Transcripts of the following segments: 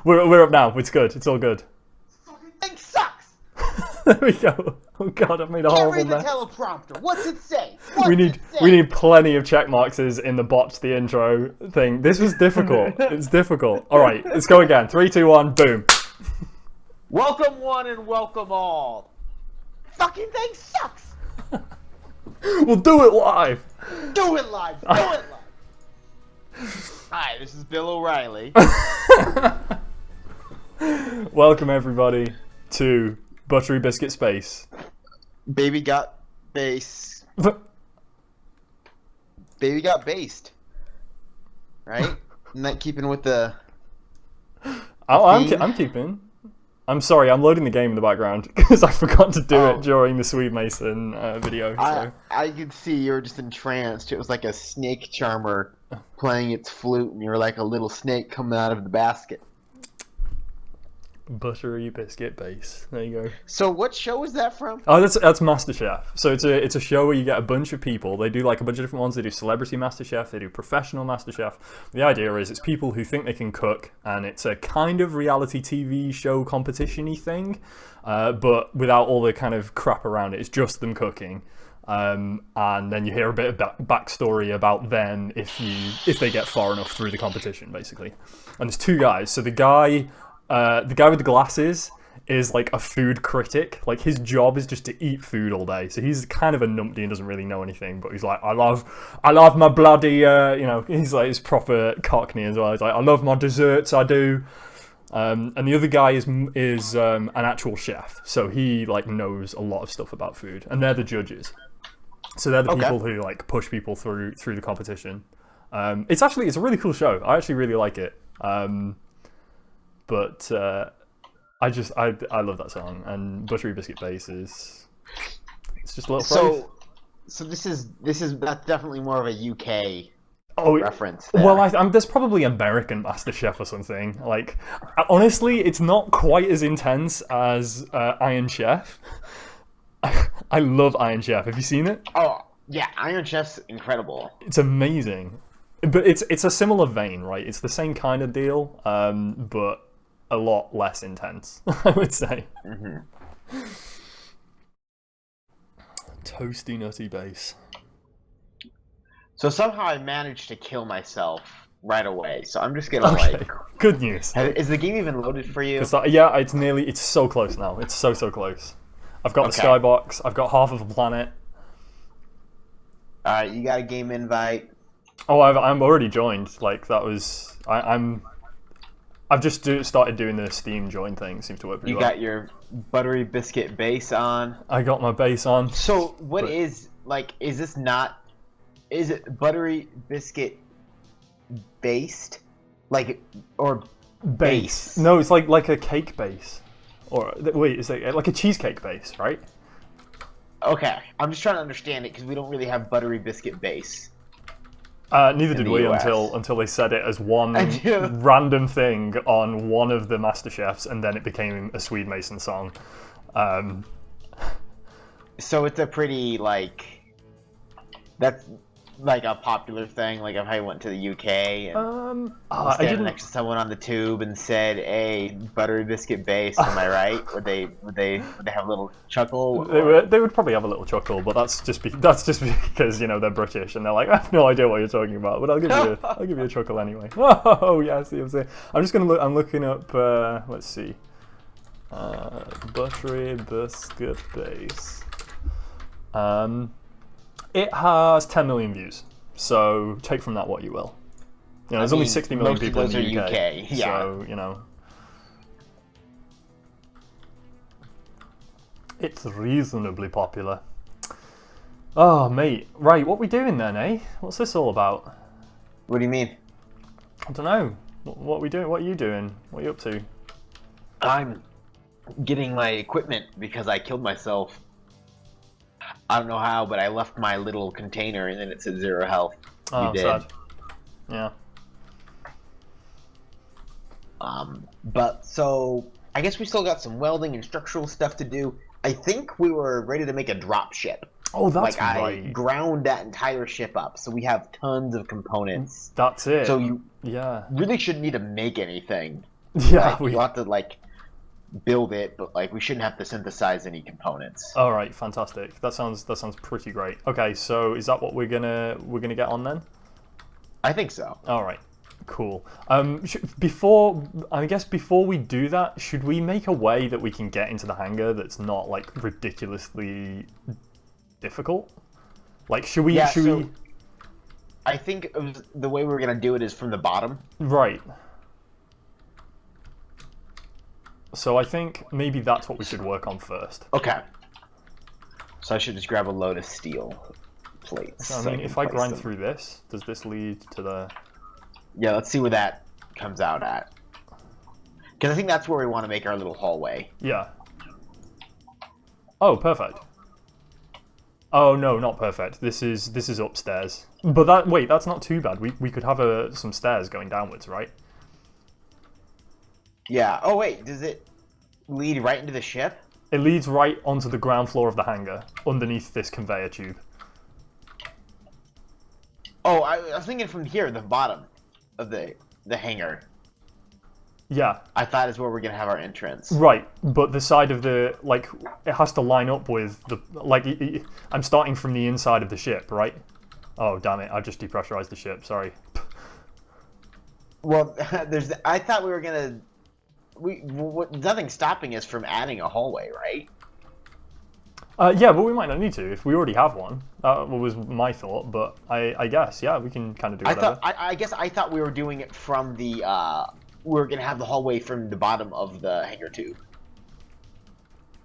We're up now. It's good. It's all good. Fucking thing sucks! There we go. Oh god, I've made a Can't horrible read the mess. teleprompter. What's it say? We need plenty of check marks in the botch the intro thing. This was difficult. It's difficult. All right, let's go again. 3, 2, 1, boom. Welcome one and welcome all. Fucking thing sucks. We'll do it live. Do it live. Do it live. Hi, this is Bill O'Reilly. Welcome everybody to Buttery Biscuit Space. Baby got bass. Baby got based. Right? Not keeping with the. I'm keeping. I'm sorry, I'm loading the game in the background because I forgot to do it during the Sweet Mason video. So. I could see you were just entranced. It was like a snake charmer playing its flute, and you were like a little snake coming out of the basket. Buttery Biscuit Base. There you go. So what show is that from? Oh, that's MasterChef. So it's a show where you get a bunch of people. They do like a bunch of different ones. They do Celebrity MasterChef. They do Professional MasterChef. The idea is it's people who think they can cook, and it's a kind of reality TV show competition-y thing, but without all the kind of crap around it. It's just them cooking. And then you hear a bit of backstory about them if they get far enough through the competition, basically. And there's two guys. So the guy with the glasses is like a food critic. Like his job is just to eat food all day. So he's kind of a numpty and doesn't really know anything. But he's like, I love my bloody, he's like his proper Cockney as well. He's like, I love my desserts, I do. And the other guy is an actual chef. So he like knows a lot of stuff about food, and they're the judges. So they're the people who like push people through the competition. It's a really cool show. I actually really like it. But I love that song, and Buttery Biscuit Base it's just a little phrase. So that's definitely more of a UK reference there. Well, there's probably American MasterChef or something. Like, honestly, it's not quite as intense as Iron Chef. I love Iron Chef. Have you seen it? Oh yeah, Iron Chef's incredible. It's amazing, but it's a similar vein, right? It's the same kind of deal, but a lot less intense, I would say. Mm-hmm. Toasty nutty base. So somehow I managed to kill myself right away. So I'm just gonna Good news. Is the game even loaded for you? Yeah, it's so close now. It's so close. I've got the skybox. I've got half of a planet. All right, you got a game invite. Oh, I'm already joined. Like that was I've just started doing the Steam join thing. Seems to work pretty well. You got your Buttery Biscuit base on. I got my base on. So is it Buttery Biscuit based? Or base? No, it's like a cake base. Or wait, is it like a cheesecake base, right? Okay, I'm just trying to understand it because we don't really have Buttery Biscuit base. Neither did we until they said it as one random thing on one of the MasterChefs, and then it became a Swede Mason song. So it's a pretty that's like a popular thing. Like if I went to the UK and standing next to someone on the tube and said, "Hey, Buttery Biscuit base," am I right? Would they have a little chuckle? They would probably have a little chuckle, but that's just because they're British and they're like, I have no idea what you're talking about, but I'll give you a chuckle anyway. Oh yeah, I see what I'm saying. I'm just gonna look. I'm looking up. Let's see. Buttery Biscuit base. It has 10 million views, so take from that what you will. There's only 60 million people in the UK, yeah. So, it's reasonably popular. Oh, mate. Right, what we doing then, eh? What's this all about? What do you mean? I don't know. What are we doing? What are you doing? What are you up to? I'm getting my equipment because I killed myself. I don't know how, but I left my little container and then it said 0 health. Oh, you did. Sad. Yeah. But so I guess we still got some welding and structural stuff to do. I think we were ready to make a drop ship. Oh, that's right. I ground that entire ship up, so we have tons of components. That's it. So you really shouldn't need to make anything. Yeah, like, you'll have to like build it, but like we shouldn't have to synthesize any components. All right, fantastic. That sounds pretty great. Okay, so is that what we're gonna get on then? I think so. All right, cool. Before we do that, should we make a way that we can get into the hangar that's not like ridiculously difficult? Like, should we? I think the way we're gonna do it is from the bottom. Right. So I think maybe that's what we should work on first. Okay. So I should just grab a load of steel plates. So, I mean, if I grind through this, does this lead to the... Yeah, let's see where that comes out at. Because I think that's where we want to make our little hallway. Yeah. Oh, perfect. Oh, no, not perfect. This is upstairs. But wait, that's not too bad. We could have some stairs going downwards, right? Yeah. Oh, wait. Does it lead right into the ship? It leads right onto the ground floor of the hangar, underneath this conveyor tube. Oh, I was thinking from here, the bottom of the hangar. Yeah. I thought is where we're gonna have our entrance. Right, but the side of the, like, it has to line up with the, like, I'm starting from the inside of the ship, right? Oh, damn it, I've just depressurized the ship, sorry. Well, I thought we were gonna... nothing's stopping us from adding a hallway, right? Yeah, but we might not need to if we already have one. That was my thought, but I guess, yeah, we can kind of do whatever. I guess I thought we were doing it from the... we were going to have the hallway from the bottom of the hangar tube.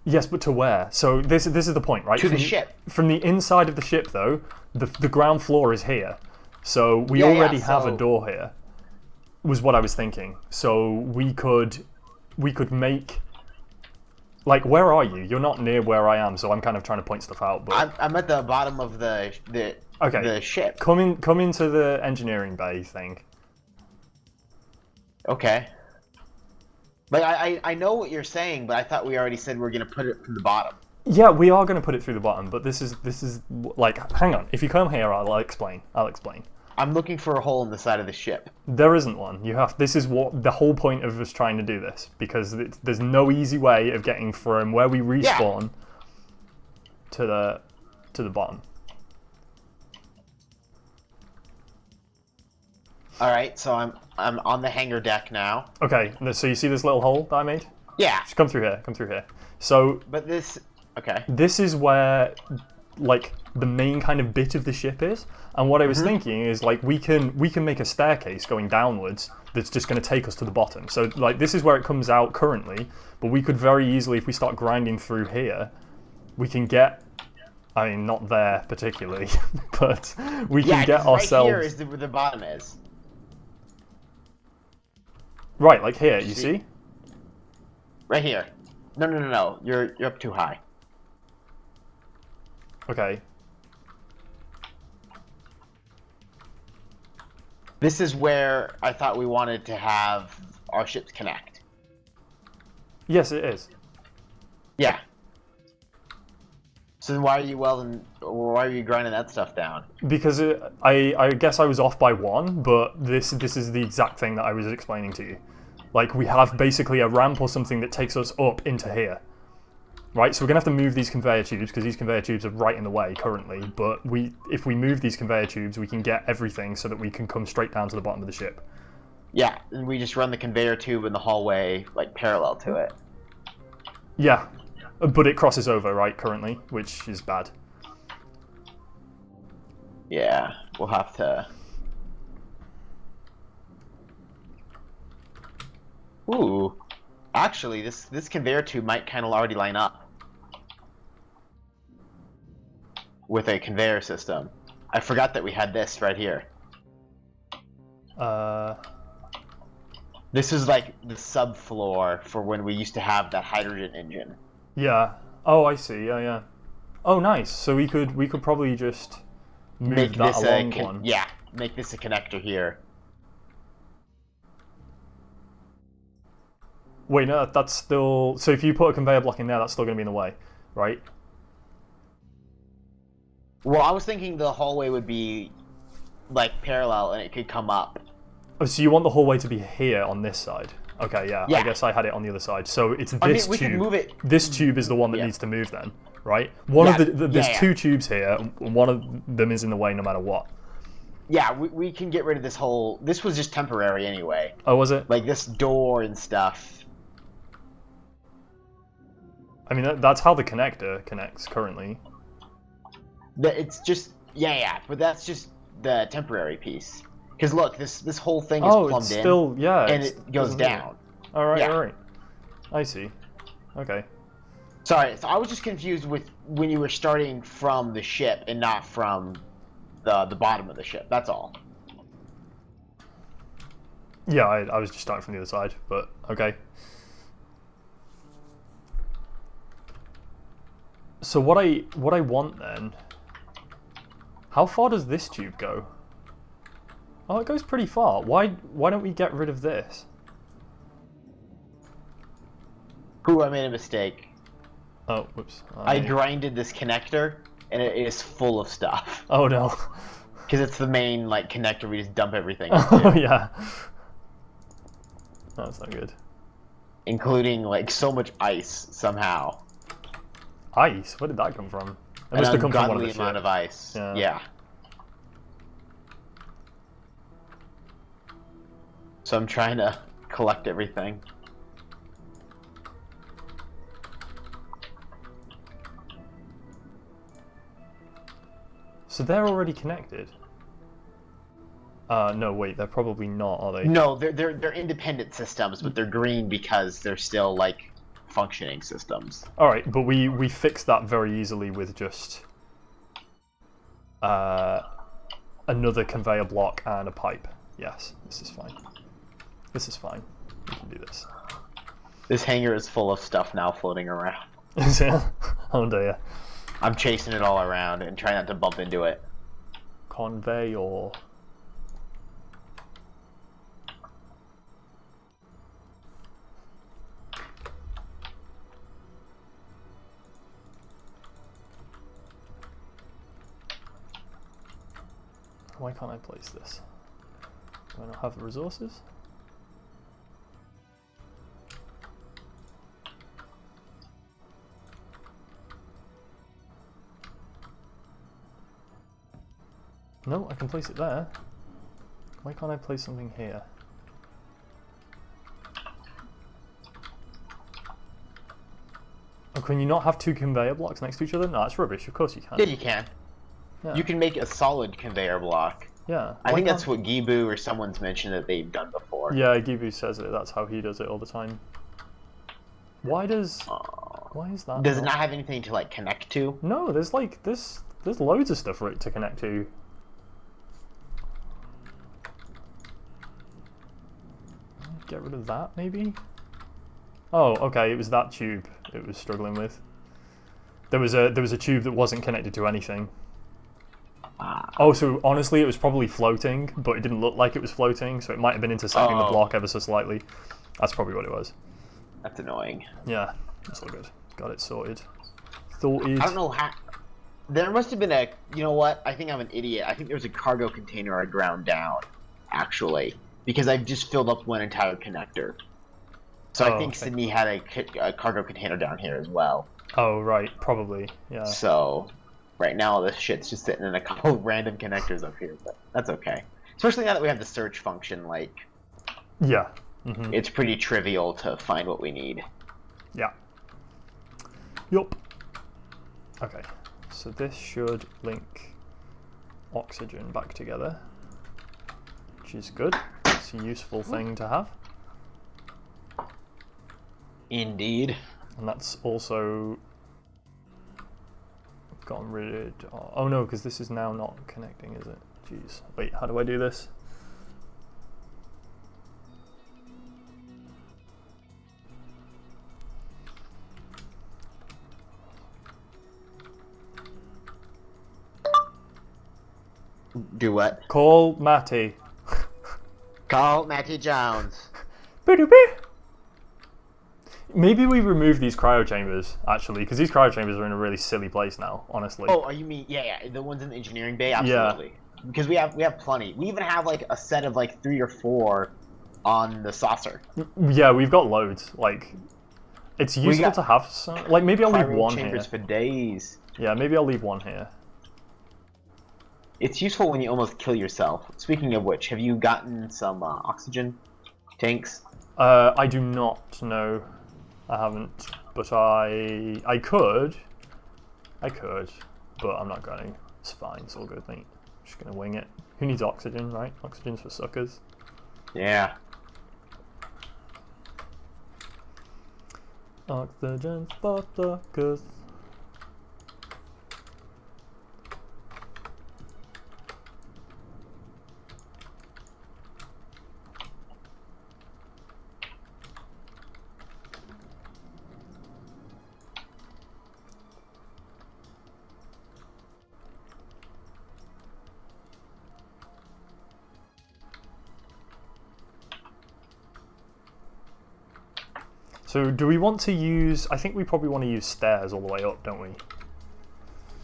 Yes, but to where? So this is the point, right? To the ship. From the inside of the ship, though, the ground floor is here. So we already have a door here, was what I was thinking. So we could make... Like, where are you? You're not near where I am, so I'm kind of trying to point stuff out. But I'm at the bottom of the ship. Come into the engineering bay thing. Okay. Like, I know what you're saying, but I thought we already said we're going to put it from the bottom. Yeah, we are going to put it through the bottom, but this is like, hang on. If you come here, I'll explain. I'm looking for a hole in the side of the ship. There isn't one. This is what the whole point of us trying to do this, because there's no easy way of getting from where we respawn to the bottom. All right, so I'm on the hangar deck now. Okay, so you see this little hole that I made? Yeah. Just come through here. So. But this. Okay. This is where, like, the main kind of bit of the ship is, and what I was thinking is, like, we can make a staircase going downwards that's just going to take us to the bottom. So, like, this is where it comes out currently, but we could very easily, if we start grinding through here, we can get, I mean, not there particularly, but we can get ourselves... right here is where the bottom is. Right, like here, you see? Right here. No. You're up too high. Okay. This is where I thought we wanted to have our ships connect. Yes, it is. Yeah. So then why are you grinding that stuff down? Because I guess I was off by one, but this is the exact thing that I was explaining to you. Like, we have basically a ramp or something that takes us up into here. Right, so we're going to have to move these conveyor tubes, because these conveyor tubes are right in the way currently, but if we move these conveyor tubes, we can get everything so that we can come straight down to the bottom of the ship. Yeah, and we just run the conveyor tube in the hallway, like, parallel to it. Yeah, but it crosses over, right, currently, which is bad. Yeah, we'll have to... Ooh. Actually, this conveyor tube might kind of already line up with a conveyor system. I forgot that we had this right here. This is like the subfloor for when we used to have that hydrogen engine. Yeah. Oh, I see. Yeah. Oh, nice. So we could probably just move that along one. Yeah, make this a connector here. Wait, no, that's still... So if you put a conveyor block in there, that's still going to be in the way, right? Well, I was thinking the hallway would be, like, parallel and it could come up. Oh, so you want the hallway to be here on this side? Okay, yeah, Yeah. I guess I had it on the other side. So it's this I mean, tube. we can move it. This tube is the one that Yeah. needs to move then, right? One of Yeah, there's yeah. 2 tubes here, and one of them is in the way no matter what. Yeah, we can get rid of this whole. This was just temporary anyway. Oh, was it? Like this door and stuff. I mean, that's how the connector connects currently. It's just but that's just the temporary piece. Because look, this whole thing is plumbed it's still, in, yeah, and it goes down. All right, Yeah. all right. I see. Okay. Sorry, so I was just confused with when you were starting from the ship and not from the bottom of the ship. That's all. Yeah, I was just starting from the other side, but okay. So what I want then? How far does this tube go? Oh, it goes pretty far. Why don't we get rid of this? Ooh, I made a mistake. Oh, whoops. I grinded this connector, and it is full of stuff. Oh no. Because it's the main like connector we just dump everything Oh into, yeah. That's not good. including like so much ice somehow. Ice? Where did that come from? It An must have come from one of ungodly the amount ships. of ice. Yeah. Yeah. So I'm trying to collect everything. So they're already connected. No, wait, they're probably not, are they? No, they're independent systems, but they're green because they're still like functioning systems. All right, but we fixed that very easily with just another conveyor block and a pipe. Yes, this is fine. This is fine. We can do this. This hangar is full of stuff now floating around. Is it? Oh dear. I'm chasing it all around and trying not to bump into it. Conveyor. Why can't I place this? Do I not have the resources? No, I can place it there. Why can't I place something here? Oh, can you not have 2 conveyor blocks next to each other? No, that's rubbish. Of course you can. Yeah, you can. Yeah. You can make a solid conveyor block. Yeah. I Why think that's can't- what Gibu or someone's mentioned that they've done before. Yeah, Gibu says it. That's how he does it all the time. Why does... Why is that? Does it not have anything to like connect to? No, there's like there's loads of stuff for it to connect to. Get rid of that, maybe? Oh, okay, it was that tube it was struggling with. There was a tube that wasn't connected to anything. Oh, so honestly, it was probably floating, but it didn't look like it was floating, so it might have been intersecting the block ever so slightly. That's probably what it was. That's annoying. Yeah, it's all good. Got it sorted. Sorted. I don't know how. There must have been a. You know what? I think I'm an idiot. I think there was a cargo container I ground down, actually, because I've just filled up one entire connector. So I think Sydney had a cargo container down here as well. Oh, right, probably, yeah. So, right now all this shit's just sitting in a couple of random connectors up here, but that's okay. Especially now that we have the search function, like... Yeah. It's pretty trivial to find what we need. Yeah. Yup. Okay, so this should link oxygen back together, which is good. It's a useful thing to have. Indeed. And that's also gotten rid of... Oh no, because this is now not connecting, is it? Jeez. Wait, how do I do this? Do what? Call Matty. Call Matty Jones. Maybe we remove these cryo chambers, actually, because these cryo chambers are in a really silly place now, honestly. Oh, you mean the ones in the engineering bay? Absolutely. Yeah. Because we have plenty. We even have like a set of like 3 or 4 on the saucer. Yeah, we've got loads. Like, it's useful to have some. Like, maybe I'll leave one chambers here. for days. Yeah, maybe I'll leave one here. It's useful when you almost kill yourself. Speaking of which, have you gotten some oxygen tanks? I do not know. I haven't, but I could. I could, but I'm not going to. It's fine. It's all good, mate. Just gonna wing it. Who needs oxygen, right? Oxygen's for suckers. Yeah. Oxygen's for suckers. So do we want to use, I think we probably want to use stairs all the way up, don't we?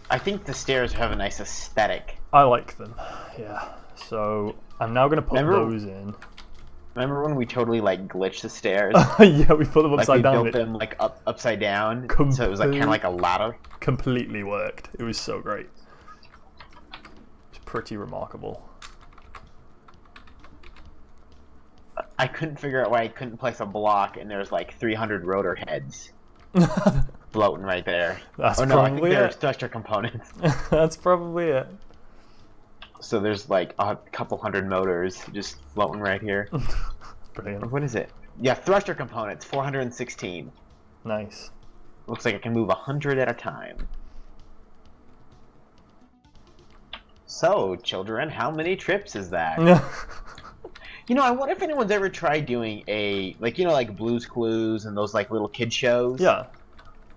I think the stairs have a nice aesthetic. I like them, yeah. So I'm now going to put those in. Remember when we totally like glitched the stairs? Yeah, we put them upside down. We built them like upside down, so it was like kind of like a ladder. Completely worked. It was so great. It's pretty remarkable. I couldn't figure out why I couldn't place a block, and there's like 300 rotor heads floating right there. That's no, I think probably they're it. thruster components. That's probably it. So there's like a couple hundred motors just floating right here. Brilliant. What is it? Yeah, thruster components, 416. Nice. Looks like I can move 100 at a time. So, children, how many trips is that? You know, I wonder if anyone's ever tried doing a, like, you know, like Blue's Clues and those, like, little kid shows? Yeah.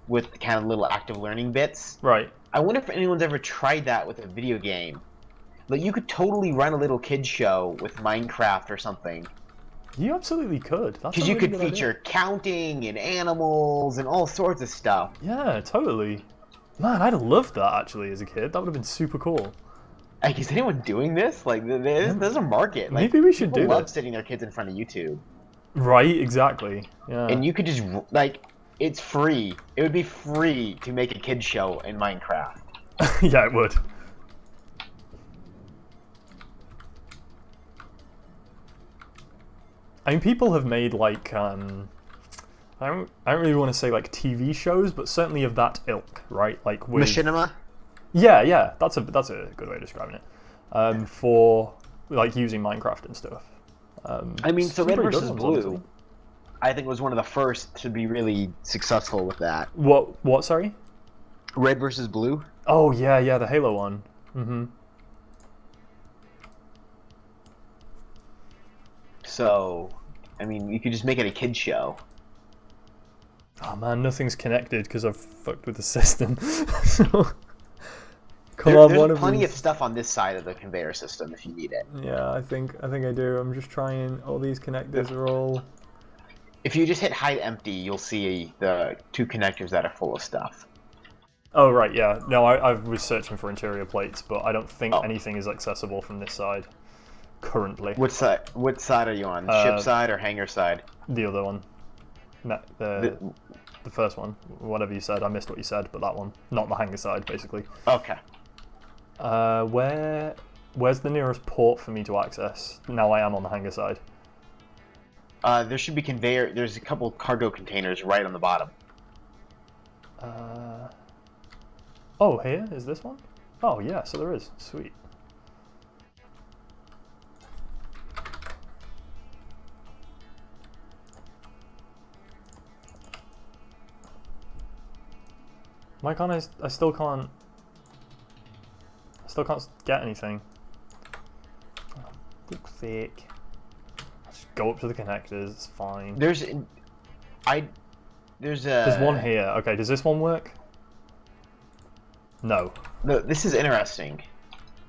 With kind of little active learning bits? Right. I wonder if anyone's ever tried that with a video game. Like, you could totally run a little kid show with Minecraft or something. You absolutely could. Because you could feature counting and animals and all sorts of stuff. Yeah, totally. Man, I'd have loved that, actually, as a kid. That would have been super cool. Like, is anyone doing this? Like, there's a market. Like, maybe we should do that. People love sitting their kids in front of YouTube. Right, exactly. Yeah. And you could just, like, it's free. It would be free to make a kid show in Minecraft. Yeah, it would. I mean, people have made, like, I don't really want to say, like, TV shows, but certainly of that ilk, right? Like, with... Machinima? Yeah, that's a good way of describing it. For like using Minecraft and stuff. I mean, so Red vs. Blue, honestly. I think was one of the first to be really successful with that. What? Sorry. Red vs. Blue. Oh yeah, the Halo one. Mm-hmm. So, I mean, you could just make it a kid show. Oh man, nothing's connected because I've fucked with the system. So... There's plenty of stuff on this side of the conveyor system if you need it. Yeah, I think I do. I'm just trying. All these connectors are all... If you just hit hide empty, you'll see the 2 connectors that are full of stuff. Oh, right, yeah. No, I was searching for interior plates, but I don't think anything is accessible from this side currently. What side are you on? Ship side or hangar side? The other one. The first one. Whatever you said. I missed what you said, but that one. Not the hangar side, basically. Okay. Where's the nearest port for me to access? Now I am on the hangar side. There should be conveyor. There's a couple cargo containers right on the bottom. Oh, here is this one? Oh yeah, so there is. Sweet. Why can't I still can't get anything. Oh, fuck's sake. Just go up to the connectors, it's fine. There's one here. Okay, does this one work? No. No, this is interesting.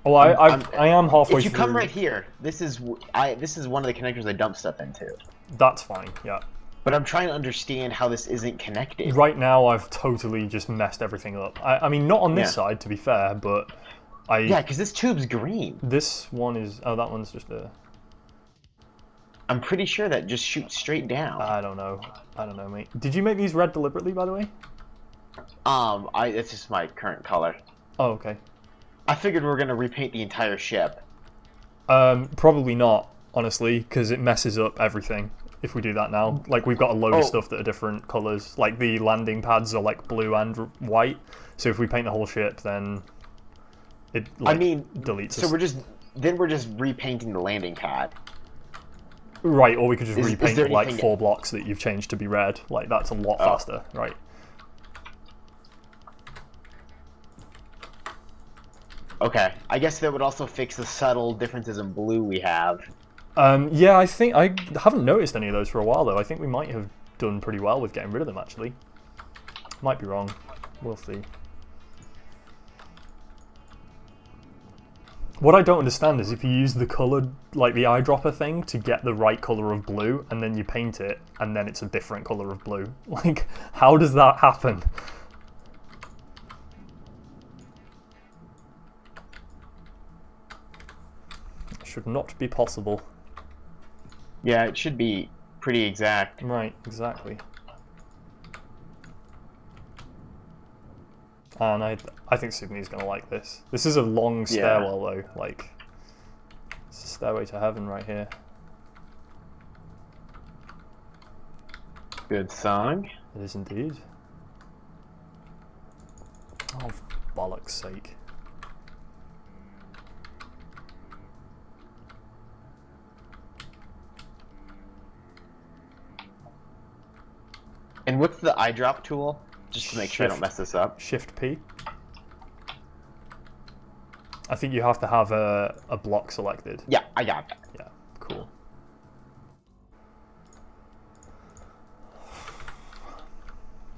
Oh, I am halfway through. If you come right here, this is one of the connectors I dump stuff into. That's fine, yeah. But I'm trying to understand how this isn't connected. Right now, I've totally just messed everything up. I mean, not on this side, to be fair, but Yeah, because this tube's green. This one is... Oh, that one's just a... I'm pretty sure that just shoots straight down. I don't know, mate. Did you make these red deliberately, by the way? It's just my current color. Oh, okay. I figured we were gonna repaint the entire ship. Probably not, honestly, because it messes up everything if we do that now. Like, we've got a load of stuff that are different colors. Like, the landing pads are like blue and white. So if we paint the whole ship, then it deletes. So we're just repainting the landing pad. Right, or we could just repaint like 4 blocks that you've changed to be red. Like, that's a lot faster, right? Okay, I guess that would also fix the subtle differences in blue we have. Yeah, I think I haven't noticed any of those for a while though. I think we might have done pretty well with getting rid of them actually. Might be wrong. We'll see. What I don't understand is if you use the coloured, like the eyedropper thing, to get the right colour of blue, and then you paint it, and then it's a different colour of blue. Like, how does that happen? It should not be possible. Yeah, it should be pretty exact. Right, exactly. And I think Sydney's gonna like this. This is a long stairwell though, like it's a stairway to heaven right here. Good song. It is indeed. Oh, for bollock's sake. And what's the eyedrop tool? Just to make sure I don't mess this up. Shift P. I think you have to have a block selected. Yeah, I got that. Yeah, cool.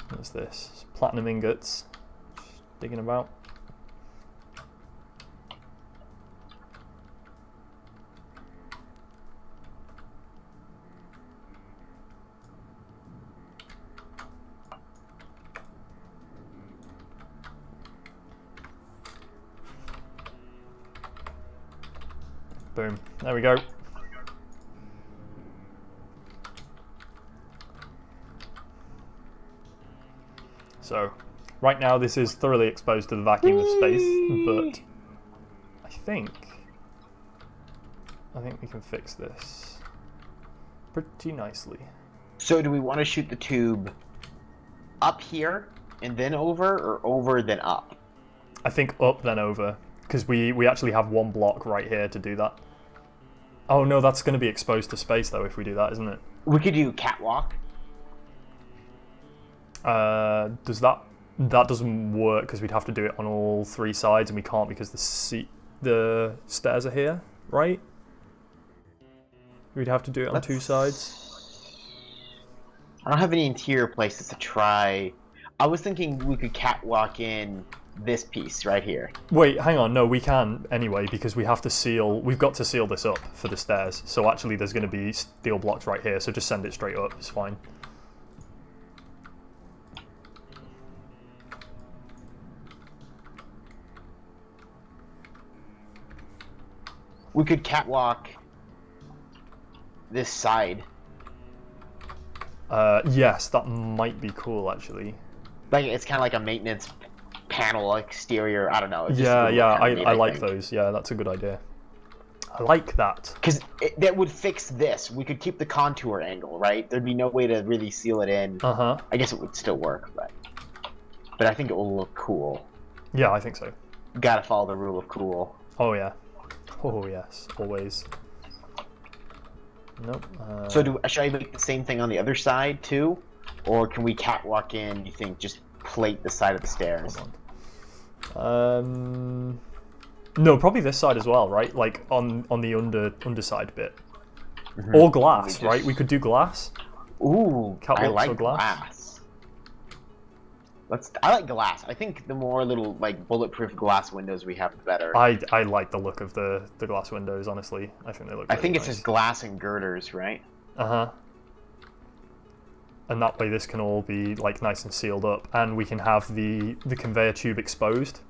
What's this? Platinum ingots. Just digging about. Boom. There we go. So, right now this is thoroughly exposed to the vacuum of space, but I think we can fix this pretty nicely. So do we want to shoot the tube up here and then over, or over then up? I think up then over, because we actually have one block right here to do that. Oh no, that's going to be exposed to space though if we do that, isn't it? We could do catwalk. That doesn't work because we'd have to do it on all 3 sides, and we can't because the stairs are here, right? We'd have to do it on 2 sides. I don't have any interior places to try. I was thinking we could catwalk in this piece right here. Wait, hang on. No, we can anyway because we have to seal. We've got to seal this up for the stairs. So actually, there's going to be steel blocks right here. So just send it straight up. It's fine. We could catwalk this side. Yes, that might be cool actually. Like it's kind of like a maintenance panel exterior. I don't know. Yeah, I like those. Yeah, that's a good idea. I like that. Because that would fix this. We could keep the contour angle, right? There'd be no way to really seal it in. Uh-huh. I guess it would still work, but I think it will look cool. Yeah, I think so. Gotta follow the rule of cool. Oh yeah. Oh yes, always. Nope. So should I make the same thing on the other side too? Or can we catwalk in, you think, just plate the side of the stairs? Hold on. No, probably this side as well, right? Like on the underside bit. Mm-hmm. Or glass, right? We could do glass. Ooh, I like glass. I like glass. I think the more little like bulletproof glass windows we have, the better. I like the look of the glass windows, honestly. I think they look really it's nice. just glass and girders, right? Uh-huh. And that way this can all be like nice and sealed up, and we can have the conveyor tube exposed,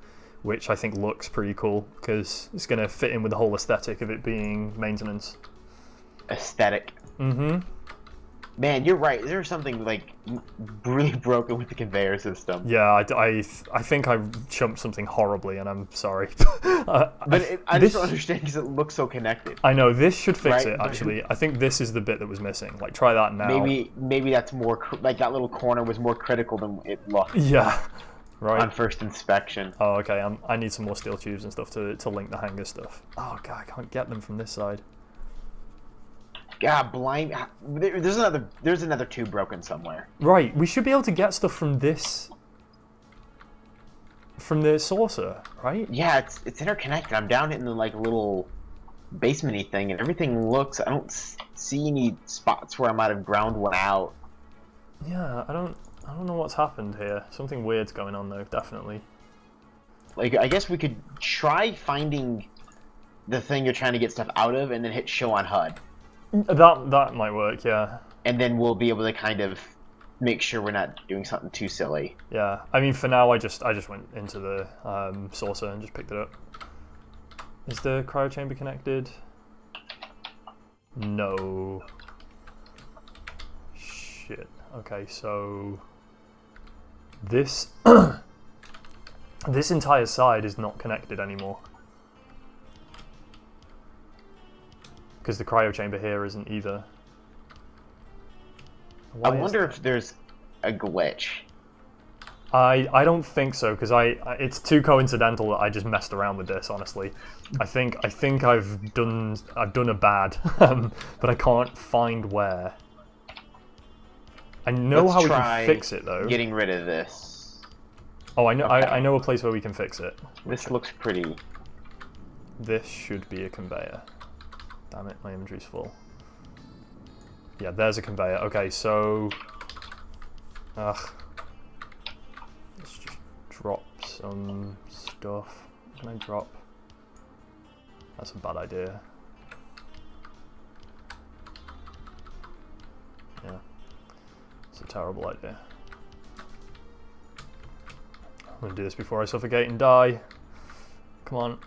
which I think looks pretty cool because it's going to fit in with the whole aesthetic of it being maintenance. aesthetic. Mm-hmm. Man, you're right. There's something like really broken with the conveyor system. Yeah, I think I chumped something horribly, and I'm sorry. I just don't understand because it looks so connected. I know, this should fix Right? it, actually. I think this is the bit that was missing. Like, try that now. Maybe that's more like that little corner was more critical than it looked. Yeah, right. On first inspection. Oh, okay. I need some more steel tubes and stuff to link the hanger stuff. Oh god, I can't get them from this side. God, blind. There's another tube broken somewhere. Right, we should be able to get stuff from this. From the saucer, right? Yeah, it's interconnected. I'm down in the like little basement-y thing, and everything looks. I don't see any spots where I might have ground one out. Yeah, I don't know what's happened here. Something weird's going on though, definitely. Like, I guess we could try finding the thing you're trying to get stuff out of, and then hit show on HUD. That might work, yeah. And then we'll be able to kind of make sure we're not doing something too silly. Yeah, I mean, for now, I just went into the saucer and just picked it up. Is the cryo chamber connected? No. Shit. Okay, so this this entire side is not connected anymore. Because the cryo chamber here isn't either. I wonder if there's a glitch. I don't think so, because it's too coincidental that I just messed around with this. Honestly, I think I've done a bad, but I can't find where. I know how we can fix it though. Getting rid of this. Oh, I know. Okay. I know a place where we can fix it. This looks pretty. This should be a conveyor. Damn it, my inventory's full. Yeah, there's a conveyor. Okay, so... Let's just drop some stuff. Can I drop? That's a bad idea. Yeah. It's a terrible idea. I'm gonna do this before I suffocate and die. Come on.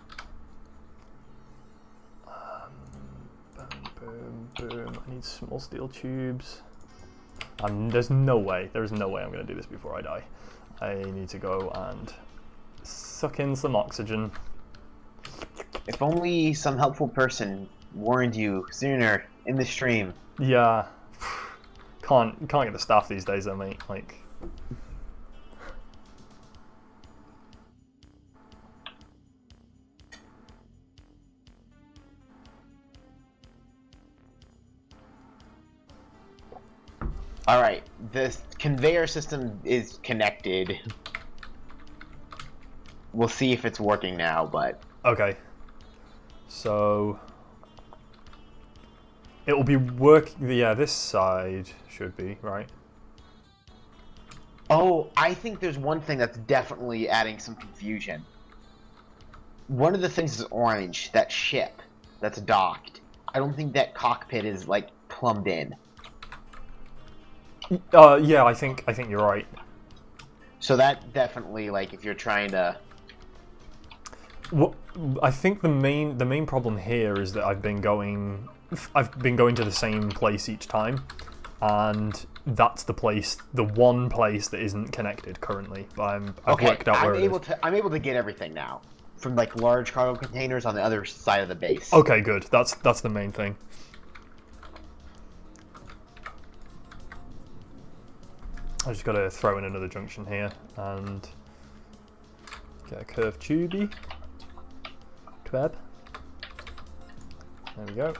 Boom. I need small steel tubes. There's no way I'm going to do this before I die. I need to go and suck in some oxygen. If only some helpful person warned you sooner in the stream. Yeah. Can't get the staff these days though, mate. Like... Alright, this conveyor system is connected. We'll see if it's working now, but... Okay. So... it will be working... yeah, this side should be, right? Oh, I think there's one thing that's definitely adding some confusion. One of the things is orange, that ship that's docked. I don't think that cockpit is, like, plumbed in. Yeah, I think you're right. So that definitely, like, if you're trying to... Well, I think the main problem here is that I've been going to the same place each time, and that's the one place that isn't connected currently. I've worked out where I'm able to get everything now from like large cargo containers on the other side of the base. Okay, good. That's the main thing. I just got to throw in another junction here and get a curved tubey. There we go.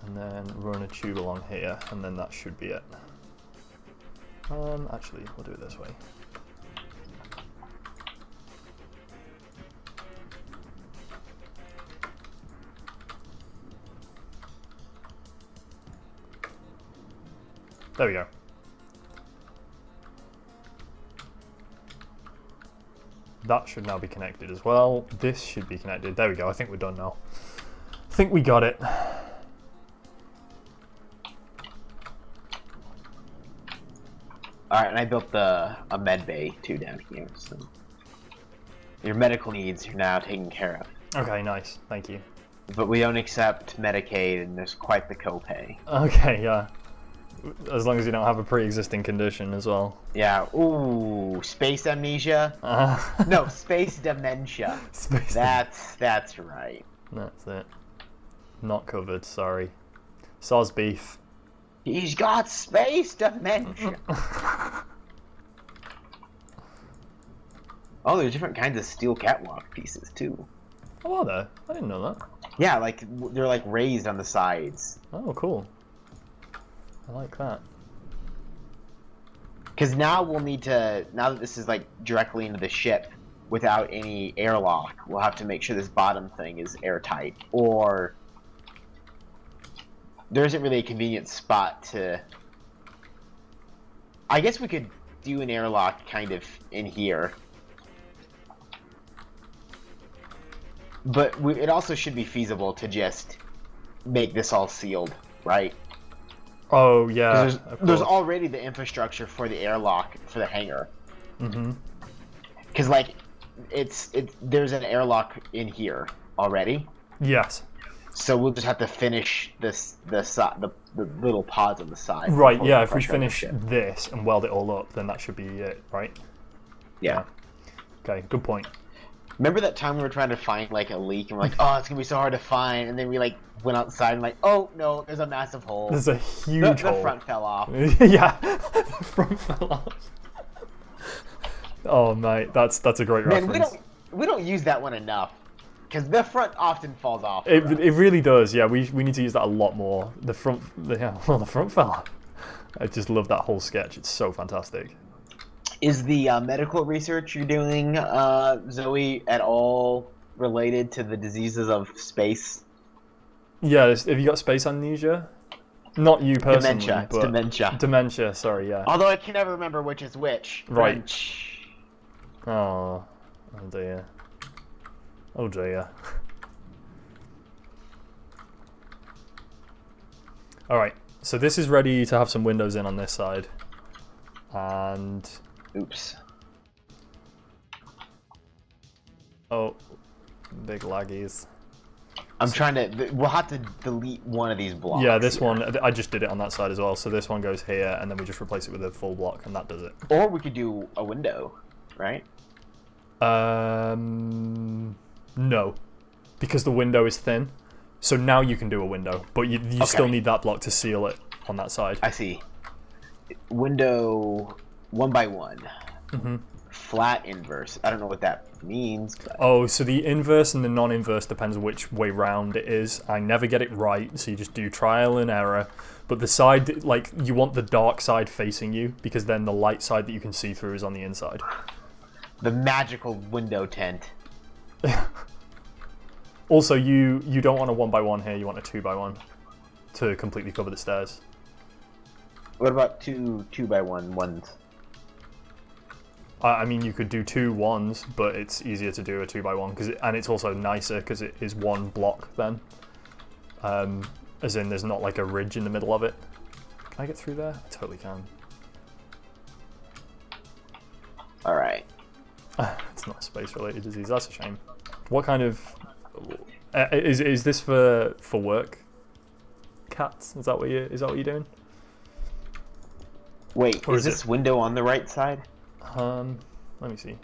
And then run a tube along here, and then that should be it. Actually, we'll do it this way. There we go. That should now be connected as well. This should be connected. There we go. I think we're done now. I think we got it. Alright, and I built a med bay too down here, so your medical needs are now taken care of. Okay, nice. Thank you. But we don't accept Medicaid, and there's quite the copay. Okay, yeah. As long as you don't have a pre-existing condition as well. Yeah. Ooh, space amnesia. No, space dementia. That's right. That's it. Not covered. Sorry. Soz beef. He's got space dementia. Oh, there's different kinds of steel catwalk pieces too. Oh, are there? I didn't know that. Yeah, like they're like raised on the sides. Oh, cool. I like that. Because now we'll need to, now that this is like directly into the ship without any airlock, we'll have to make sure this bottom thing is airtight. Or there isn't really a convenient spot to. I guess we could do an airlock kind of in here. But it also should be feasible to just make this all sealed, right? Oh, yeah. There's already the infrastructure for the airlock for the hangar. Mm-hmm. Because, like, there's an airlock in here already. Yes. So we'll just have to finish the little pods on the side. Right, yeah, if we finish this and weld it all up, then that should be it, right? Yeah. Okay, good point. Remember that time we were trying to find, like, a leak, and we're like, oh, it's going to be so hard to find, and then we, like, went outside and like, oh, no, there's a massive hole. There's a huge hole. The front fell off. Yeah, the front fell off. Oh, mate, that's a great reference. We don't use that one enough, because the front often falls off. It really does, yeah, we need to use that a lot more. The front fell off. I just love that whole sketch, it's so fantastic. Is the medical research you're doing, Zoe, at all related to the diseases of space? Yeah, have you got space amnesia? Not you personally, dementia. but it's dementia. Dementia, sorry, yeah. Although I can never remember which is which. Right. French. Oh dear. Oh dear. Alright, so this is ready to have some windows in on this side. And... Oops. Oh, big laggies. I'm trying to... We'll have to delete one of these blocks. Yeah, this one, I just did it on that side as well. So this one goes here, and then we just replace it with a full block, and that does it. Or we could do a window, right? No. Because the window is thin. So now you can do a window, but you still need that block to seal it on that side. I see. Window 1 by 1. Mm-hmm. Flat inverse. I don't know what that means. But... Oh, so the inverse and the non-inverse depends which way round it is. I never get it right, so you just do trial and error. But the side, like, you want the dark side facing you, because then the light side that you can see through is on the inside. The magical window tent. Also, you don't want a 1 by 1 here, you want a 2 by 1 to completely cover the stairs. What about two by ones? I mean, you could do 2 ones, but it's easier to do a 2 by 1, and it's also nicer because it is one block then. As in, there's not like a ridge in the middle of it. Can I get through there? I totally can. All right. It's not a space-related disease. That's a shame. What kind of is this for work? Cats? Is that what you're doing? Wait, is this window on the right side? Let me see.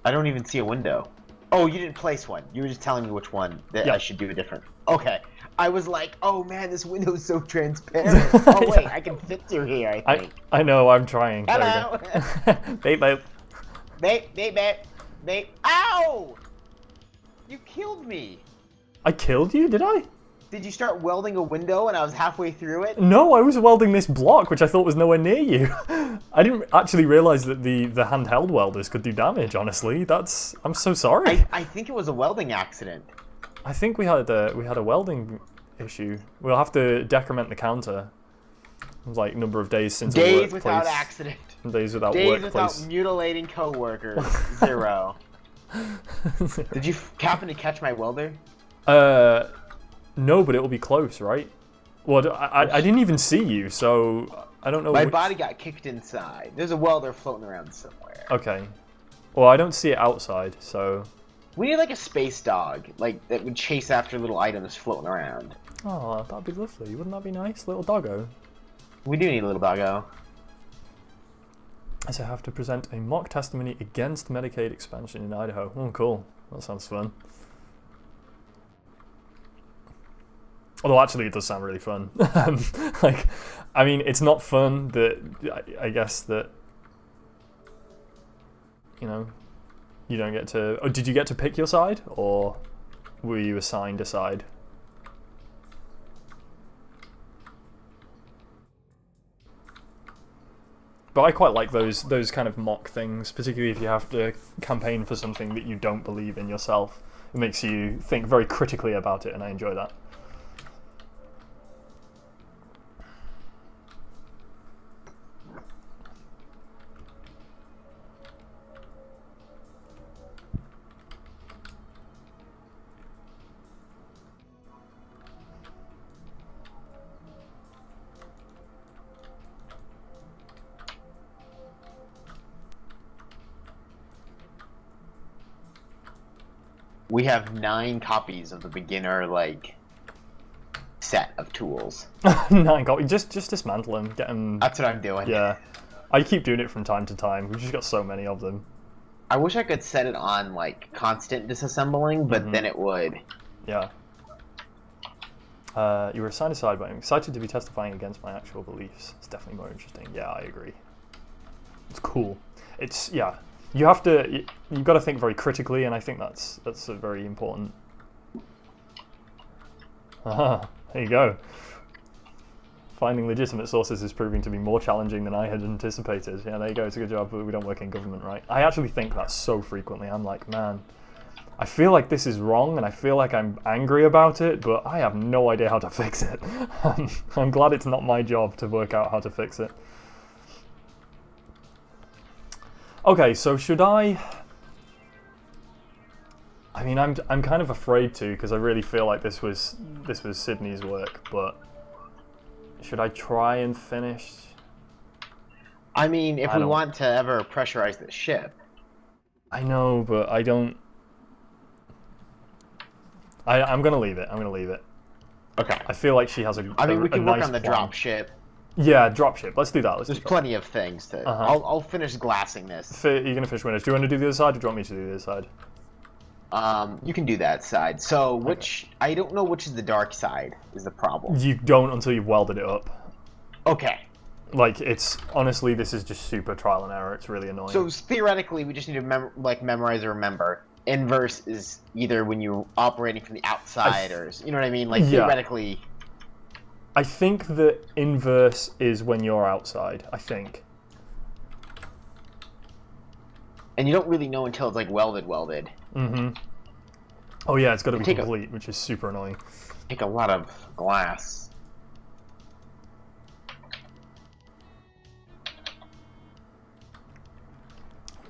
I don't even see a window. Oh, you didn't place one. You were just telling me which one that I should do a different. Okay. I was like, oh man, this window is so transparent. Oh wait, I can fit through here, I think. I know, I'm trying. Hello. Babe, babe. Babe. Ow! You killed me. I killed you? Did I? Did you start welding a window and I was halfway through it? No, I was welding this block, which I thought was nowhere near you. I didn't actually realize that the handheld welders could do damage, honestly. I'm so sorry. I think it was a welding accident. I think we had a welding issue. We'll have to decrement the counter. It was like number of days since days without accident. Days without days workplace. Without mutilating coworkers. 0. Did you happen to catch my welder? No, but it will be close, right? Well, I didn't even see you, so I don't know. My body got kicked inside. There's a welder floating around somewhere. Okay. Well, I don't see it outside, so We need like a space dog, like that would chase after little items floating around. Oh, that'd be lovely. Wouldn't that be nice, little doggo? We do need a little doggo. As I have to present a mock testimony against Medicaid expansion in Idaho. Oh, cool. That sounds fun. Although actually, it does sound really fun. Like, I mean, it's not fun that I guess that you know you don't get to. Oh, did you get to pick your side, or were you assigned a side? But I quite like those kind of mock things, particularly if you have to campaign for something that you don't believe in yourself. It makes you think very critically about it, and I enjoy that. We have 9 copies of the beginner set of tools. 9 copies. Just dismantle them. Get them. That's what I'm doing. Yeah, I keep doing it from time to time. We've just got so many of them. I wish I could set it on constant disassembling, but then it would. Yeah. You were assigned a side, but I'm excited to be testifying against my actual beliefs. It's definitely more interesting. Yeah, I agree. It's cool. It's You have to. You've got to think very critically, and I think that's a very important. Aha, there you go. Finding legitimate sources is proving to be more challenging than I had anticipated. Yeah, there you go. It's a good job, but we don't work in government, right? I actually think that so frequently. I'm like, man, I feel like this is wrong, and I feel like I'm angry about it, but I have no idea how to fix it. I'm glad it's not my job to work out how to fix it. Okay, so should I mean, I'm kind of afraid to, because I really feel like this was Sydney's work, but should I try and finish? I mean, if we want to ever pressurize the ship. I know, but I don't. I'm gonna leave it. I'm gonna leave it. Okay. I feel like she has a. I mean, we can work nice on the plan. drop ship. Yeah, dropship. Let's do that. There's plenty of things to. I'll finish glassing this. You're gonna finish winners. Do you want to do the other side, or do you want me to do the other side? You can do that side. So which I don't know which is the dark side is the problem. You don't until you've welded it up. Okay. Like it's honestly, this is just super trial and error. It's really annoying. So theoretically, we just need to memorize or remember. Inverse is either when you're operating from the outside, or you know what I mean. Like theoretically. I think the inverse is when you're outside, I think. And you don't really know until it's welded. Mm-hmm. Oh yeah, it's got to be complete, which is super annoying. Take a lot of glass.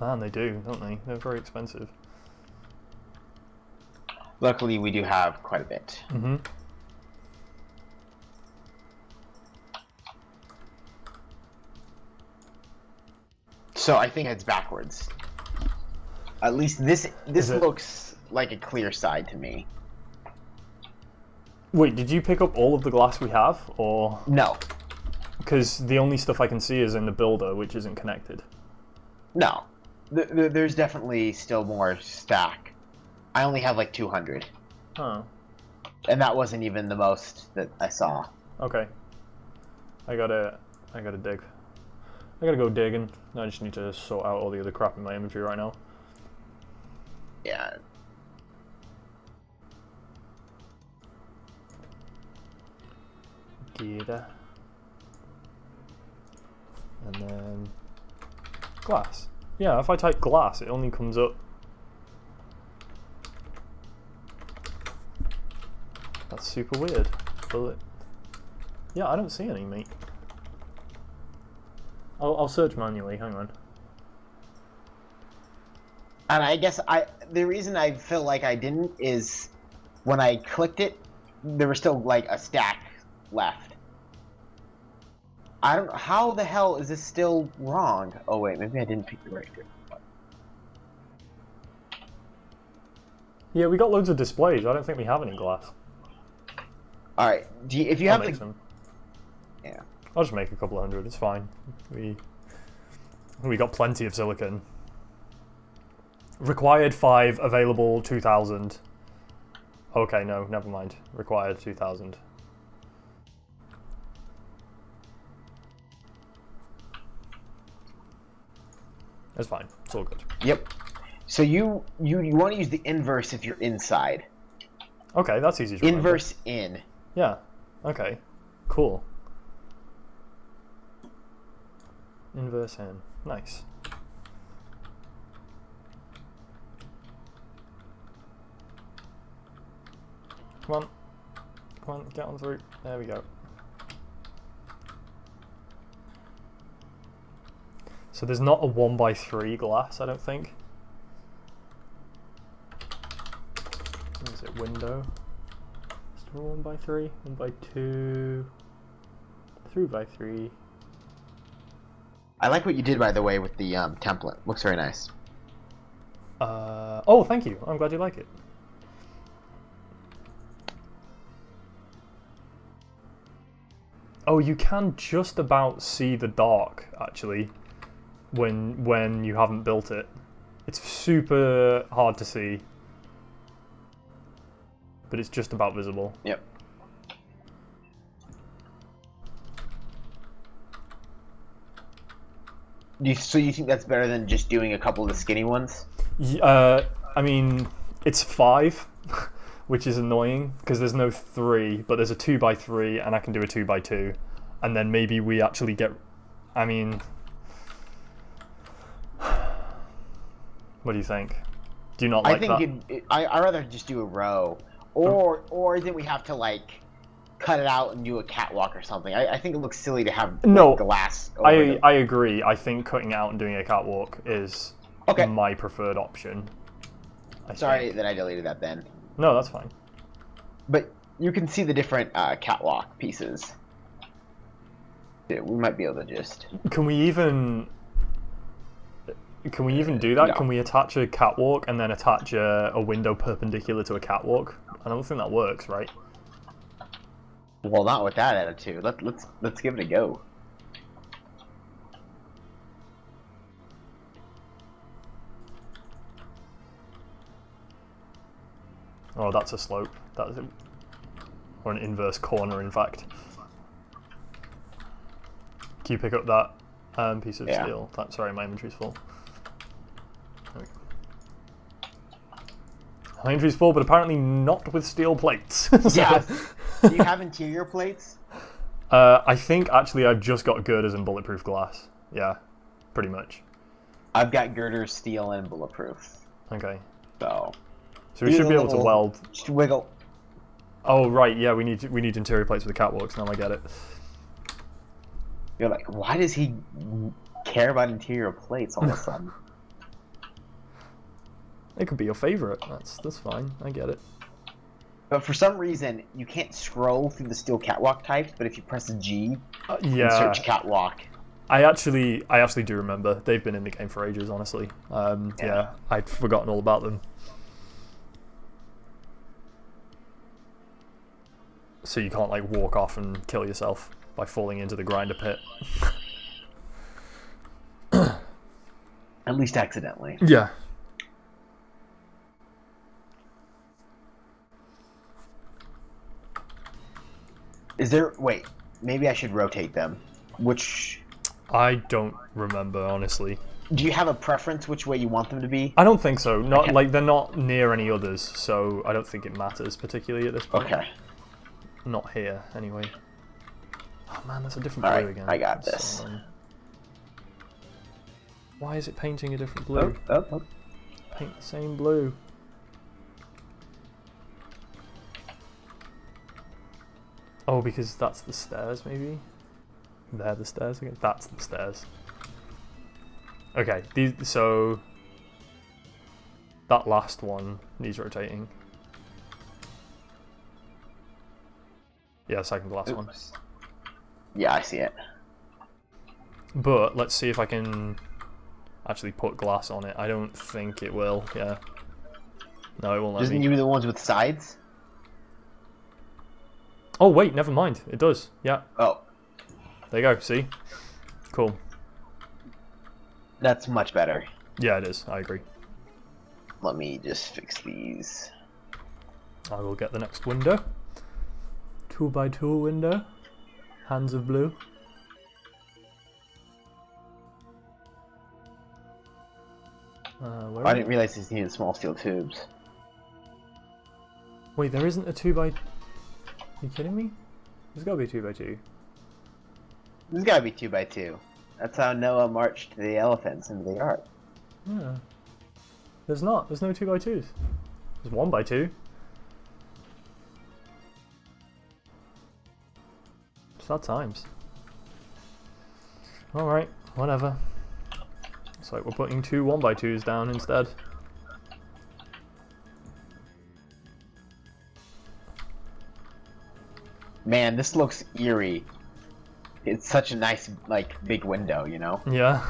Man, they do, don't they? They're very expensive. Luckily, we do have quite a bit. Mm-hmm. So I think it's backwards. At least this looks like a clear side to me. Wait, did you pick up all of the glass we have, or no? Because the only stuff I can see is in the builder, which isn't connected. No, there's definitely still more stack. I only have 200. Huh. And that wasn't even the most that I saw. Okay. I gotta dig. I gotta go digging. I just need to sort out all the other crap in my inventory right now. Yeah. Gear. And then glass. Yeah, if I type glass, it only comes up. That's super weird. But yeah, I don't see any, mate. I'll search manually. Hang on. And I guess the reason I feel like I didn't is when I clicked it, there was still a stack left. I don't. How the hell is this still wrong? Oh wait, maybe I didn't pick the right one. Yeah, we got loads of displays. I don't think we have any glass. All right. If you I'll have make the... some. Yeah. I'll just make a couple of hundred. It's fine. We got plenty of silicon. Required 5, available 2,000. Okay, no, never mind. Required 2,000. It's fine. It's all good. Yep. So you want to use the inverse if you're inside. Okay, that's easy to remember. Inverse in. Yeah. Okay. Cool. Inverse in. Nice. Come on. Come on, get on through. There we go. So there's not a 1x3 glass, I don't think. What is it, window? Is there a 1x3? 1x2? 3x3? I like what you did, by the way, with the template. Looks very nice. Oh, thank you. I'm glad you like it. Oh, you can just about see the dark, actually, when you haven't built it. It's super hard to see, but it's just about visible. Yep. So you think that's better than just doing a couple of the skinny ones? I mean, it's 5, which is annoying because there's no 3, but there's a 2x3, and I can do a 2x2, and then maybe we actually get. I mean, what do you think? Do you not like that? I think I'd rather just do a row, or then we have to like cut it out and do a catwalk or something. I think it looks silly to have like, glass. I agree. I think cutting out and doing a catwalk is okay. My preferred option. Sorry that I deleted that then. No, that's fine. But you can see the different catwalk pieces. Yeah, we might be able to just. Can we even do that? No. Can we attach a catwalk and then attach a window perpendicular to a catwalk? I don't think that works, right? Well, not with that attitude. Let's give it a go. Oh, that's a slope. That's or an inverse corner, in fact. Can you pick up that piece of steel? Sorry, my inventory's full. There we go. My inventory's full, but apparently not with steel plates. So, yeah. Do you have interior plates? I think actually I've just got girders and bulletproof glass. Yeah, pretty much. I've got girders, steel, and bulletproof. Okay. So we should be able to weld. Just wiggle. Oh right, yeah. We need interior plates for the catwalks. Now I get it. You're like, why does he care about interior plates all of a sudden? It could be your favorite. That's fine. I get it. But for some reason, you can't scroll through the steel catwalk types. But if you press G, yeah, and search catwalk. I actually do remember. They've been in the game for ages, honestly. Yeah, I'd forgotten all about them. So you can't like walk off and kill yourself by falling into the grinder pit. At least accidentally. Yeah. Is there... Wait, maybe I should rotate them. Which... I don't remember, honestly. Do you have a preference which way you want them to be? I don't think so. Not like they're not near any others, so I don't think it matters particularly at this point. Okay. Not here, anyway. Oh man, that's a different blue Alright, again. I got That's this. Why is it painting a different blue? Oh. Paint the same blue. Oh, because that's the stairs, maybe? They're the stairs again? That's the stairs. Okay, so... That last one needs rotating. Yeah, second to last one. Yeah, I see it. But let's see if I can actually put glass on it. I don't think it will, yeah. No, it won't let Doesn't me. it do the ones with sides? Oh, wait, never mind. It does. Yeah. Oh. There you go, see? Cool. That's much better. Yeah, it is. I agree. Let me just fix these. I will get the next window. 2x2 window. Hands of blue. I didn't realize these needed small steel tubes. Wait, there isn't a 2x... Are you kidding me? There's gotta be a 2x2. There's gotta be 2x2. That's how Noah marched the elephants into the yard. Yeah. There's not. There's no 2x2s. There's 1x2. Sad times. Alright, whatever. It's like we're putting 2 1x2s down instead. Man, this looks eerie. It's such a nice, like, big window, you know? Yeah.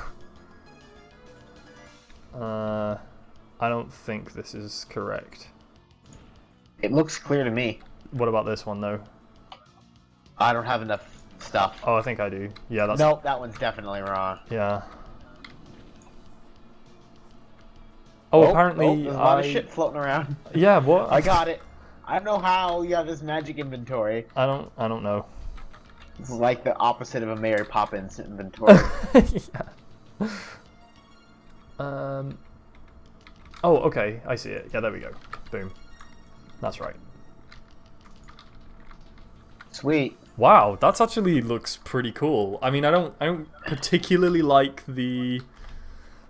I don't think this is correct. It looks clear to me. What about this one, though? I don't have enough stuff. Oh, I think I do. Yeah, that's... Nope, that one's definitely wrong. Yeah. Oh, apparently there's a lot of shit floating around. Yeah, what? I got it. I don't know how you have this magic inventory. I don't know. This is like the opposite of a Mary Poppins inventory. Yeah. Oh, okay. I see it. Yeah, there we go. Boom. That's right. Sweet. Wow, that's actually looks pretty cool. I mean, I don't particularly like the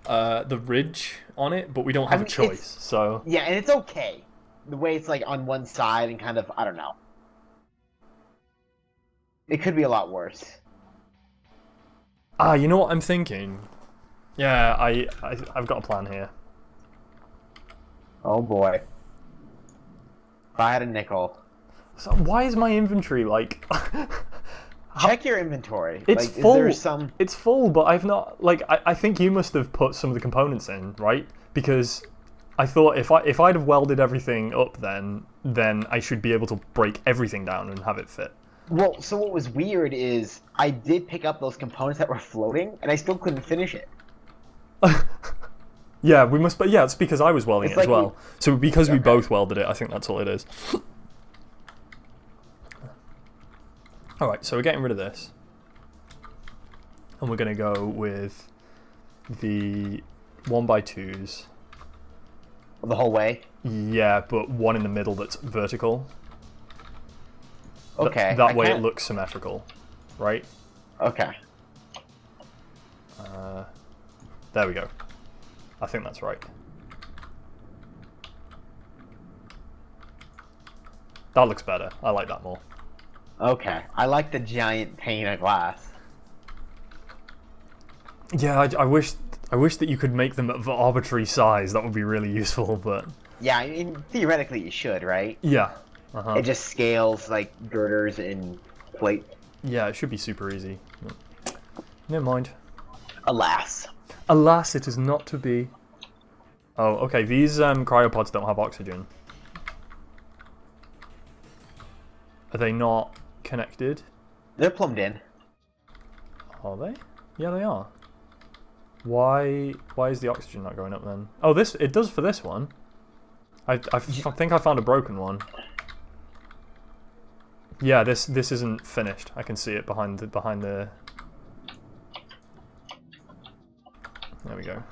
ridge on it, but we don't have a choice. So yeah, and it's okay. The way it's like on one side and kind of, I don't know. It could be a lot worse. Ah, you know what I'm thinking? Yeah, I've got a plan here. Oh boy. If I had a nickel. So why is my inventory like... Check your inventory. It's like, full. Is there some... It's full, but I've not... Like, I think you must have put some of the components in, right? Because I thought if I'd have welded everything up then I should be able to break everything down and have it fit. Well, so what was weird is I did pick up those components that were floating, and I still couldn't finish it. Yeah, we must... But yeah, it's because I was welding it as well. So because we Okay. both welded it, I think that's all it is. Alright, so we're getting rid of this. And we're going to go with the 1x2s. The whole way? Yeah, but one in the middle that's vertical. Okay. That way it looks symmetrical, right? Okay. There we go. I think that's right. That looks better. I like that more. Okay. I like the giant pane of glass. Yeah, I wish that you could make them of arbitrary size. That would be really useful, but... Yeah, I mean, theoretically you should, right? Yeah. It just scales like girders and plate. Yeah, it should be super easy. Never mind. Alas. Alas, it is not to be. Oh, okay. These cryopods don't have oxygen. Are they not connected? They're plumbed in. Are they? Yeah, they are. Why is the oxygen not going up then? Oh, it does for this one. I think I found a broken one. Yeah, this isn't finished. I can see it behind the. There we go.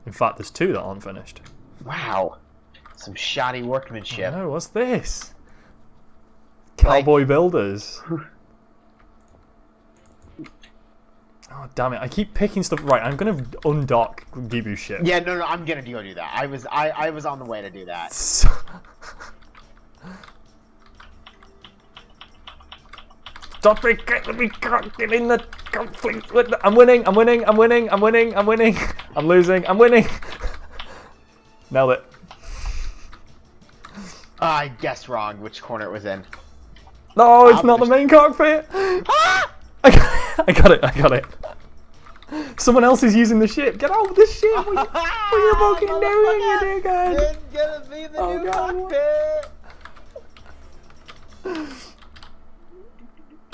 In fact, there's 2 that aren't finished. Wow. Some shoddy workmanship. Oh, what's this? Cowboy builders. Oh, damn it. I keep picking stuff. Right, I'm going to undock Gibu's ship. Yeah, no, I'm gonna go do that. I was on the way to do that. Stop it! Get in the conflict with I'm winning! I'm winning! I'm winning! I'm winning! I'm winning! I'm losing! I'm winning! Nailed it. I guessed wrong which corner it was in. No, it's not the main cockpit! Ah! I got it! I got it! Someone else is using the ship. Get out of the ship. What are you fucking doing, you dickhead? It's gonna be the new cockpit.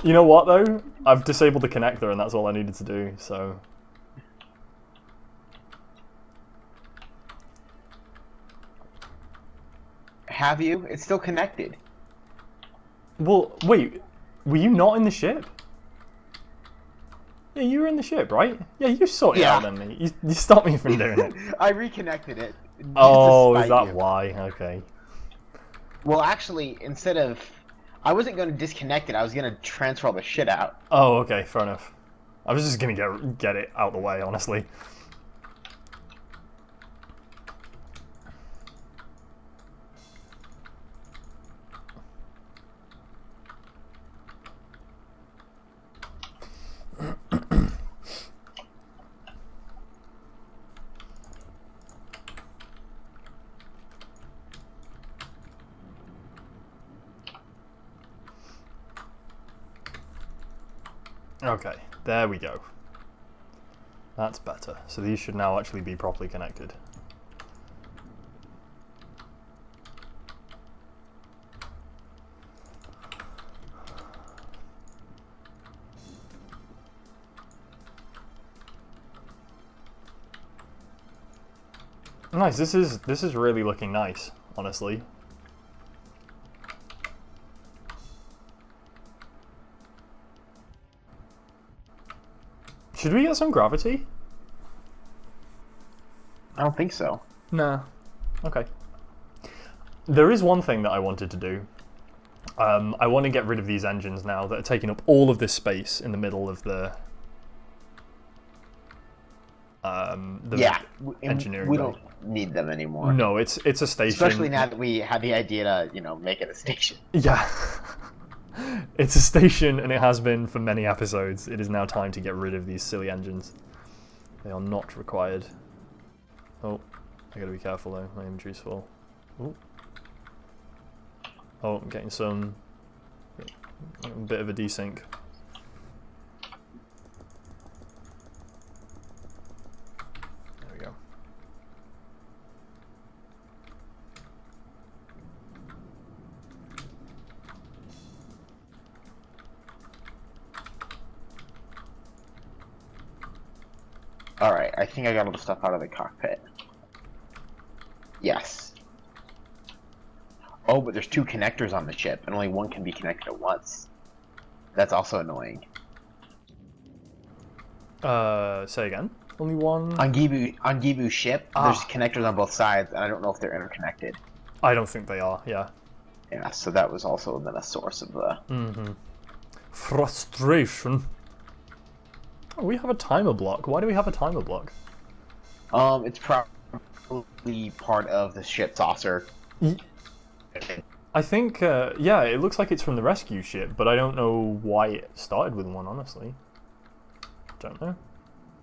You know what though? I've disabled the connector, and that's all I needed to do. So. Have you? It's still connected. Well, wait. Were you not in the ship? Yeah, you were in the ship, right? Yeah, you sorted it out then. You stopped me from doing it. I reconnected it. Oh, is that why? Okay. Well, actually, instead of... I wasn't going to disconnect it, I was going to transfer all the shit out. Oh, okay, fair enough. I was just going to get it out of the way, honestly. Okay, there we go. That's better. So these should now actually be properly connected. Nice. This is really looking nice, honestly. Should we get some gravity? I don't think so. Nah. Okay. There is one thing that I wanted to do. I want to get rid of these engines now that are taking up all of this space in the middle of the engineering. We don't need them anymore. No, it's a station. Especially now that we had the idea to, you know, make it a station. Yeah. It's a station, and it has been for many episodes. It is now time to get rid of these silly engines. They are not required. Oh, I gotta be careful though. My inventory's full. Ooh. Oh, I'm getting a bit of a desync. There we go. Alright, I think I got all the stuff out of the cockpit. Yes. Oh, but there's two connectors on the ship, and only one can be connected at once. That's also annoying. Say again? Only one? On Gibu's ship, there's connectors on both sides, and I don't know if they're interconnected. I don't think they are, yeah. Yeah, so that was also then a source of the... Frustration. Oh, we have a timer block. Why do we have a timer block? It's probably part of the ship saucer. I think, yeah, it looks like it's from the rescue ship, but I don't know why it started with one, honestly. Don't know.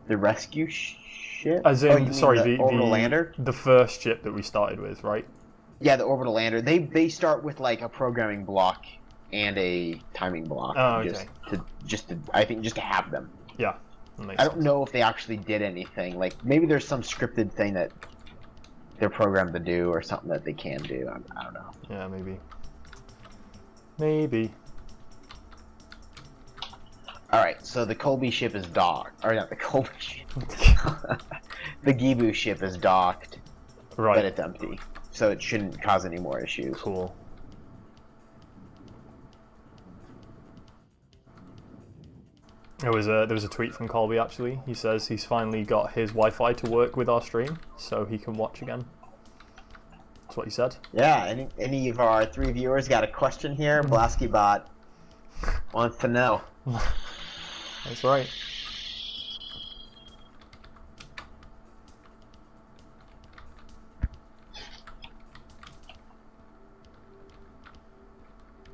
The rescue ship? As in, sorry, the orbital lander? The first ship that we started with, right? Yeah, the orbital lander. They start with like a programming block and a timing block. Oh, okay. I think just to have them. Yeah. I don't know if they actually did anything. Like, maybe there's some scripted thing that they're programmed to do or something that they can do. I don't know. Yeah, maybe. Maybe. Alright, so the Colby ship is docked. Or not the Colby ship. The Gibu ship is docked. Right. But it's empty. So it shouldn't cause any more issues. Cool. There was a tweet from Colby actually. He says he's finally got his Wi-Fi to work with our stream, so he can watch again. That's what he said. Yeah. Any of our 3 viewers got a question here? BlaskiBot wants to know. That's right.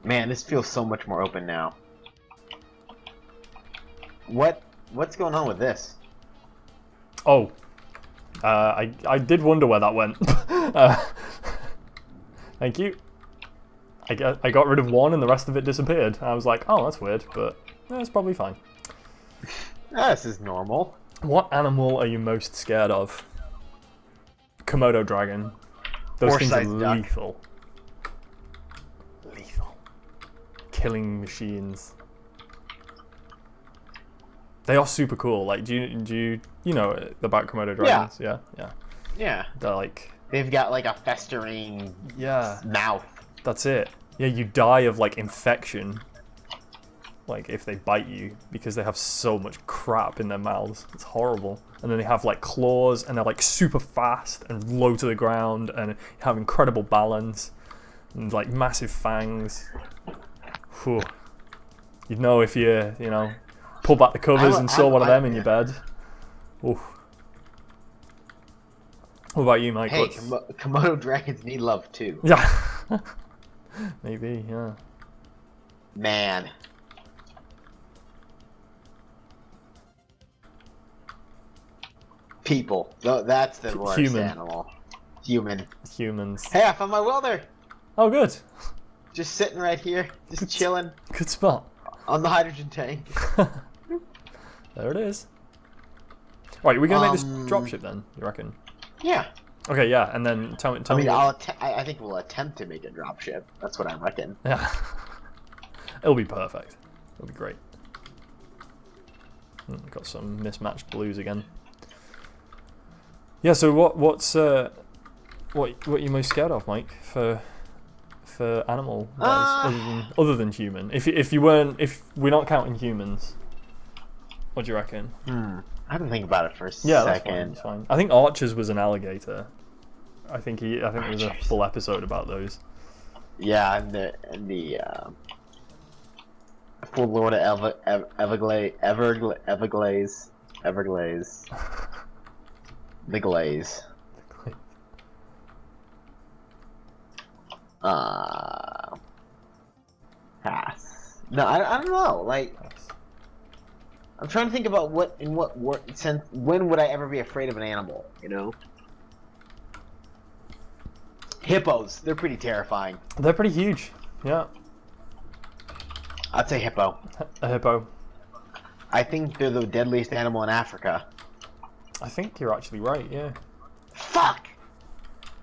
Man, this feels so much more open now. What's going on with this? Oh, I did wonder where that went. Thank you. I got rid of one and the rest of it disappeared. I was like, oh, that's weird, but it's probably fine. This is normal. What animal are you most scared of? Komodo dragon. Those things are Horse-sized duck. lethal. Lethal. Killing machines. They are super cool. Like, do you know about Komodo dragons? Yeah. Yeah. They're like... They've got like a festering mouth. That's it. Yeah, you die of like infection. Like if they bite you because they have so much crap in their mouths. It's horrible. And then they have like claws and they're like super fast and low to the ground and have incredible balance and like massive fangs. Whew. You'd know if you know, pull back the covers and saw one of them in your bed. Oof. What about you, Mike? Hey, Komodo dragons need love too. Yeah. Maybe, yeah. Man. People. That's the worst animal. Humans. Hey, I found my welder. Oh, good. Just sitting right here, just chilling. Good spot. On the hydrogen tank. There it is. Right, we're gonna make this dropship then, you reckon? Yeah. Okay, yeah, and then tell me. I think we'll attempt to make a dropship. That's what I reckon. Yeah. It'll be perfect. It'll be great. Got some mismatched blues again. Yeah. So what are you most scared of, Mike? For animal wise, other than human. If we're not counting humans, what do you reckon? I didn't think about it for a second. That's fine. I think Archer's was an alligator. I think there was a full episode about those. Yeah, and the full Lord of Everglades. The glaze. Pass. No, I don't know. Like, I'm trying to think about in what sense. When would I ever be afraid of an animal? You know. Hippos. They're pretty terrifying. They're pretty huge. Yeah. I'd say hippo. A hippo. I think they're the deadliest animal in Africa. I think you're actually right. Yeah. Fuck.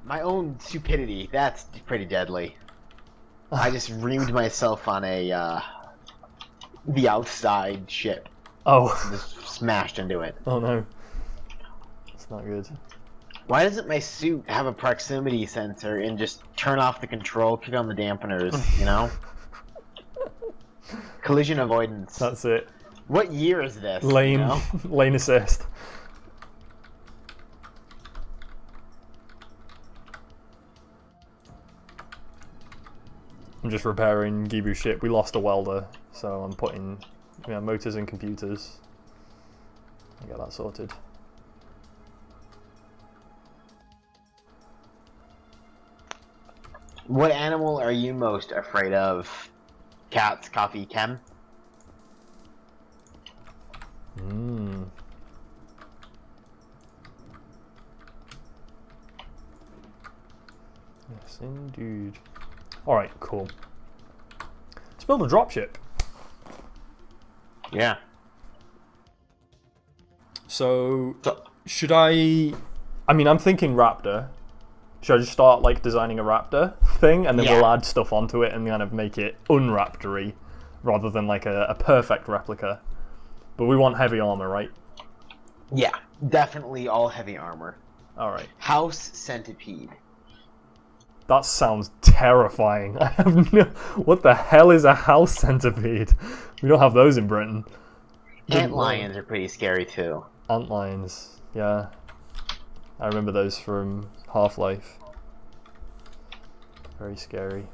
My own stupidity. That's pretty deadly. I just reamed myself on the outside ship. Oh. Just smashed into it. Oh no. That's not good. Why doesn't my suit have a proximity sensor and just turn off the control, kick on the dampeners, you know? Collision avoidance. That's it. What year is this? Lane, you know? lane assist. I'm just repairing Gibu's ship. We lost a welder, so I'm putting motors and computers. I get that sorted. What animal are you most afraid of? Cats, coffee, chem? Yes, indeed. Alright, cool. Let's build a dropship. Yeah. So, should I mean, I'm thinking raptor. Should I just start like designing a raptor thing and then we'll add stuff onto it and kind of make it unraptory rather than like a perfect replica? But we want heavy armor, right? Yeah, definitely all heavy armor. Alright. House centipede. That sounds terrifying. I have no... What the hell is a house centipede? We don't have those in Britain. Ant lions are pretty scary too. Ant lions, yeah. I remember those from Half-Life. Very scary.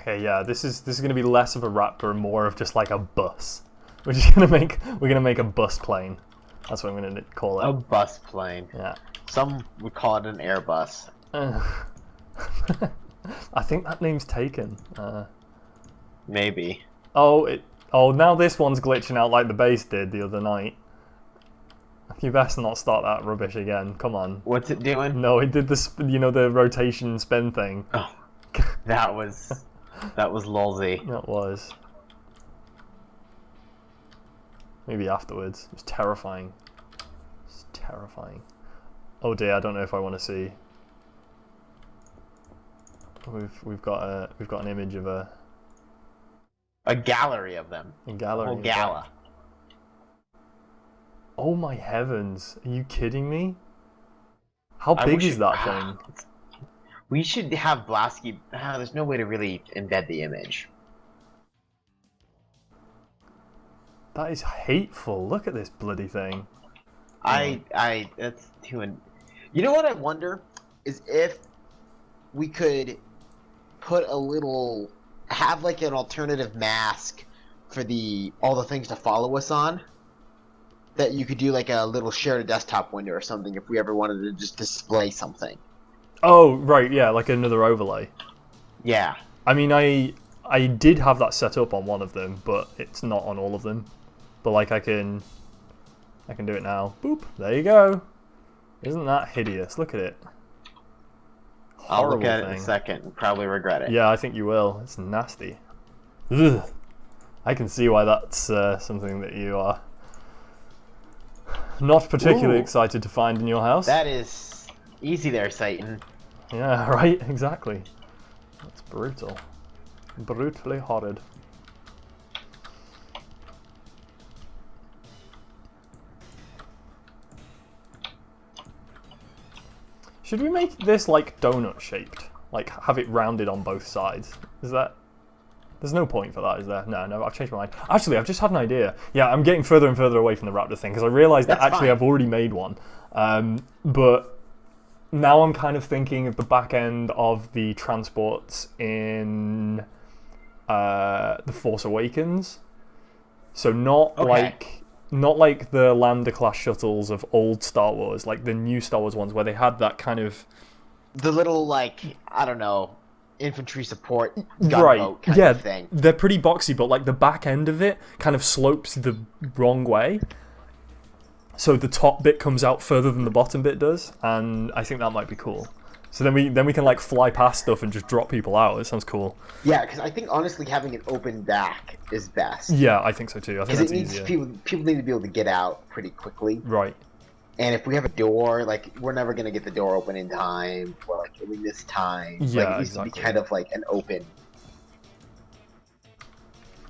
Okay, yeah, this is gonna be less of a raptor and more of just like a bus. We're gonna make a bus plane. That's what I'm gonna call it. A bus plane. Yeah. Some would call it an Airbus. I think that name's taken. Maybe. Oh, now this one's glitching out like the base did the other night. You best not start that rubbish again. Come on. What's it doing? No, it did this. You know, the rotation spin thing. Oh, that was lolzy. That was. Maybe afterwards. It was terrifying. It's terrifying. Oh dear, I don't know if I want to see. We've got an image of a gallery of them. A gallery. A whole gala. Oh my heavens! Are you kidding me? How big is that thing? We should have Blasky. There's no way to really embed the image. That is hateful. Look at this bloody thing. That's too. You know what I wonder is if we could put have like an alternative mask for all the things to follow us on. That you could do like a little shared desktop window or something if we ever wanted to just display something. Oh right, yeah, like another overlay. Yeah. I mean, I did have that set up on one of them, but it's not on all of them. But like I can do it now. Boop. There you go. Isn't that hideous? Look at it. I'll look at it in a second and probably regret it. Yeah, I think you will. It's nasty. Ugh. I can see why that's something that you are not particularly excited to find in your house. That is easy there, Satan. Yeah, right? Exactly. That's brutal. Brutally horrid. Should we make this like donut shaped? Like have it rounded on both sides? Is that... There's no point for that, is there? No, I've changed my mind. Actually, I've just had an idea. Yeah, I'm getting further and further away from the raptor thing because I realised that actually I've already made one. But now I'm kind of thinking of the back end of the transports in The Force Awakens. So not like the Lander class shuttles of old Star Wars, like the new Star Wars ones where they had that kind of... The little, like, I don't know, infantry support gunboat kind of thing. They're pretty boxy, but like the back end of it kind of slopes the wrong way. So the top bit comes out further than the bottom bit does, and I think that might be cool. So then we can like fly past stuff and just drop people out. It sounds cool. Yeah, because I think honestly having an open back is best. Yeah, I think so too. I think that's easier. People need to be able to get out pretty quickly. Right. And if we have a door, like we're never gonna get the door open in time for like doing this time. Yeah, like, it needs to be kind of like an open.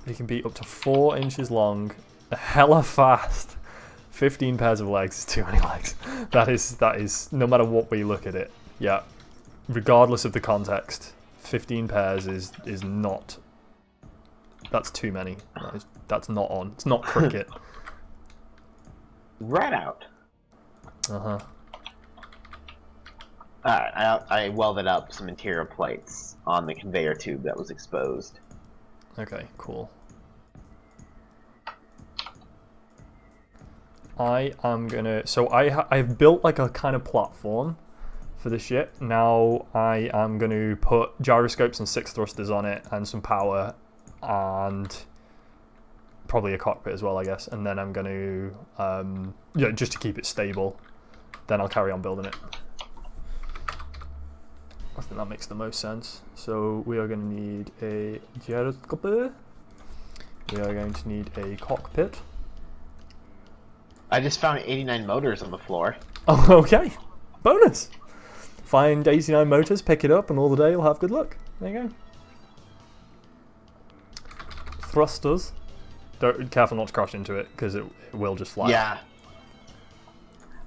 They can be up to 4 inches long, hella fast. 15 pairs of legs is too many legs. That is no matter what way you look at it. Yeah. Regardless of the context, 15 pairs is not. That's too many. That's not on. It's not cricket. Right out. Uh-huh. Alright, I welded up some interior plates on the conveyor tube that was exposed. Okay, cool. I am gonna... So I've built like a kind of platform for the ship. Now I am gonna put gyroscopes and 6 thrusters on it and some power and probably a cockpit as well, I guess. And then I'm gonna... yeah, just to keep it stable. Then I'll carry on building it. I think that makes the most sense. So we are going to need a gyroscope. We are going to need a cockpit. I just found 89 motors on the floor. Oh, okay. Bonus. Find 89 motors, pick it up, and all the day you'll have good luck. There you go. Thrusters. Don't, careful not to crash into it, because it will just fly. Yeah.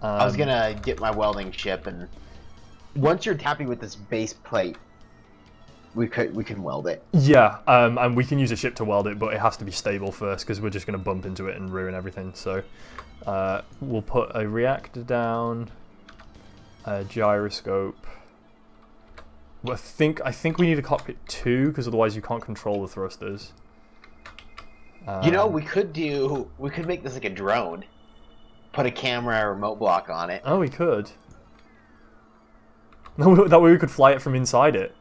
I was gonna get my welding ship, and once you're happy with this base plate, we can weld it. Yeah, and we can use a ship to weld it, but it has to be stable first because we're just gonna bump into it and ruin everything. So we'll put a reactor down, a gyroscope, Well, I think we need a cockpit 2 because otherwise you can't control the thrusters. You know, we could make this like a drone. Put a camera or remote block on it. Oh, we could. That way we could fly it from inside it.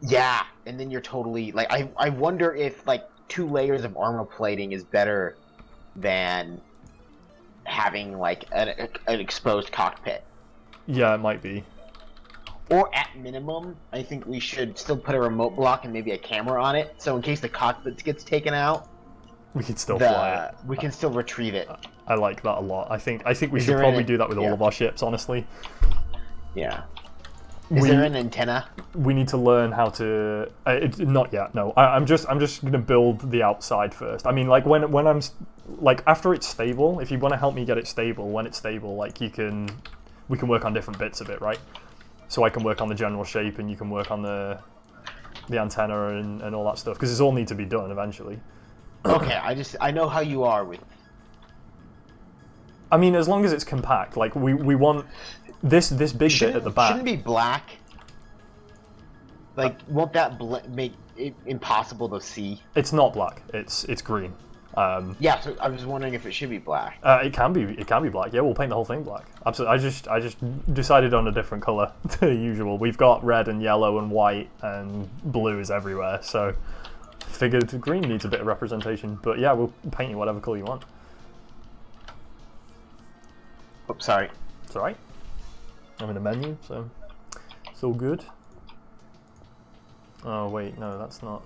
Yeah, and then you're totally like I wonder if like 2 layers of armor plating is better than having like an exposed cockpit. Yeah, it might be. Or at minimum, I think we should still put a remote block and maybe a camera on it, so in case the cockpit gets taken out, we can still fly it. We can still retrieve it. I like that a lot. I think we should probably do that with all of our ships, honestly. Yeah. Is there an antenna? We need to learn how to. Not yet. No. I'm just gonna build the outside first. I mean, like when I'm like after it's stable. If you want to help me get it stable, when it's stable, like we can work on different bits of it, right? So I can work on the general shape, and you can work on the antenna and all that stuff, because it's all need to be done eventually. Okay. I know how you are with. I mean, as long as it's compact, like we want. This big bit at the back shouldn't be black. Like, won't that make it impossible to see? It's not black. It's green. Yeah, so I was wondering if it should be black. It can be black. Yeah, we'll paint the whole thing black. Absolutely. I just decided on a different color to usual. We've got red and yellow and white and blue is everywhere. So figured green needs a bit of representation. But yeah, we'll paint you whatever color you want. Oops, sorry. It's alright. I'm in a menu, so it's all good. Oh wait, no, that's not.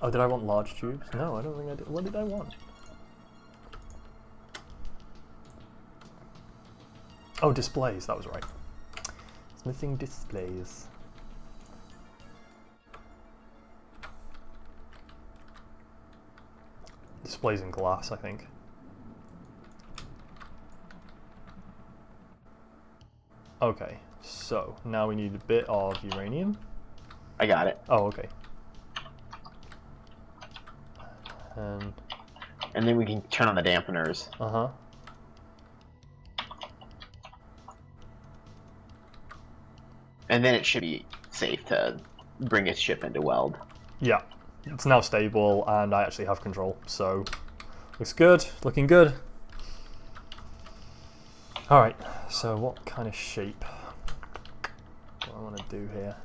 Oh, did I want large tubes? No, I don't think I did. What did I want? Oh, displays, that was right. It's missing displays. Displays in glass, I think. Okay, so now we need a bit of uranium. I got it. Oh, okay. And then we can turn on the dampeners. Uh-huh. And then it should be safe to bring its ship into weld. Yeah, it's now stable and I actually have control, so looks good, looking good. Alright, so what kind of shape do I want to do here?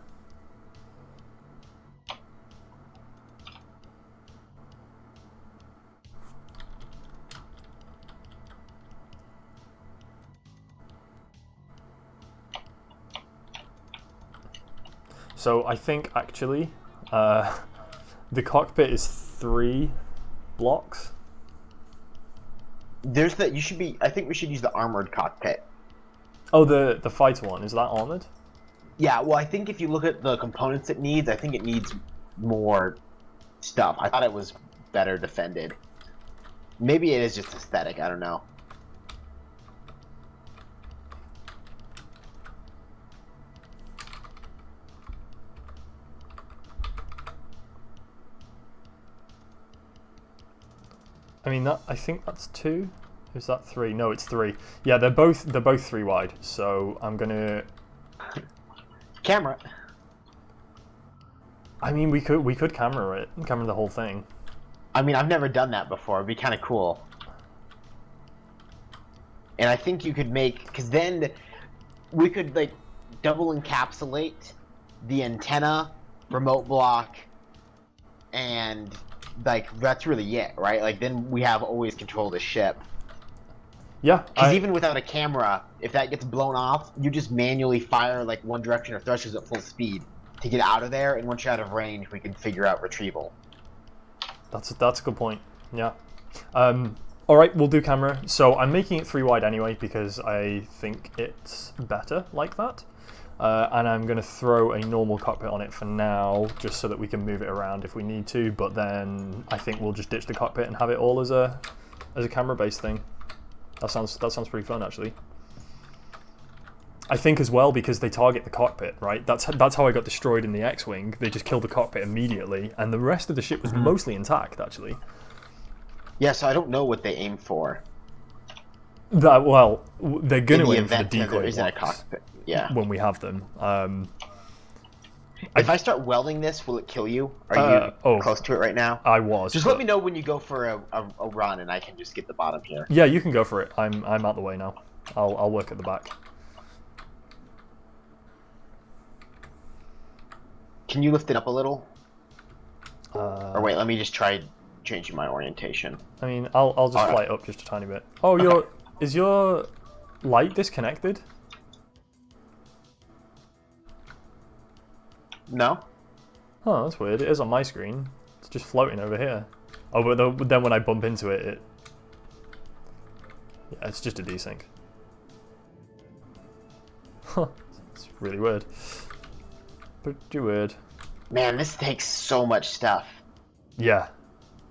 So I think actually the cockpit is 3 blocks. There's the you should be. I think we should use the armored cockpit. Oh, the fighter one, is that armored? Yeah. Well, I think if you look at the components it needs, I think it needs more stuff. I thought it was better defended. Maybe it is just aesthetic. I don't know. I mean, I think that's 2. Is that 3? No, it's 3. Yeah, they're both 3 wide. So I'm gonna Camera. I mean, we could camera the whole thing. I mean, I've never done that before. It'd be kind of cool. And I think you could make, because then we could like double encapsulate the antenna, remote block, and like that's really it, right? Like then we have always control of the ship. Yeah. Because even without a camera, if that gets blown off, you just manually fire like one direction or thrusters at full speed to get out of there. And once you're out of range, we can figure out retrieval. That's a good point. Yeah. All right, we'll do camera. So I'm making it 3 wide anyway because I think it's better like that. And I'm going to throw a normal cockpit on it for now, just so that we can move it around if we need to. But then I think we'll just ditch the cockpit and have it all as a camera-based thing. That sounds pretty fun, actually. I think as well because they target the cockpit, right? That's how I got destroyed in the X-wing. They just killed the cockpit immediately, and the rest of the ship was mostly intact, actually. Yeah, so I don't know what they aim for. Well, they're going to aim for the decoy decoy isn't a blocks cockpit. Yeah. when we have them. If I start welding this, will it kill you? Are you close to it right now? I was. Just let me know when you go for a run, and I can just get the bottom here. Yeah, you can go for it. I'm out the way now. I'll work at the back. Can you lift it up a little? Or wait, let me just try changing my orientation. I mean, I'll just fly it up just a tiny bit. Oh, is your light disconnected? No. Oh, that's weird. It is on my screen. It's just floating over here. Oh, but then when I bump into it, yeah, it's just a desync. Huh. It's really weird. Pretty weird. Man, this takes so much stuff. Yeah.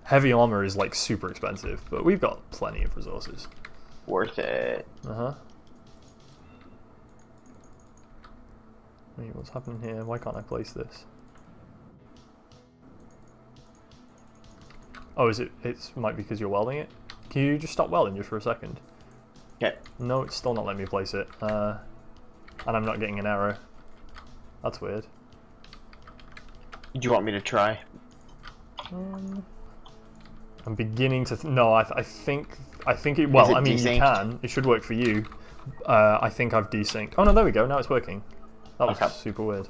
Heavy armor is like super expensive, but we've got plenty of resources. Worth it. Uh-huh. Wait, what's happening here? Why can't I place this? Oh, it might be because you're welding it? Can you just stop welding just for a second? Okay. No, it's still not letting me place it. And I'm not getting an error. That's weird. Do you want me to try? I'm beginning to... No, I think it... Well, I mean, desynced? you can. It should work for you. I think I've desynced. Oh, no, there we go. Now it's working. That was super weird.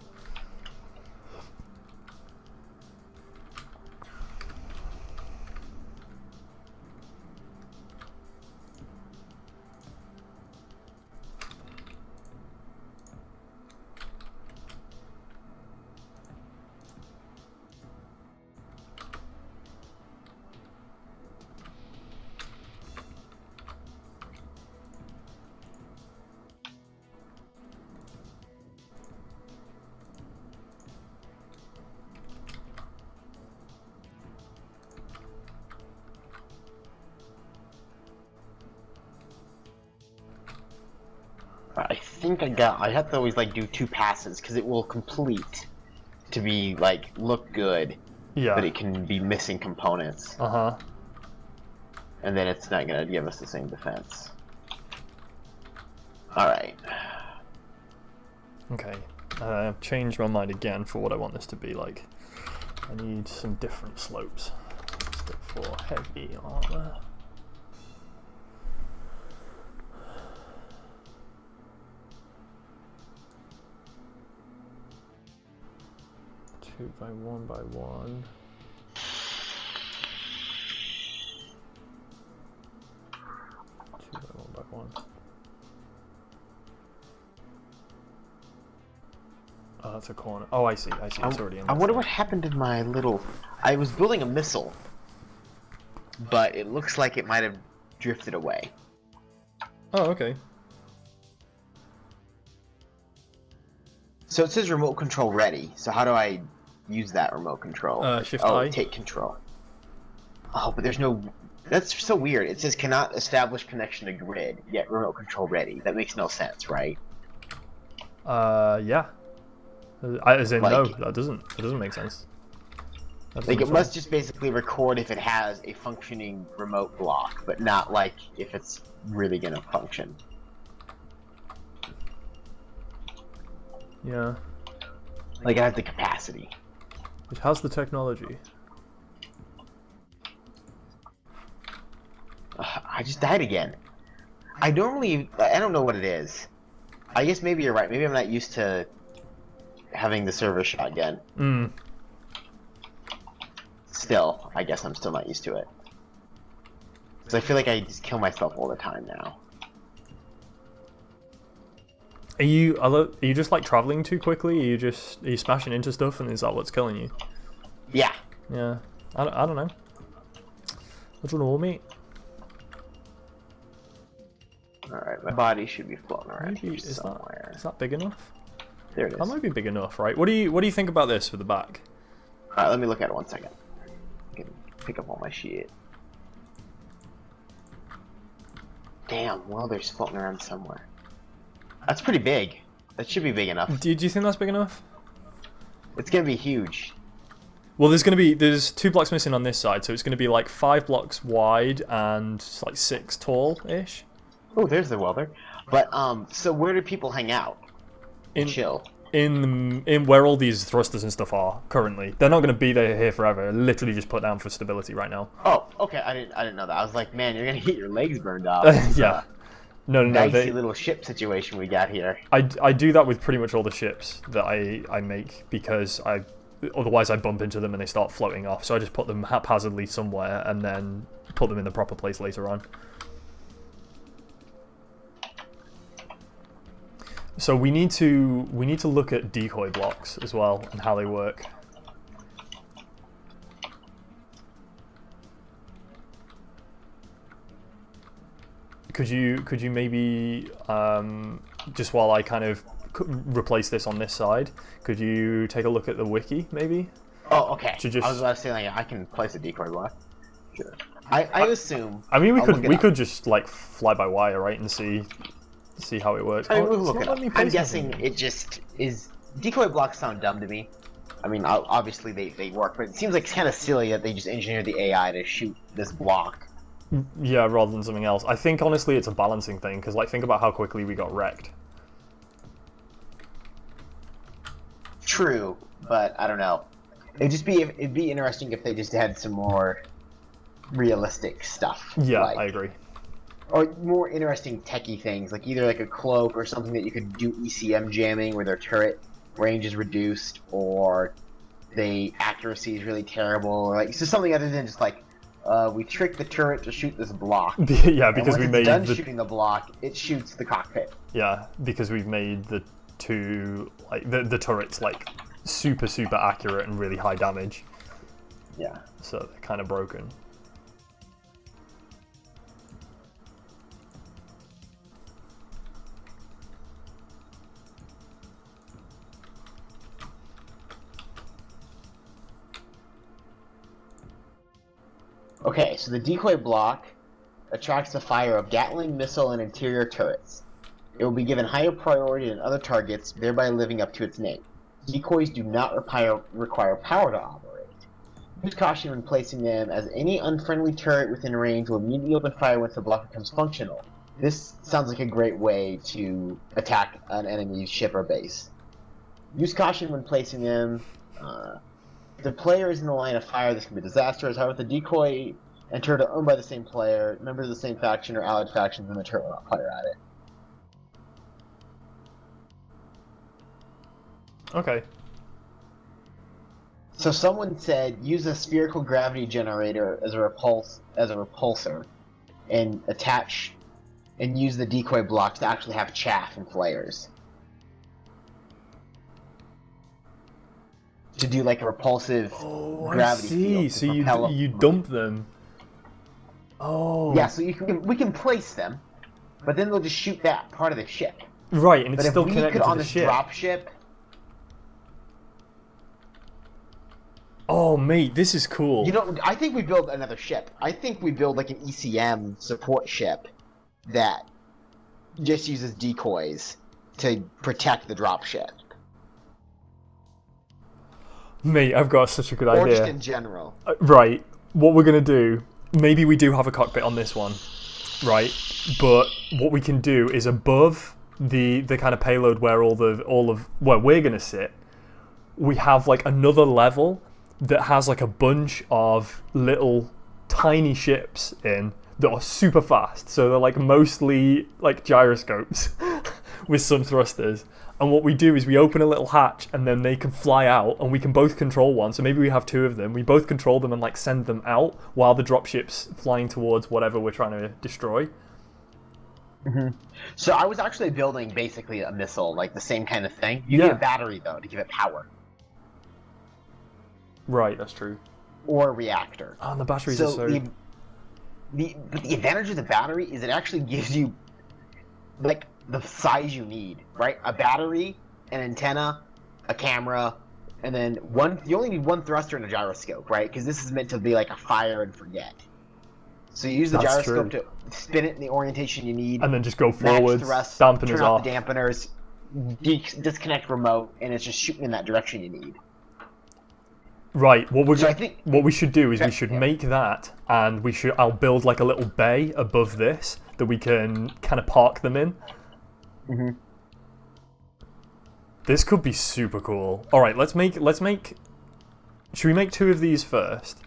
I think I have to always like do 2 passes because it will complete to be like look good. Yeah. But it can be missing components. Uh-huh. And then it's not gonna give us the same defense. Alright. Okay. I've changed my mind again for what I want this to be like. I need some different slopes. Let's look for heavy armor. Two by one by one. Two by one by one. Oh, that's a corner. Oh, I see. It's already in. I wonder what happened to my little... I was building a missile, but it looks like it might have drifted away. Oh, okay. So it says remote control ready. So how do I use that remote control? Shift I. Take control. Oh, but there's no... That's so weird. It says cannot establish connection to grid, yet remote control ready. That makes no sense, right? Yeah. As in, no, that doesn't make sense. Like, it must just basically record if it has a functioning remote block, but not, like, if it's really gonna function. Yeah. Like, it has the capacity. It has the technology. I just died again. I don't know what it is. I guess maybe you're right. Maybe I'm not used to having the server shotgun. Still, I guess I'm still not used to it. Because I feel like I just kill myself all the time now. Are you just like traveling too quickly? Are you smashing into stuff and is that what's killing you? Yeah. Yeah. I don't know. I don't know, mate. Alright, my body should be floating around here Is somewhere. Is that big enough? There it is. That might be big enough, right? What do you think about this for the back? Alright, let me look at it 1 second. I can pick up all my shit. Damn, well, there's floating around somewhere. That's pretty big. That should be big enough. Do you think that's big enough? It's gonna be huge. Well, there's 2 blocks missing on this side, so it's gonna be like 5 blocks wide and like 6 tall-ish. Oh, there's the welder. But so where do people hang out? And chill. in where all these thrusters and stuff are currently. They're not going to be here forever. They're literally just put down for stability right now. Oh, okay. I didn't know that. I was like, man, you're gonna get your legs burned off. Yeah. No. Dicey little ship situation we got here. I do that with pretty much all the ships that I make because otherwise I bump into them and they start floating off. So I just put them haphazardly somewhere and then put them in the proper place later on. So we need to look at decoy blocks as well and how they work. Could you maybe just while I kind of replace this on this side, could you take a look at the wiki maybe? Oh, okay. I was about to say, like, I can place a decoy block. Sure. I assume. I mean, we could just like fly by wire, right, and see how it works. I mean, we'll look it up. I'm guessing it just is. Decoy blocks sound dumb to me. I mean, obviously they work, but it seems like it's kind of silly that they just engineered the AI to shoot this block. Yeah, rather than something else. I think honestly it's a balancing thing because like think about how quickly we got wrecked. True, but I don't know. It'd be interesting if they just had some more realistic stuff. Yeah, I agree. Or more interesting techie things, like either like a cloak or something that you could do ECM jamming where their turret range is reduced, or the accuracy is really terrible, or like so something other than just like we tricked the turret to shoot this block. Yeah, because and once it's done shooting the block, it shoots the cockpit. Yeah, because we've made the two like the turrets like super accurate and really high damage. Yeah. So they're kind of broken. Okay, so the decoy block attracts the fire of Gatling, missile, and interior turrets. It will be given higher priority than other targets, thereby living up to its name. Decoys do not require power to operate. Use caution when placing them, as any unfriendly turret within range will immediately open fire once the block becomes functional. This sounds like a great way to attack an enemy's ship or base. Use caution when placing them. If the player is in the line of fire, this can be disastrous. However, if the decoy and turret are owned by the same player, members of the same faction or allied factions, then the turret will not fire at it. Okay. So someone said use a spherical gravity generator as a repulsor, and attach and use the decoy blocks to actually have chaff and flares. To do like a repulsive gravity field. So you dump them. Oh. Yeah, so we can place them, but then they'll just shoot that part of the ship. Right, and it's still connected to the ship. But if we could on this drop ship. Oh, mate, this is cool. You know, I think we build another ship. I think we build like an ECM support ship that just uses decoys to protect the drop ship. Mate, I've got such a good idea. Or just in general. Right, what we're going to do, maybe we do have a cockpit on this one, right? But what we can do is above the kind of payload where where we're going to sit, we have like another level that has like a bunch of little tiny ships in that are super fast. So they're like mostly like gyroscopes with some thrusters. And what we do is we open a little hatch and then they can fly out and we can both control one. So maybe we have two of them. We both control them and like send them out while the dropship's flying towards whatever we're trying to destroy. Mm-hmm. So I was actually building basically a missile, like the same kind of thing. You need a battery though to give it power. Right, that's true. Or a reactor. Oh, and the batteries are so... But the advantage of the battery is it actually gives you, like, the size you need, right? A battery, an antenna, a camera, and then you only need one thruster and a gyroscope, right? Because this is meant to be like a fire and forget. So you use the gyroscope to spin it in the orientation you need. And then just go forwards, dampeners turn off the dampeners, disconnect remote, and it's just shooting in that direction you need. Right. What we should do is we should make that, and I'll build like a little bay above this that we can kind of park them in. Mm-hmm. This could be super cool. All right, let's make. Should we make 2 of these first?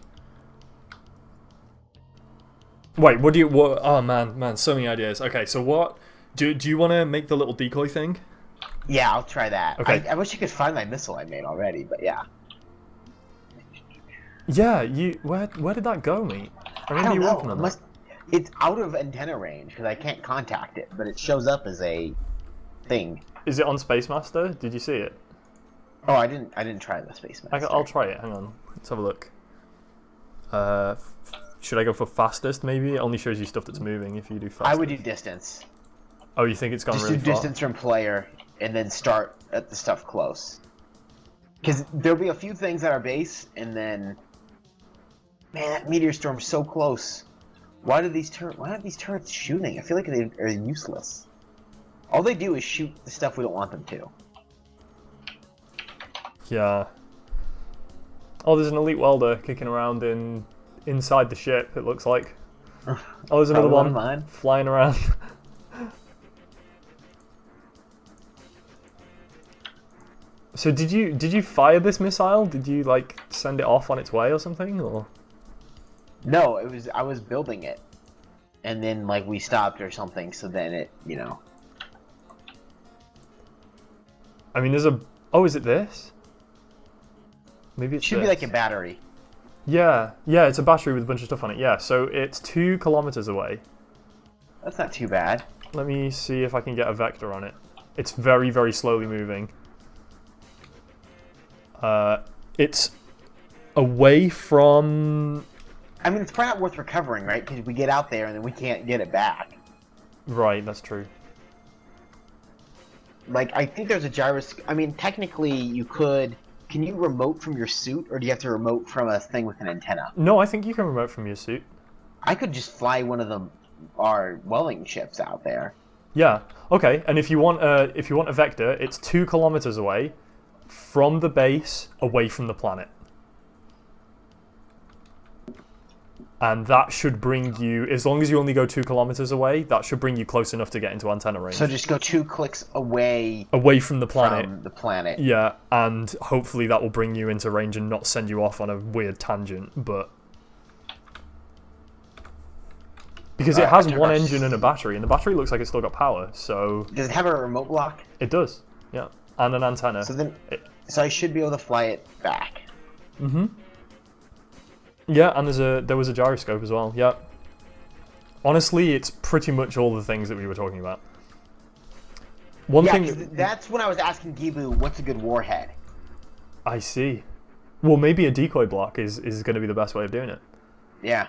Wait, what? Oh man, so many ideas. Okay, so what? Do you want to make the little decoy thing? Yeah, I'll try that. Okay. I wish you could find my missile I made already, but yeah. Yeah, where did that go, mate? I don't know. It's out of antenna range because I can't contact it, but it shows up as a thing. Is it on Space Master? Did you see it? Oh, I didn't try the Space Master. I'll try it. Hang on. Let's have a look. Should I go for fastest? Maybe it only shows you stuff that's moving if you do fastest. I would do distance. Oh, you think it's gone really far? Just do distance from player, and then start at the stuff close. Because there'll be a few things at our base, and then, man, that meteor storm's so close. Why are these turrets shooting? I feel like they are useless. All they do is shoot the stuff we don't want them to. Yeah. Oh, there's an elite welder kicking around inside the ship, it looks like. Oh, there's another one flying around. So did you fire this missile? Did you like send it off on its way or something, or? No, I was building it, and then like we stopped or something. So then it, I mean, there's a. Oh, is it this? Maybe it should be like a battery. Yeah, it's a battery with a bunch of stuff on it. Yeah, so it's 2 kilometers away. That's not too bad. Let me see if I can get a vector on it. It's very, very slowly moving. It's away from... I mean, it's probably not worth recovering, right? Because we get out there and then we can't get it back. Right, that's true. Like, I think there's a gyroscope. I mean, technically, you could... Can you remote from your suit, or do you have to remote from a thing with an antenna? No, I think you can remote from your suit. I could just fly one of our welding ships out there. Yeah. Okay. And if you want a vector, it's 2 kilometers away from the base, away from the planet. And that should bring you, as long as you only go 2 kilometers away, that should bring you close enough to get into antenna range. So just go 2 clicks away. Away from the planet. From the planet. Yeah, and hopefully that will bring you into range and not send you off on a weird tangent, but... Because it has one engine and a battery, and the battery looks like it's still got power, so... Does it have a remote block? It does, yeah. And an antenna. So I should be able to fly it back. Mm-hmm. Yeah, and there was a gyroscope as well, yeah. Honestly, it's pretty much all the things that we were talking about. One thing... That's when I was asking Gibu, what's a good warhead? I see. Well, maybe a decoy block is going to be the best way of doing it. Yeah.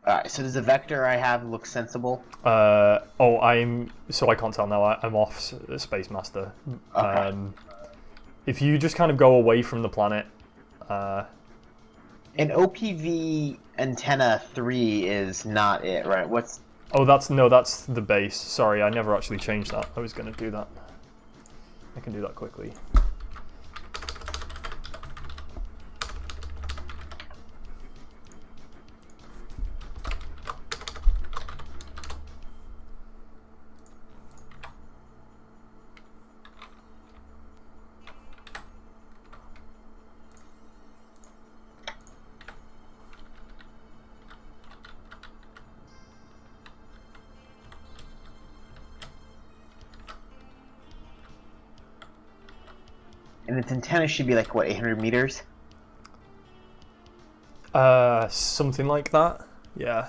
Alright, so does the vector I have look sensible? So I can't tell now. I'm off Space Master. Okay. If you just kind of go away from the planet... An OPV antenna 3 is not it, right? Oh, that's the base. Sorry, I never actually changed that. I was going to do that. I can do that quickly. And its antenna should be like, what, 800 meters? Something like that. Yeah.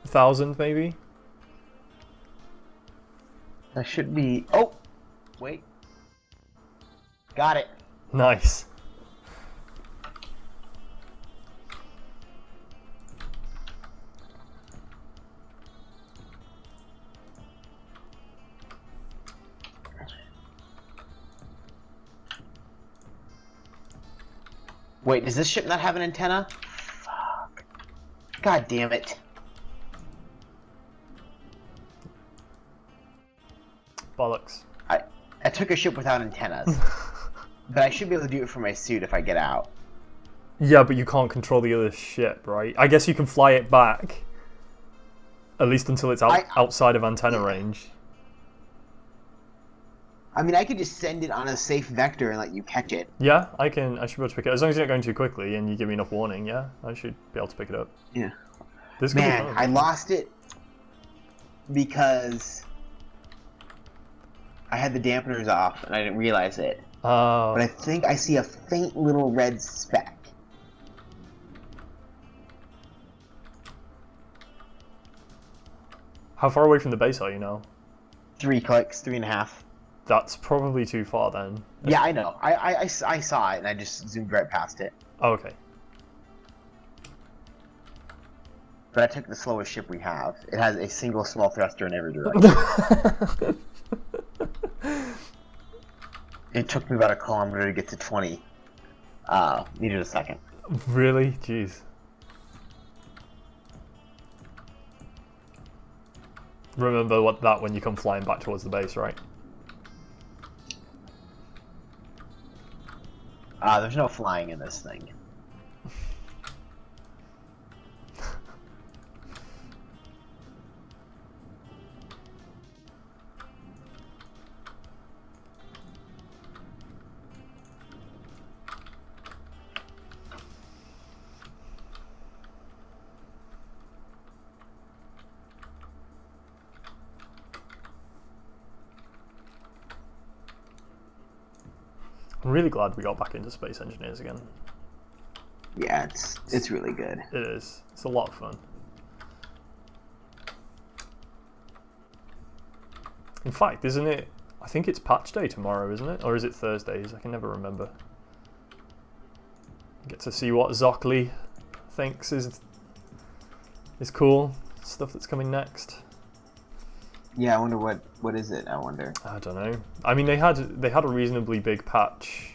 1,000 maybe? That should be... Oh! Wait. Got it. Nice. Wait, does this ship not have an antenna? Fuck. God damn it. Bollocks. I took a ship without antennas. But I should be able to do it from my suit if I get out. Yeah, but you can't control the other ship, right? I guess you can fly it back. At least until it's outside of antenna range. I mean, I could just send it on a safe vector and let you catch it. Yeah, I can. I should be able to pick it as long as you're not going too quickly and you give me enough warning. Yeah, I should be able to pick it up. Yeah. This could be Man, fun. I lost it because I had the dampeners off and I didn't realize it. Oh. But I think I see a faint little red speck. How far away from the base are you now? 3 clicks, 3.5. That's probably too far then. Yeah, I know. I saw it and I just zoomed right past it. Oh, okay. But I took the slowest ship we have. It has a single small thruster in every direction. It took me about a kilometer to get to 20. Needed a second. Really? Jeez. Remember that when you come flying back towards the base, right? There's no flying in this thing. I'm really glad we got back into Space Engineers again. Yeah, it's really good. It is. It's a lot of fun. In fact, isn't it? I think it's patch day tomorrow, isn't it? Or is it Thursdays? I can never remember. Get to see what Zockley thinks is cool. Stuff that's coming next. Yeah, I wonder what is it? I wonder. I don't know. I mean, they had a reasonably big patch,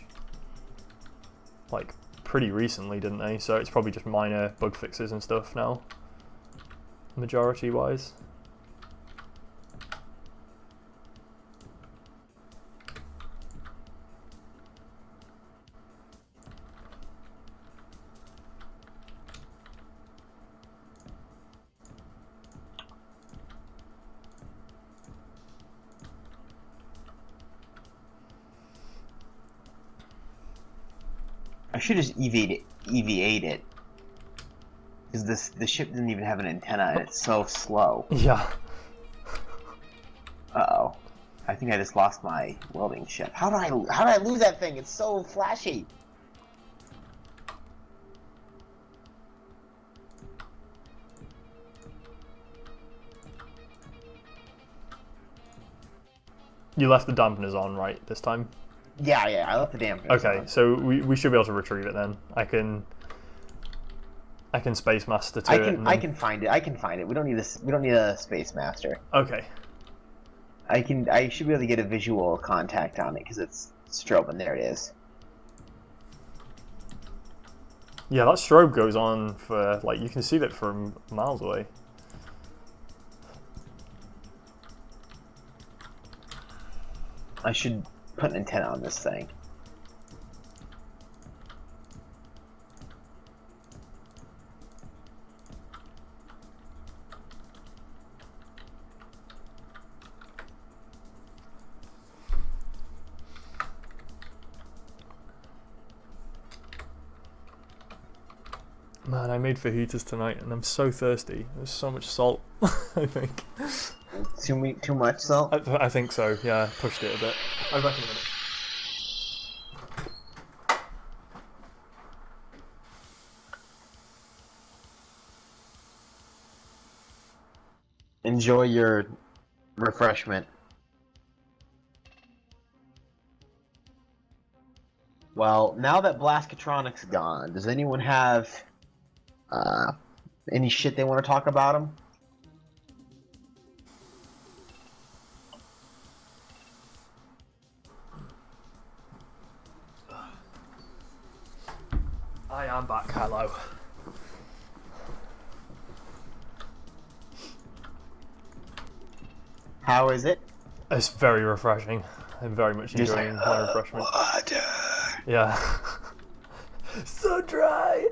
like pretty recently, didn't they? So it's probably just minor bug fixes and stuff now, majority wise. I should just EV8 it. Because the ship didn't even have an antenna and it's so slow. Yeah. Uh-oh. I think I just lost my welding ship. How did I lose that thing? It's so flashy. You left the dampeners on, right, this time? Yeah, I left the dampeners Okay, on. so we should be able to retrieve it then. I can Space Master to it. I can find it. We don't need this. We don't need a Space Master. Okay. I should be able to get a visual contact on it because it's strobing. There it is. Yeah, that strobe goes on for like you can see that from miles away. I should put an antenna on this thing. Man, I made fajitas tonight and I'm so thirsty. There's so much salt, I think. Too much salt? I think so, yeah. Pushed it a bit. I'll be back in a minute. Enjoy your refreshment. Well, now that Blaskatronic's gone, does anyone have any shit they want to talk about him? I am back, hello. How is it? It's very refreshing. I'm very much enjoying my refreshment. Water. Yeah. So dry.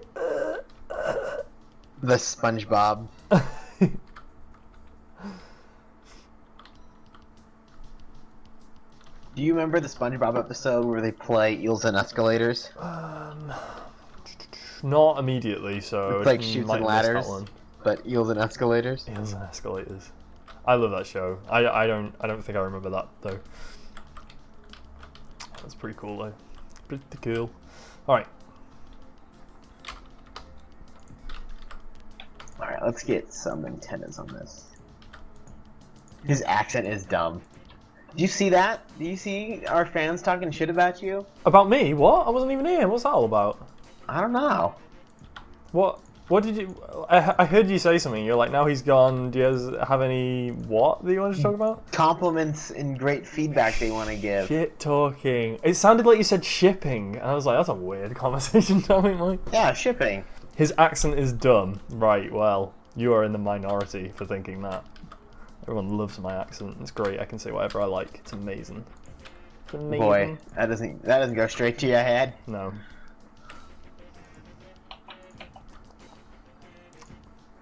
The SpongeBob. Do Do you remember the SpongeBob episode where they play Eels and Escalators? Not immediately, so it's like Chutes might and have missed that Ladders, one. but Eels and Escalators. Eels and Escalators. I love that show. I don't think I remember that though. That's pretty cool though. Pretty cool. All right. All right, let's get some antennas on this. His accent is dumb. Do you see that? Do you see our fans talking shit about you? About me? What? I wasn't even here. What's that all about? I don't know. What? What did you... I heard you say something. You're like, now he's gone. Do you guys have any... What that you wanted to talk about? Compliments and great feedback they want to give. Shit talking. It sounded like you said shipping. And I was like, that's a weird conversation topic, Mike. Yeah, shipping. His accent is dumb. Right, well, you are in the minority for thinking that. Everyone loves my accent. It's great. I can say whatever I like. It's amazing. It's amazing. Boy, that doesn't go straight to your head. No.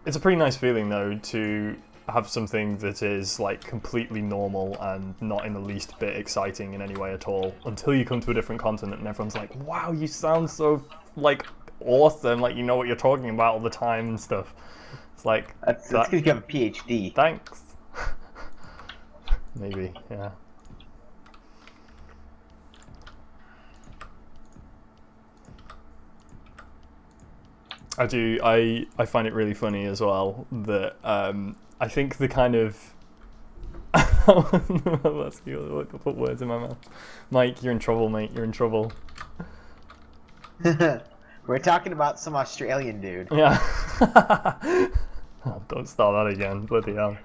It's a pretty nice feeling though to have something that is like completely normal and not in the least bit exciting in any way at all until you come to a different continent and everyone's like, wow, you sound so like awesome, like you know what you're talking about all the time and stuff. It's like that's because you have a PhD. Thanks. Maybe, yeah. I find it really funny as well that I think the kind of let's put words in my mouth. Mike, you're in trouble, mate. You're in trouble. We're talking about some Australian dude. Yeah. Oh, don't start that again. Bloody hell.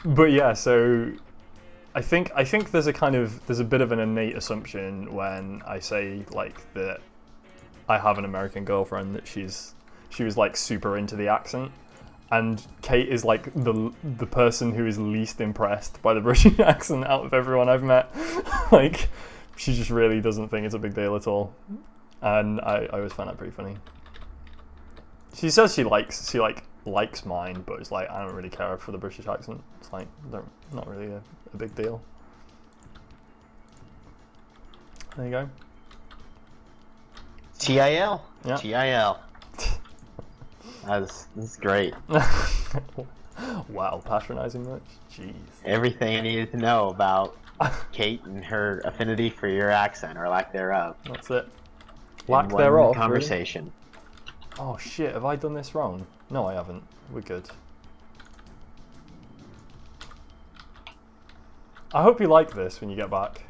But yeah, so I think there's a bit of an innate assumption when I say like that I have an American girlfriend that she was like super into the accent, and Kate is like the person who is least impressed by the British accent out of everyone I've met. Like she just really doesn't think it's a big deal at all, and I always find that pretty funny. She says she likes mine, but it's like I don't really care for the British accent. It's like not really a big deal. There you go. TIL. Yeah. TIL. That's great. Wow, patronizing much? Jeez. Everything I needed to know about Kate and her affinity for your accent or lack thereof. That's it. Lack thereof. Conversation. Really? Oh shit! Have I done this wrong? No, I haven't. We're good. I hope you like this when you get back.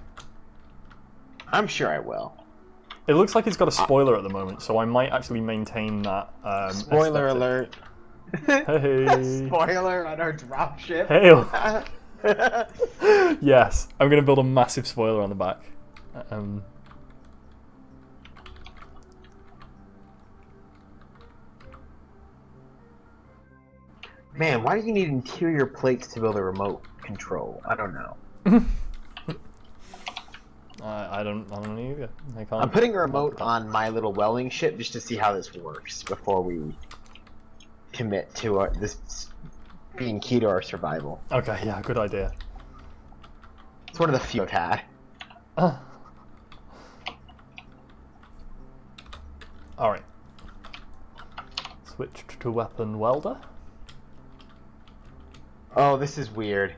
I'm sure I will. It looks like it's got a spoiler at the moment, so I might actually maintain that. Spoiler aesthetic. alert. Hey. Spoiler on our dropship. Hey. Yes, I'm going to build a massive spoiler on the back. Man, why do you need interior plates to build a remote control? I don't know. I don't either. I can't. I'm putting a remote on my little welding ship just to see how this works before we commit to this being key to our survival. Okay, yeah, good idea. It's one of the few I've had. Alright. Switch to weapon welder. Oh, this is weird.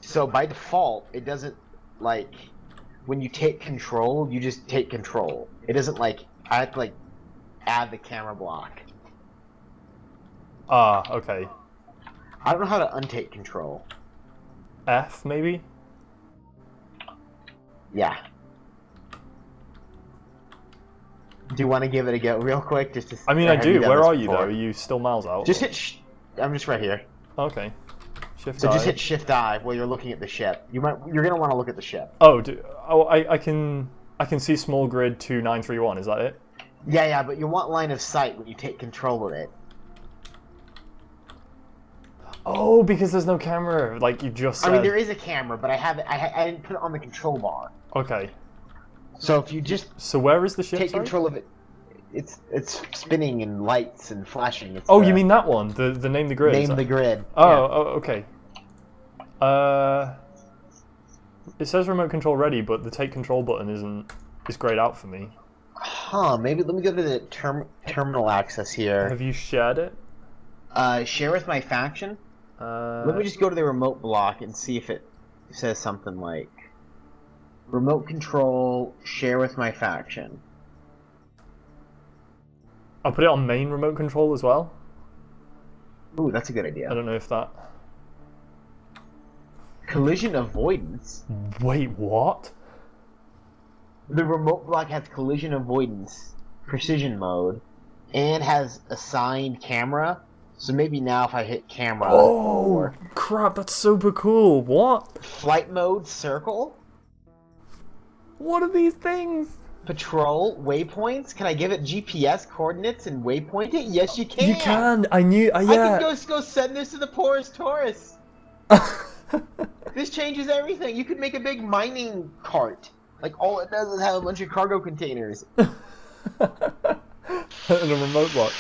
So by default, it doesn't, like, when you take control, you just take control. It doesn't, like, I have to, like, add the camera block. Ah, okay. I don't know how to untake control. F, maybe? Yeah. Do you want to give it a go real quick? Just to, I mean, I do. Where are you, though? Are you still miles out? Just hit I'm just right here. Okay. Shift So I. just hit Shift I while you're looking at the ship. You're gonna want to look at the ship. Oh, I can see small grid 2931. Is that it? Yeah, but you want line of sight when you take control of it. Oh, because there's no camera. Like you just said. I mean, there is a camera, but I didn't put it on the control bar. Okay. So if you just so where is the ship? Take control of it. It's spinning and lights and flashing. It's you mean that one? The name the grid. Name the grid. Oh, okay. It says remote control ready, but the take control button is grayed out for me. Huh, maybe let me go to the terminal access here. Have you shared it? Share with my faction? Let me just go to the remote block and see if it says something like remote control, share with my faction. I'll put it on main remote control as well. Ooh, that's a good idea. I don't know if that... Collision avoidance? Wait, what? The remote block has collision avoidance, precision mode, and has assigned camera. So maybe now if I hit camera... Oh, crap, that's super cool. What? Flight mode, circle? What are these things? Patrol, waypoints? Can I give it GPS coordinates and waypoint it? Yes, you can! You can! I knew... yeah. I can go send this to the poorest tourists! This changes everything. You could make a big mining cart. Like, all it does is have a bunch of cargo containers. And a remote block.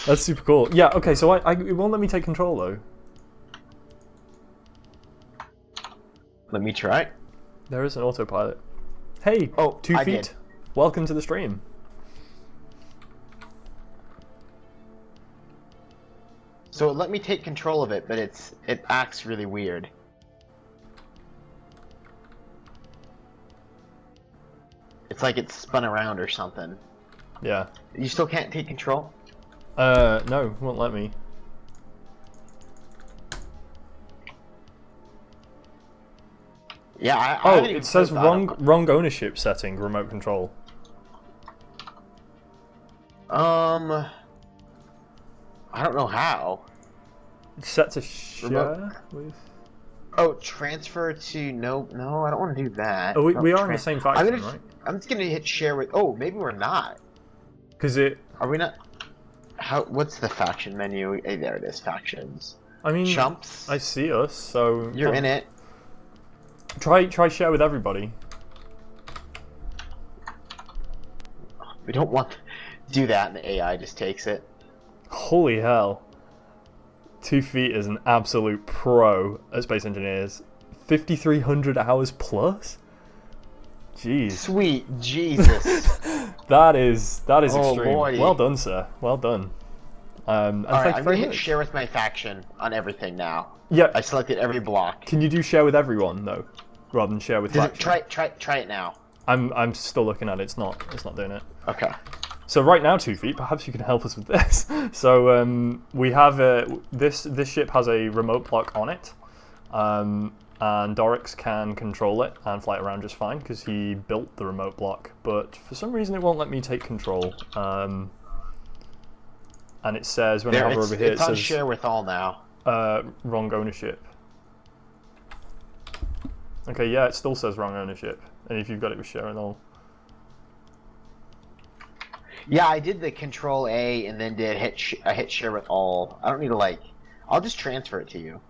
That's super cool. Yeah, okay, so it won't let me take control, though. Let me try. There is an autopilot. Hey, 2 feet. Did. Welcome to the stream. So it let me take control of it, but it acts really weird. It's like it's spun around or something. Yeah. You still can't take control? No, won't let me. Yeah, it says wrong ownership setting, remote control. I don't know how. It's set to share with... Oh, transfer to... No, I don't want to do that. Oh, we are in the same faction, right? I'm just gonna hit share with... Oh, maybe we're not. Because it... Are we not... What's the faction menu? Hey, there it is, factions. I mean... Chumps. I see us, so... You're in it. Try share with everybody. We don't want to do that and the AI just takes it. Holy hell. 2 feet is an absolute pro at Space Engineers. 5,300 hours plus? Jeez. Sweet Jesus. that is extreme. Boy. Well done, sir. Well done. And Alright, I'm gonna hit share with my faction on everything now. Yeah. I selected every block. Can you do share with everyone though, rather than share with faction? Try it now. I'm still looking at it. It's not doing it. Okay. So right now, 2 feet. Perhaps you can help us with this. So we have this ship has a remote block on it, and Dorix can control it and fly it around just fine because he built the remote block. But for some reason, it won't let me take control. And it says when I hover over here, it's on share with all now. Wrong ownership. Okay, yeah, it still says wrong ownership. And if you've got it with share and all. Yeah, I did the Control A and then did hit share with all. I don't need to I'll just transfer it to you.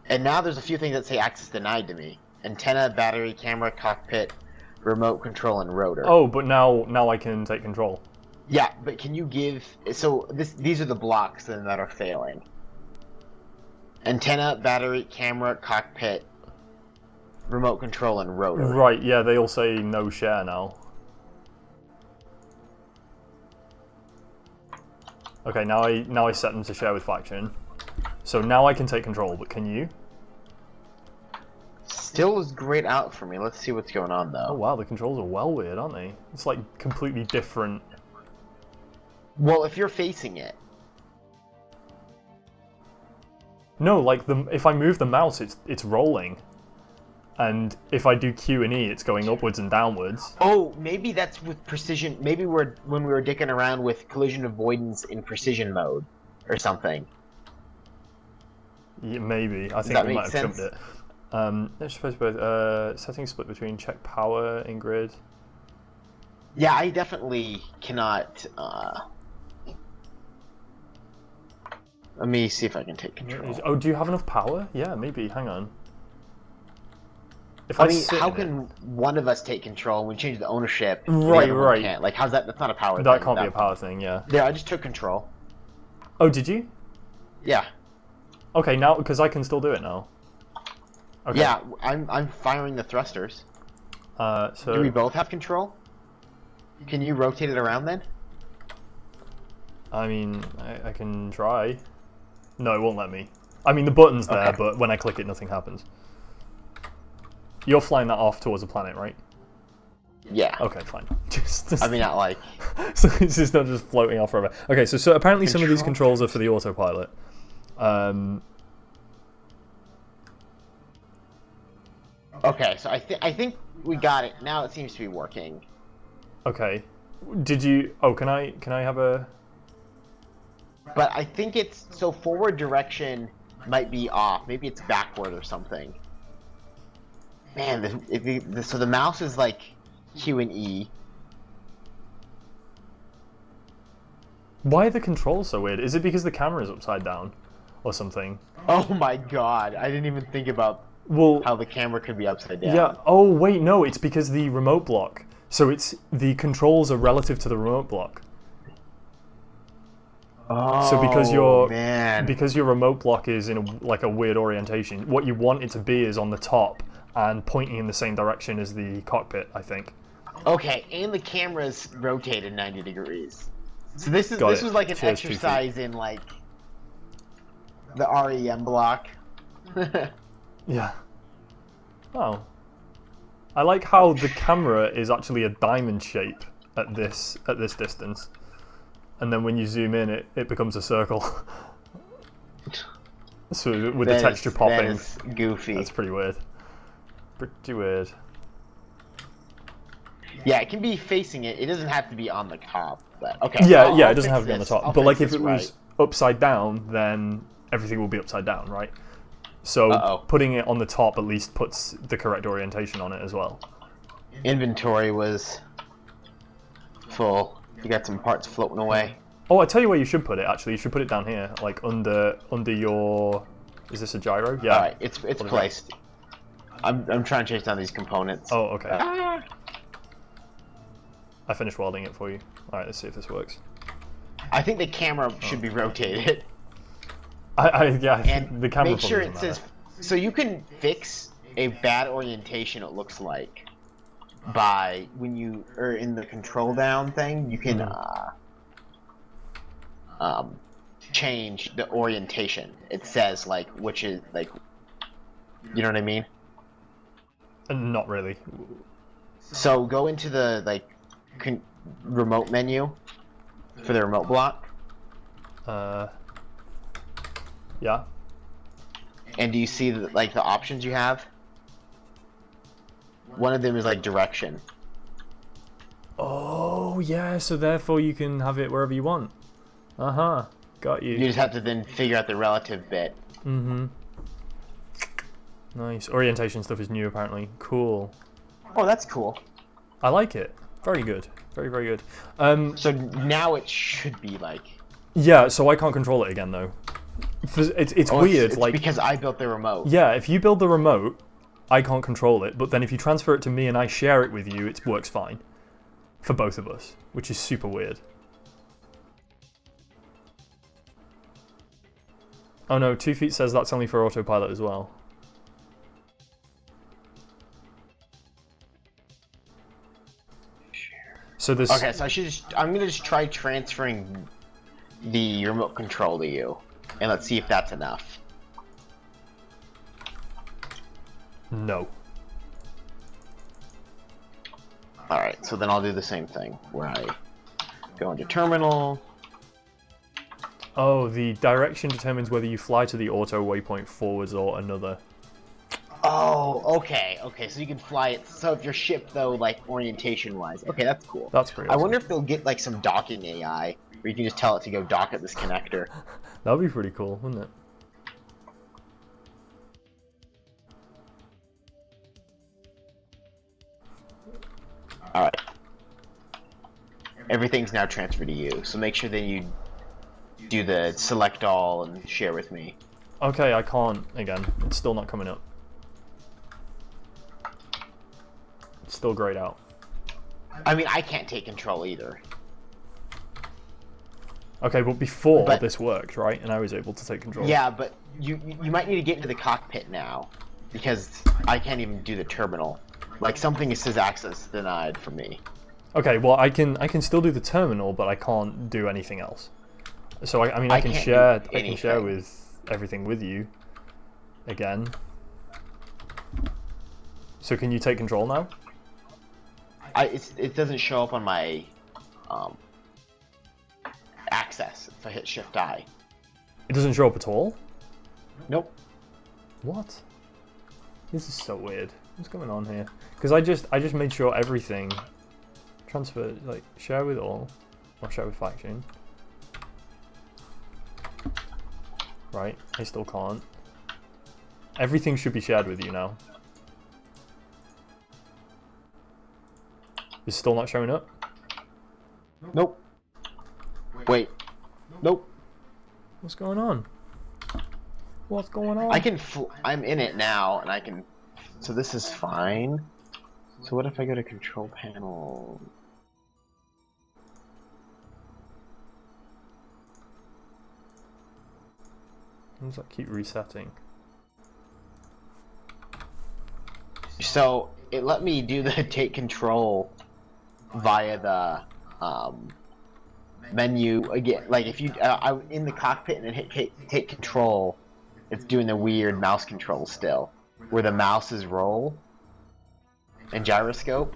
And now there's a few things that say access denied to me. Antenna, battery, camera, cockpit, remote control, and rotor. Oh, but now I can take control. Yeah, but can you give... So these are the blocks then that are failing. Antenna, battery, camera, cockpit, remote control, and rotor. Right, yeah, they all say no share now. Okay, now I set them to share with faction. So now I can take control, but can you? Still is grayed out for me. Let's see what's going on though. Oh wow, the controls are well weird, aren't they? It's like completely different. Well, if you're facing it. No, like if I move the mouse, it's rolling. And if I do Q and E, it's going upwards and downwards. Oh, maybe that's with precision. Maybe when we were dicking around with collision avoidance in precision mode, or something. Yeah, maybe. I think we might have jumped it. Let's suppose both settings split between check power in grid. Yeah, I definitely cannot. Let me see if I can take control. Oh, do you have enough power? Yeah, maybe. Hang on. I mean, how can one of us take control when we change the ownership? Right, the right. Can't? Like, how's that? That's not a power thing. That can't be a power thing, yeah. Yeah, I just took control. Oh, did you? Yeah. Okay, now, because I can still do it now. Okay. Yeah, I'm firing the thrusters. So Do we both have control? Can you rotate it around then? I mean, I can try. No, it won't let me. I mean, the button's there, Okay. but when I click it, nothing happens. You're flying that off towards the planet, right? Yeah. Okay, fine. I mean, not like... So it's just not just floating off forever. Okay, so apparently some of these Control. controls are for the autopilot. Okay, so I think we got it. Now it seems to be working. Okay. Did you... Oh, can I have a... But I think it's... So forward direction might be off. Maybe it's backward or something. Man, so the mouse is like Q and E. Why are the controls so weird? Is it because the camera is upside down or something? Oh my god, I didn't even think about how the camera could be upside down. Yeah. Oh, wait, no, it's because the remote block. So it's the controls are relative to the remote block. Oh, So man. because your remote block is in a weird orientation, what you want it to be is on the top and pointing in the same direction as the cockpit, I think. Okay, and the camera's rotated 90 degrees. So this Got was it. like an Cheers, 2 feet. exercise in like the REM block. Yeah. Oh. I like how the camera is actually a diamond shape at this distance. And then when you zoom in, it becomes a circle. So with the texture popping. That is goofy. That's pretty weird. Pretty weird. Yeah, it can be facing it. It doesn't have to be on the top. But okay. Yeah, I'll it doesn't fix have to be on the this. top. I'll But like fix if it this was upside down, then everything will be upside down, right? So putting it on the top at least puts the correct orientation on it as well. Inventory was full. You got some parts floating away. Oh, I tell you where you should put it. Actually, you should put it down here, like under your. Is this a gyro? Yeah. All right, it's placed. I'm trying to chase down these components. Oh, okay. I finished welding it for you. All right, let's see if this works. I think the camera should be rotated. Yeah. And the camera. make sure it probably says. doesn't matter. So you can fix a bad orientation. It looks like by when you are in the control down thing, you can change the orientation. It says like which is like, you know what I mean? Not really. So go into the like remote menu for the remote block. Yeah. And do you see like the options you have? One of them is like direction. Oh yeah. So therefore you can have it wherever you want. Got you. You just have to then figure out the relative bit. Nice. Orientation stuff is new apparently. Cool. Oh, that's cool. I like it. Very good. Very, very good. So now it should be like... Yeah, so I can't control it again though. It's weird. It's like because I built the remote. Yeah, if you build the remote, I can't control it. But then if you transfer it to me and I share it with you, it works fine. For both of us, which is super weird. Oh no, 2 Feet says that's only for autopilot as well. So this. Okay, so I'm gonna just try transferring the remote control to you, and let's see if that's enough. No. Alright, so then I'll do the same thing, where I go into terminal. Oh, the direction determines whether you fly to the auto waypoint forwards or another. Oh, okay, so you can fly it. So if your ship, though, like orientation-wise, okay, that's cool. That's pretty I awesome. wonder if they'll get like some docking AI, where you can just tell it to go dock at this connector. That would be pretty cool, wouldn't it? Alright. Everything's now transferred to you, so make sure that you do the select all and share with me. Okay, I can't again. It's still not coming up. It's still grayed out. I mean, I can't take control either. Okay, but before this worked, right? And I was able to take control. Yeah, but you might need to get into the cockpit now. because I can't even do the terminal. Like something says access denied for me. Okay, well I can still do the terminal, but I can't do anything else. So I mean I can can't share do I can share anything. with everything with you again. So can you take control now? It doesn't show up on my access if I hit Shift I. It doesn't show up at all? Nope. What? This is so weird. What's going on here? Because I just made sure everything transfer, like share with all or share with faction. Right, I still can't. Everything should be shared with you now. It's still not showing up? Nope. Wait. Nope. What's going on? What's going on? I'm in it now, and I can. So this is fine. So what if I go to control panel? How does that keep resetting? So it let me do the take control via the menu again. Like if you, I in the cockpit and then hit take control, it's doing the weird mouse control still, where the mouse is roll and gyroscope,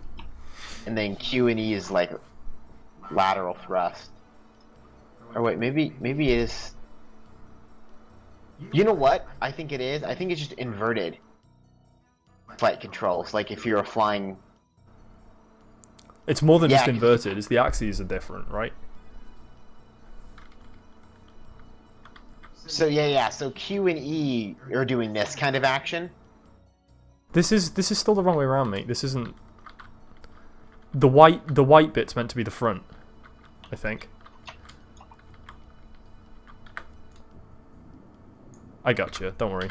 and then Q and E is like lateral thrust. Or wait, maybe it is. You know what? I think it is. I think it's just inverted flight controls. Like if you're flying. It's more than just inverted. It's the axes are different, right? So yeah. So Q and E are doing this kind of action. This is still the wrong way around, mate. This isn't. The white bit's meant to be the front, I think. I got you. Don't worry.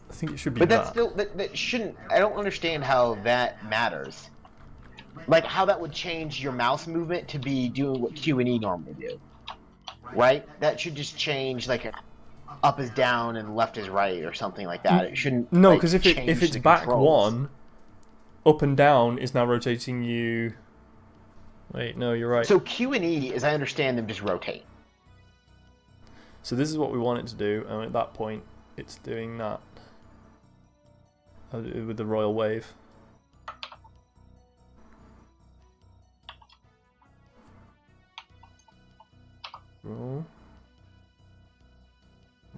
I think it should be. But that's still that shouldn't. I don't understand how that matters. Like how that would change your mouse movement to be doing what Q and E normally do, right? That should just change like up is down and left is right or something like that. It shouldn't. No, like, because if it's the back controls. one, up and down is now rotating you. Wait, no, you're right. So Q and E, as I understand them, just rotate. So this is what we want it to do, and at that point, it's doing that with the royal wave.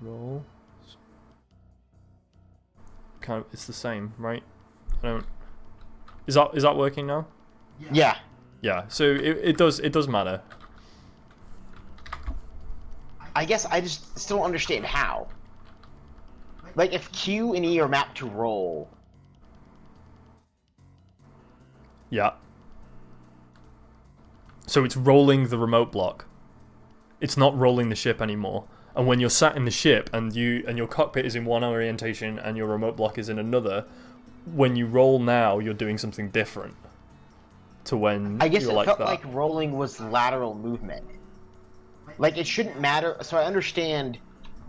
Roll. Kind of, it's the same, right? I don't. Is that working now? Yeah. Yeah. So it does matter. I guess I just still don't understand how. Like if Q and E are mapped to roll. Yeah. So it's rolling the remote block. It's not rolling the ship anymore. And when you're sat in the ship and your cockpit is in one orientation and your remote block is in another, when you roll now, you're doing something different to when I guess you're it like felt that. like rolling was lateral movement. Like it shouldn't matter. So I understand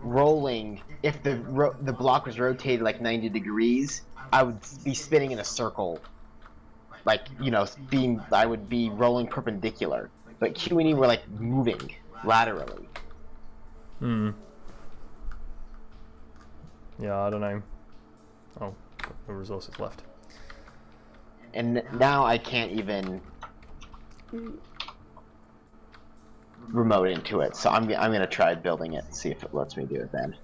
rolling. If the block was rotated like 90 degrees, I would be spinning in a circle. Like I would be rolling perpendicular. But Q and E were like moving laterally. Yeah, I don't know. Oh, got no resources left. And now I can't even remote into it. So I'm gonna try building it and see if it lets me do it then.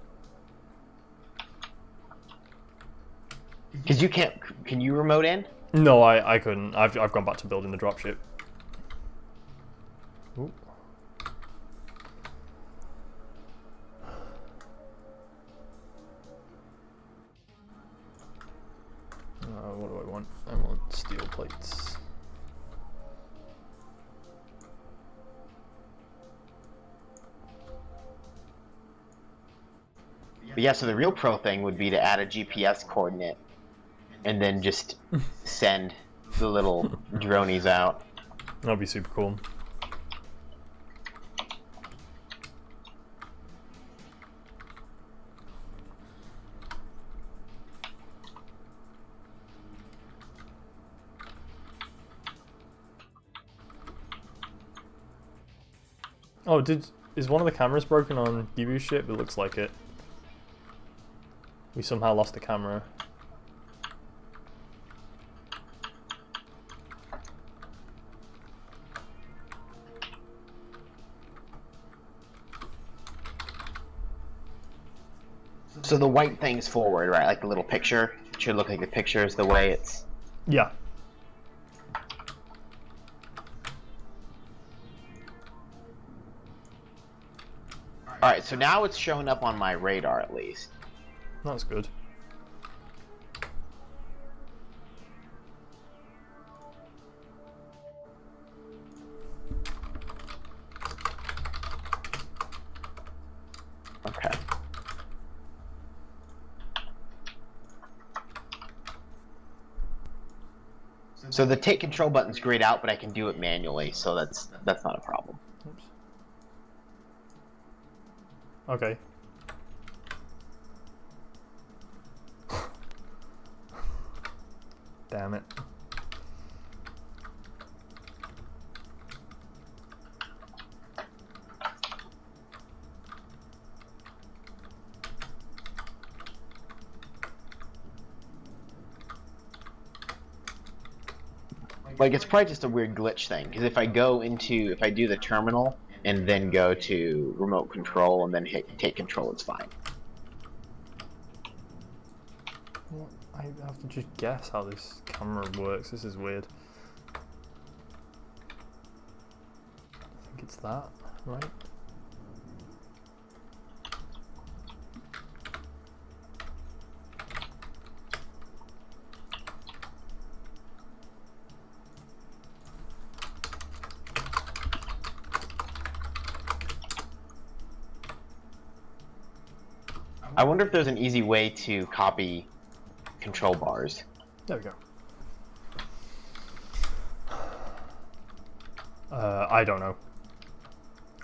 Because you can't. Can you remote in? No, I couldn't. I've gone back to building the dropship. Ooh. What do I want? I want steel plates. But yeah, so the real pro thing would be to add a GPS coordinate and then just send the little dronies out. That'd be super cool. Oh, is one of the cameras broken on Gibu's ship? It looks like it. We somehow lost the camera. So the white thing's forward, right? Like the little picture. It should look like the picture is the way it's... Yeah. Alright, so now it's showing up on my radar at least. That's good. Okay. So the take control button's grayed out, but I can do it manually, so that's not a problem. Oops. Okay. Damn it. Like, it's probably just a weird glitch thing, because if I do the terminal, and then go to remote control, and then hit take control, it's fine. Well, I have to just guess how this camera works. This is weird. I think it's that, right? I wonder if there's an easy way to copy control bars. There we go. I don't know.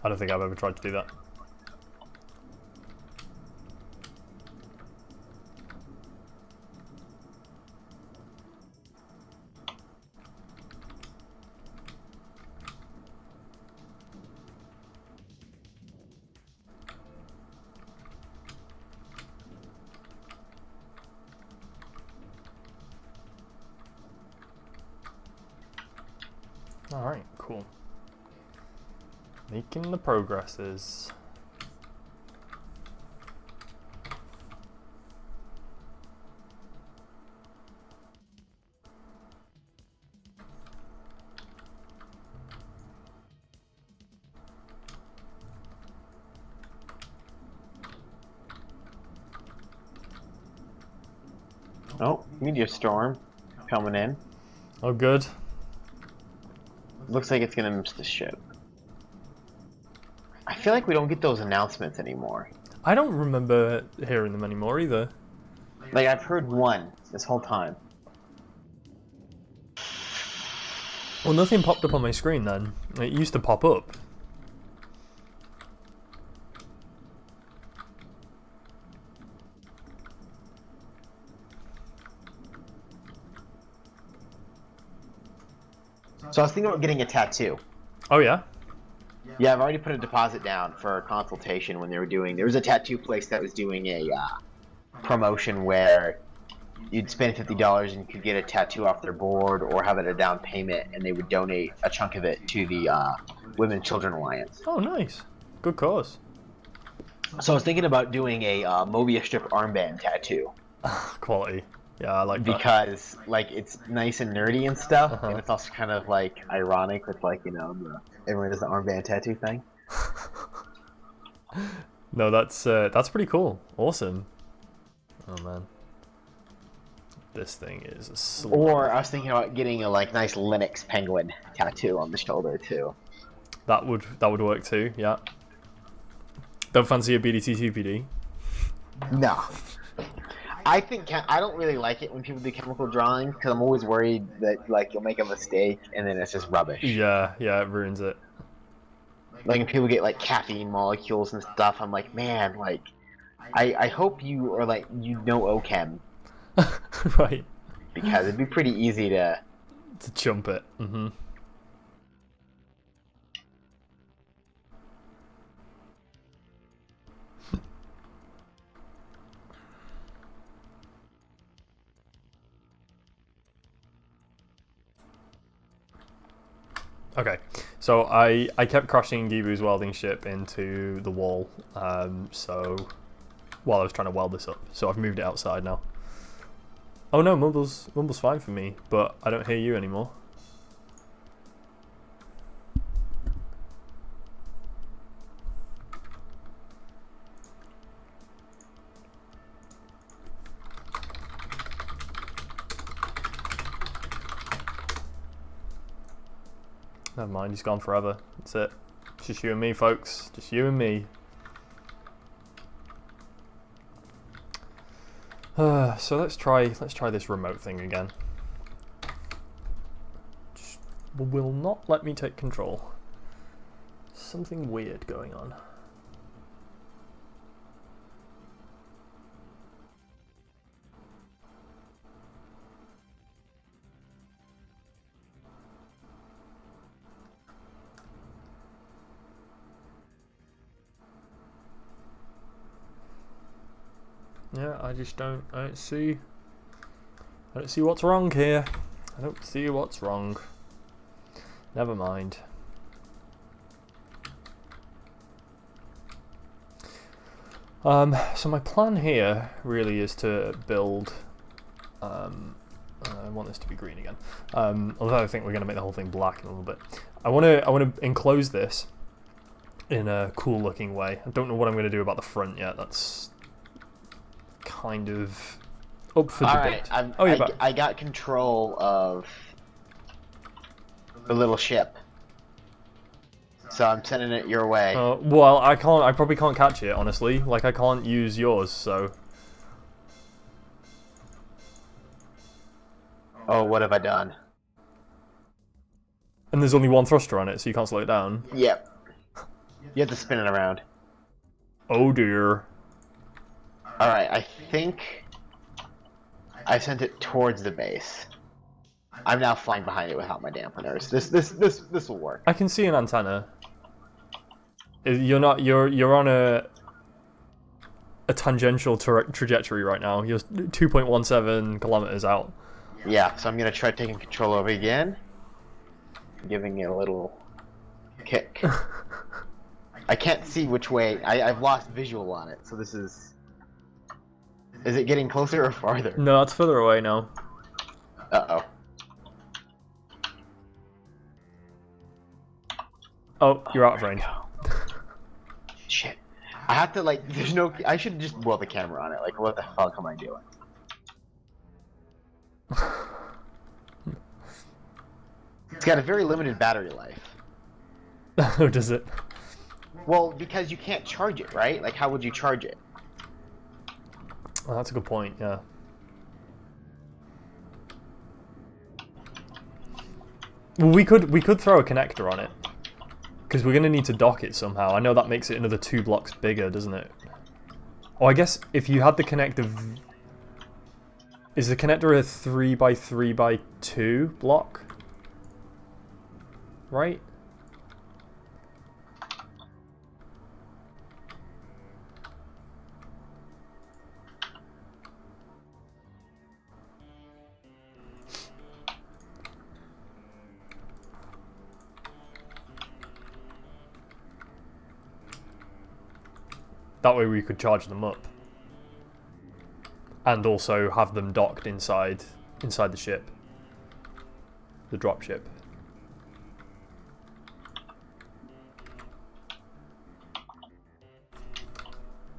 I don't think I've ever tried to do that. Alright, cool. Making the progresses. Oh, meteor storm coming in. Oh, good. Looks like it's gonna miss the ship. I feel like we don't get those announcements anymore. I don't remember hearing them anymore either. Like, I've heard one this whole time. Well, nothing popped up on my screen then. It used to pop up. So I was thinking about getting a tattoo. Oh, yeah? Yeah, I've already put a deposit down for a consultation when they were doing... There was a tattoo place that was doing a promotion where you'd spend $50 and you could get a tattoo off their board or have it a down payment, and they would donate a chunk of it to the Women and Children Alliance. Oh, nice. Good cause. So I was thinking about doing a Mobius strip armband tattoo. Quality. Yeah, I like that. Because, like, it's nice and nerdy and stuff, and it's also kind of, like, ironic with, like, you know, everyone does the armband tattoo thing. No, that's pretty cool. Awesome. Oh, man. This thing is a slug. Or I was thinking about getting a, like, nice Linux penguin tattoo on the shoulder, too. That would work, too, yeah. Don't fancy a BDT2PD? No. I don't really like it when people do chemical drawings because I'm always worried that like you'll make a mistake and then it's just rubbish. Yeah, it ruins it. Like when people get like caffeine molecules and stuff, I'm like, man, like, I hope you are like OChem. Right. Because it'd be pretty easy to chump it. Okay, so I kept crashing Gibu's welding ship into the wall, so while I was trying to weld this up, so I've moved it outside now. Oh no, Mumble's fine for me, but I don't hear you anymore. Never mind, he's gone forever. That's it. It's just you and me, folks. Just you and me. So let's try this remote thing again. Just will not let me take control. Something weird going on. Yeah, I don't see what's wrong here. I don't see what's wrong. Never mind. So my plan here really is to build, I want this to be green again. Although I think we're going to make the whole thing black in a little bit. I want to enclose this in a cool looking way. I don't know what I'm going to do about the front yet. That's kind of up for debate. Alright, I got control of the little ship. So I'm sending it your way. Well, I probably can't catch it, honestly. Like, I can't use yours, so... Oh, what have I done? And there's only one thruster on it, so you can't slow it down? Yep. You have to spin it around. Oh dear. Alright, I think I sent it towards the base. I'm now flying behind it without my dampeners. This will work. I can see an antenna. You're on a tangential trajectory right now. You're 2.17 kilometers out. Yeah, so I'm gonna try taking control over again, giving it a little kick. I can't see which way. I've lost visual on it, so this is. Is it getting closer or farther? No, it's further away now. Uh-oh. Oh, you're out of range. Shit. I have to, like, there's no... I should just weld the camera on it. Like, what the fuck am I doing? It's got a very limited battery life. Oh, does it? Well, because you can't charge it, right? Like, how would you charge it? Oh, that's a good point, yeah. Well, we could throw a connector on it. Because we're going to need to dock it somehow. I know that makes it another 2 blocks bigger, doesn't it? Oh, I guess if you had the connector... Is the connector a 3x3x2 block? Right? That way we could charge them up. And also have them docked inside the ship. The drop ship.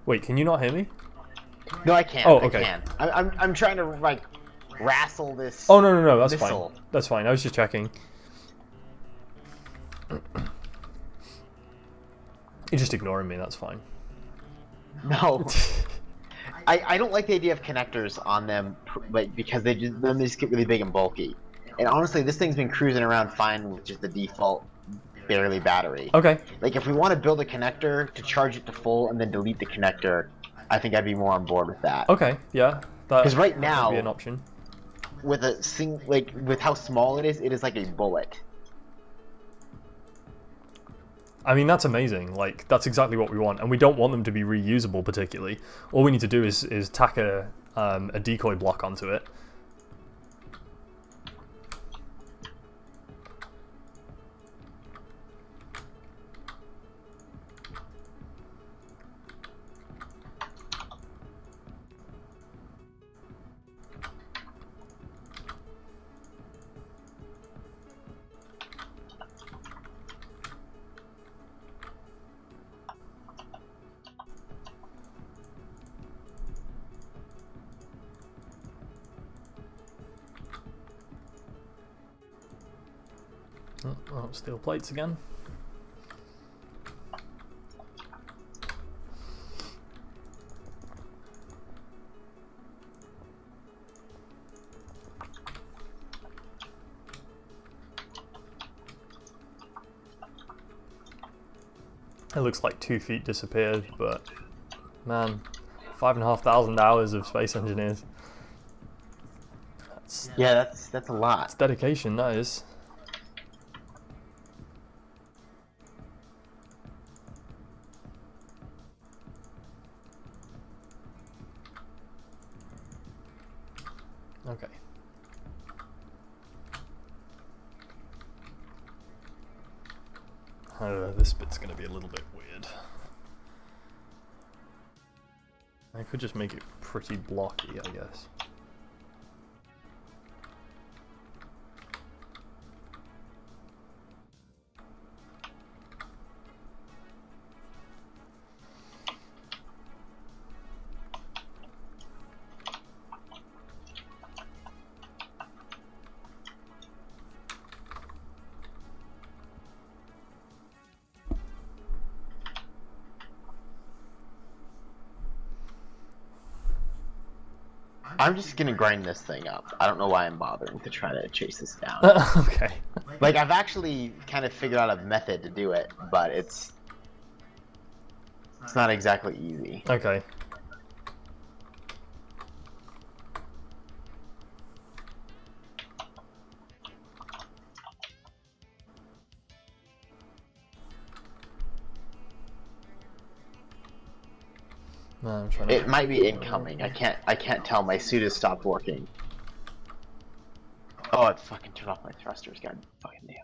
Wait, can you not hear me? No, I can't. Oh, okay. I can. I'm trying to, like, wrestle this. Oh, no, that's missile. fine. That's fine. I was just checking. You're just ignoring me, that's fine. No. I don't like the idea of connectors on them, like, because they just get really big and bulky. And honestly, this thing's been cruising around fine with just the default barely battery. Okay. Like, if we want to build a connector to charge it to full and then delete the connector, I think I'd be more on board with that. Okay, yeah. Because right now, would be an option. With with how small it is like a bullet. I mean, that's amazing. Like, that's exactly what we want, and we don't want them to be reusable particularly. All we need to do is tack a decoy block onto it. Oh, steel plates again. It looks like 2 feet disappeared, but man, 5,500 hours of space engineers. That's a lot. It's dedication, that is. Okay. This bit's gonna be a little bit weird. I could just make it pretty blocky, I guess. I'm just gonna grind this thing up. I don't know why I'm bothering to try to chase this down. Okay. Like, I've actually kind of figured out a method to do it, but it's not exactly easy. Okay. No, I'm trying to... It might be incoming. I can't tell. My suit has stopped working. Oh, it fucking turned off my thrusters. God fucking damn it.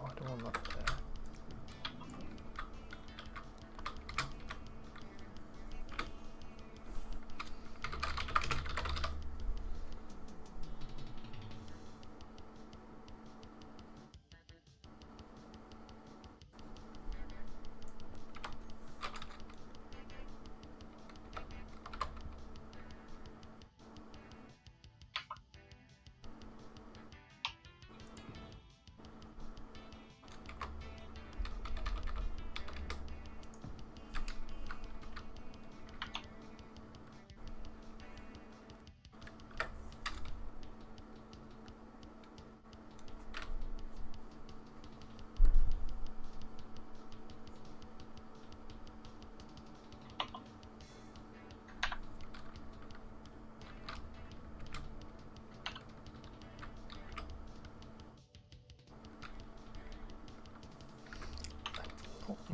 Oh, I don't want that there.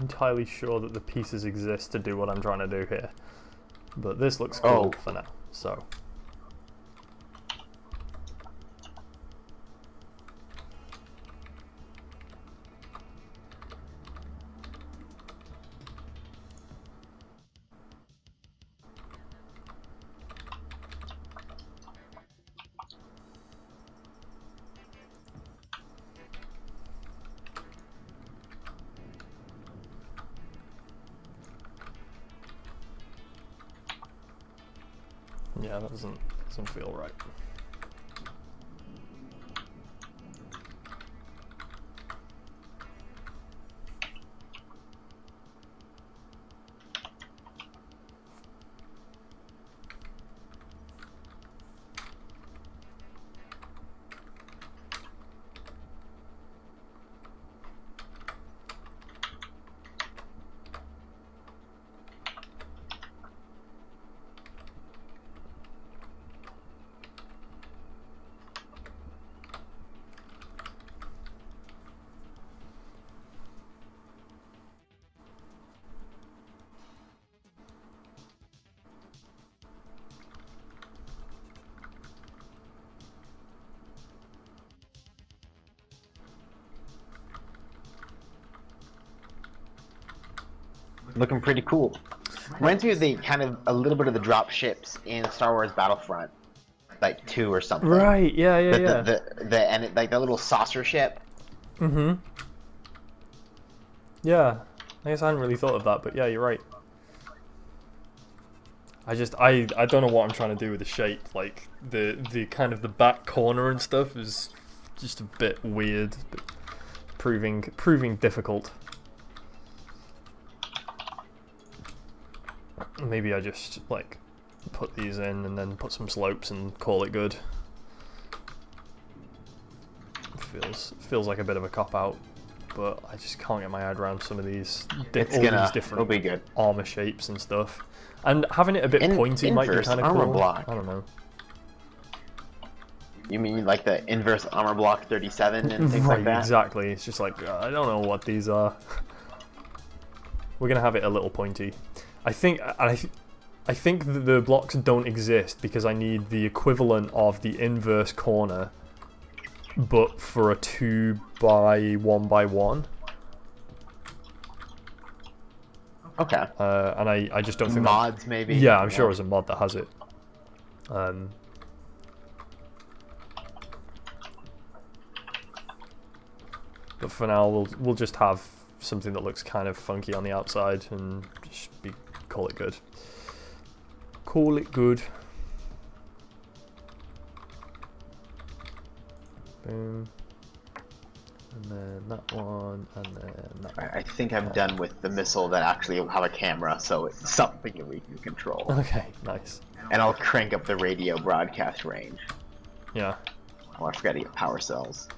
Entirely sure that the pieces exist to do what I'm trying to do here, but this looks cool for now, so yeah, that doesn't feel right. Looking pretty cool. Reminds me of the kind of a little bit of the drop ships in Star Wars Battlefront, like 2 or something. Right? Yeah. And like the little saucer ship. Mm-hmm. Yeah. I guess I hadn't really thought of that, but yeah, you're right. I don't know what I'm trying to do with the shape. Like the kind of the back corner and stuff is just a bit weird, but proving difficult. Maybe I just like put these in and then put some slopes and call it good. Feels like a bit of a cop out, but I just can't get my head around some of these these different armor shapes and stuff. And having it a bit pointy might be kind of cool. Block. I don't know. You mean like the inverse armor block 37 and things like that? Exactly. It's just like I don't know what these are. We're gonna have it a little pointy. I think the blocks don't exist because I need the equivalent of the inverse corner, but for a 2x1x1. Okay. And I just don't think mods maybe. Yeah, I'm sure there's a mod that has it. But for now, we'll just have something that looks kind of funky on the outside and just call it good. Call it good. Boom. And then that one, and then that one. I think I'm done with the missile that actually will have a camera, so it's something that we can control. Okay, nice. And I'll crank up the radio broadcast range. Yeah. Oh, I forgot to get power cells.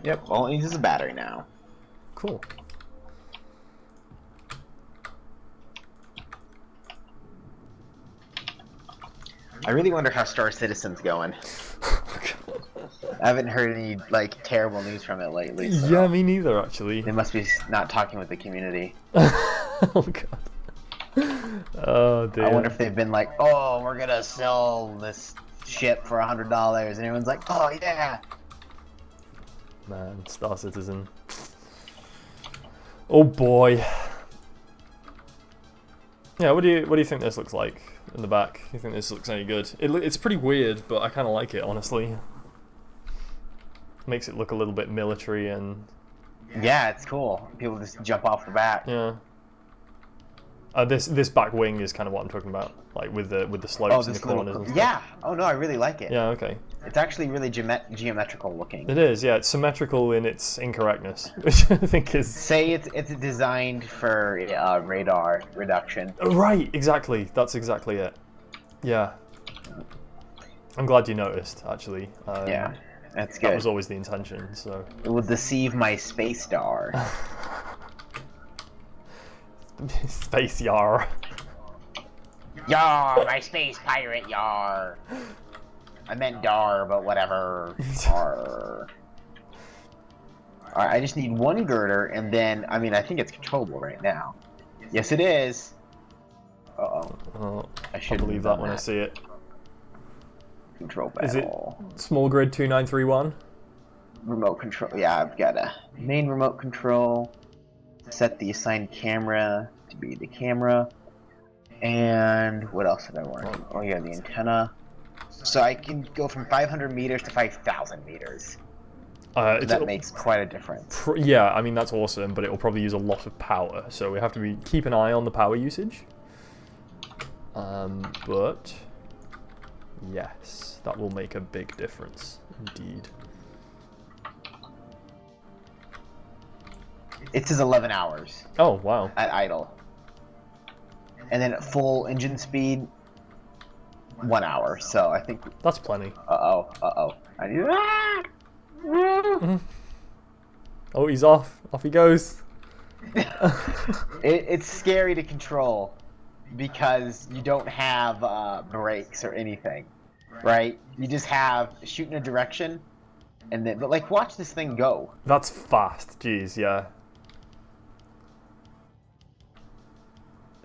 Yep, all it needs is a battery now. Cool. I really wonder how Star Citizen's going. I haven't heard any like terrible news from it lately. So yeah, me neither, actually. They must be not talking with the community. Oh god. Oh dear. I wonder if they've been like, "Oh, we're gonna sell this ship for $100," and everyone's like, "Oh yeah." Man, Star Citizen. Oh boy. Yeah, what do you think this looks like in the back? You think this looks any good? It's pretty weird, but I kind of like it, honestly. Makes it look a little bit military and... Yeah, it's cool. People just jump off the back. Yeah. This back wing is kind of what I'm talking about, like with the slopes and the corners and stuff. Yeah. Oh no, I really like it. Yeah. Okay. It's actually really geometrical looking. It is. Yeah, it's symmetrical in its incorrectness, which I think is. Say it's designed for radar reduction. Right. Exactly. That's exactly it. Yeah. I'm glad you noticed. Actually. Yeah. That's good. That was always the intention. So. It will deceive my space star. Space yar. Yar, my space pirate yar. I meant dar, but whatever. Alright, I just need one girder, and then, I mean, I think it's controllable right now. Yes, it is. Uh-oh. Oh, I should believe that when I see it. Control panel. Is it small grid 2931? Remote control. Yeah, I've got a main remote control. Set the assigned camera to be the camera. And what else did I want? Oh yeah, the antenna. So I can go from 500 meters to 5,000 meters. That makes quite a difference. Yeah, I mean that's awesome, but it will probably use a lot of power, so we have to keep an eye on the power usage. But yes, that will make a big difference indeed. It says 11 hours. Oh wow! At idle. And then at full engine speed, 1 hour. So I think that's plenty. I need. Oh, he's off. Off he goes. It's scary to control because you don't have brakes or anything, right? You just have shoot in a direction, and then but like watch this thing go. That's fast. Jeez, yeah.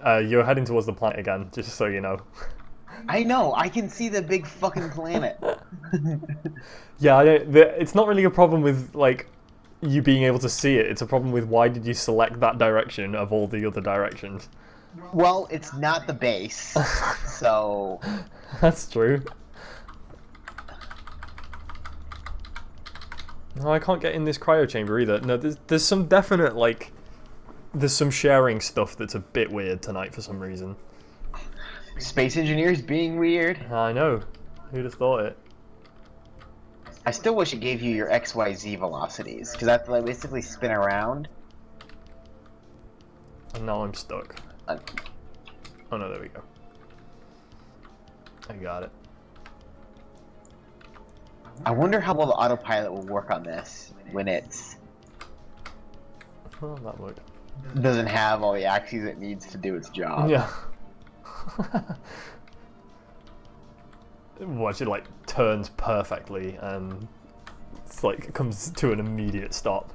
You're heading towards the planet again, just so you know. I know. I can see the big fucking planet. Yeah, it's not really a problem with like you being able to see it. It's a problem with why did you select that direction of all the other directions? Well, it's not the base, so... That's true. No, I can't get in this cryo chamber either. No, there's some definite, like... There's some sharing stuff that's a bit weird tonight for some reason. Space engineers being weird. I know. Who'd have thought it? I still wish it gave you your XYZ velocities, because I have to like, basically spin around. And now I'm stuck. Oh no, there we go. I got it. I wonder how well the autopilot will work on this when it's... Oh, that would. Doesn't have all the axes it needs to do its job. Yeah. Watch it like turns perfectly and it's like it comes to an immediate stop.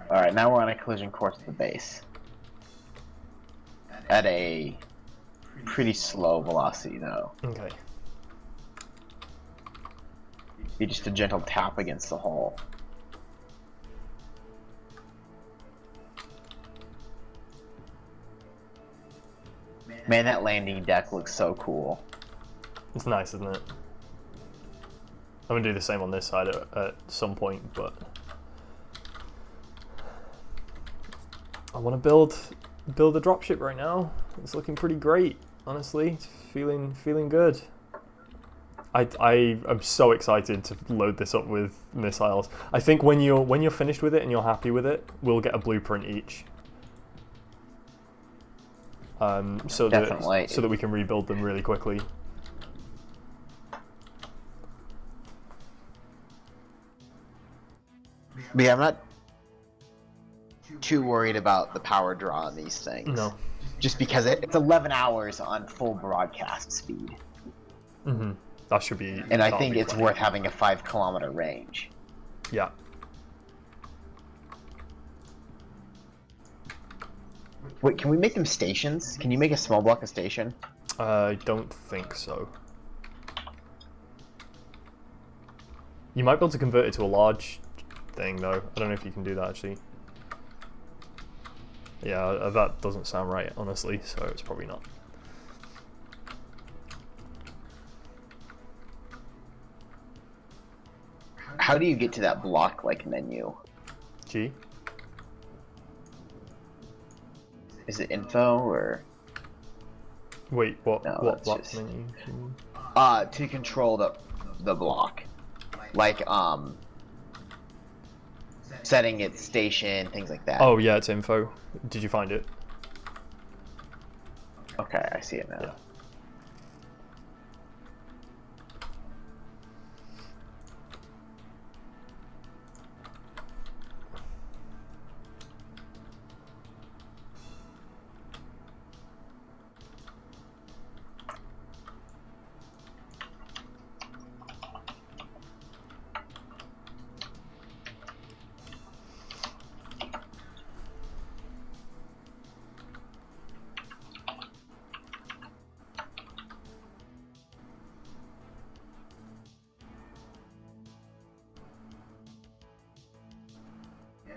Alright, now we're on a collision course to the base. At a pretty slow velocity, though. Okay. Be just a gentle tap against the hull. Man, that landing deck looks so cool. It's nice, isn't it? I'm gonna do the same on this side at some point, but I want to build a dropship right now. It's looking pretty great, honestly. It's feeling good. I am so excited to load this up with missiles. I think when you're finished with it and you're happy with it, we'll get a blueprint each. So that we can rebuild them really quickly. But yeah, I'm not too worried about the power draw on these things. No. Just because it's 11 hours on full broadcast speed. Mm-hmm. That should be... And I think it's worth having a 5-kilometer range. Yeah. Wait, can we make them stations? Can you make a small block a station? I don't think so. You might be able to convert it to a large thing, though. I don't know if you can do that, actually. Yeah, that doesn't sound right, honestly, so it's probably not. How do you get to that block-like menu? G? Is it info, or...? Wait, what? No, what block just... menu? To control the block. Like, setting its station, things like that. Oh, yeah, it's info. Did you find it? Okay, I see it now. Yeah.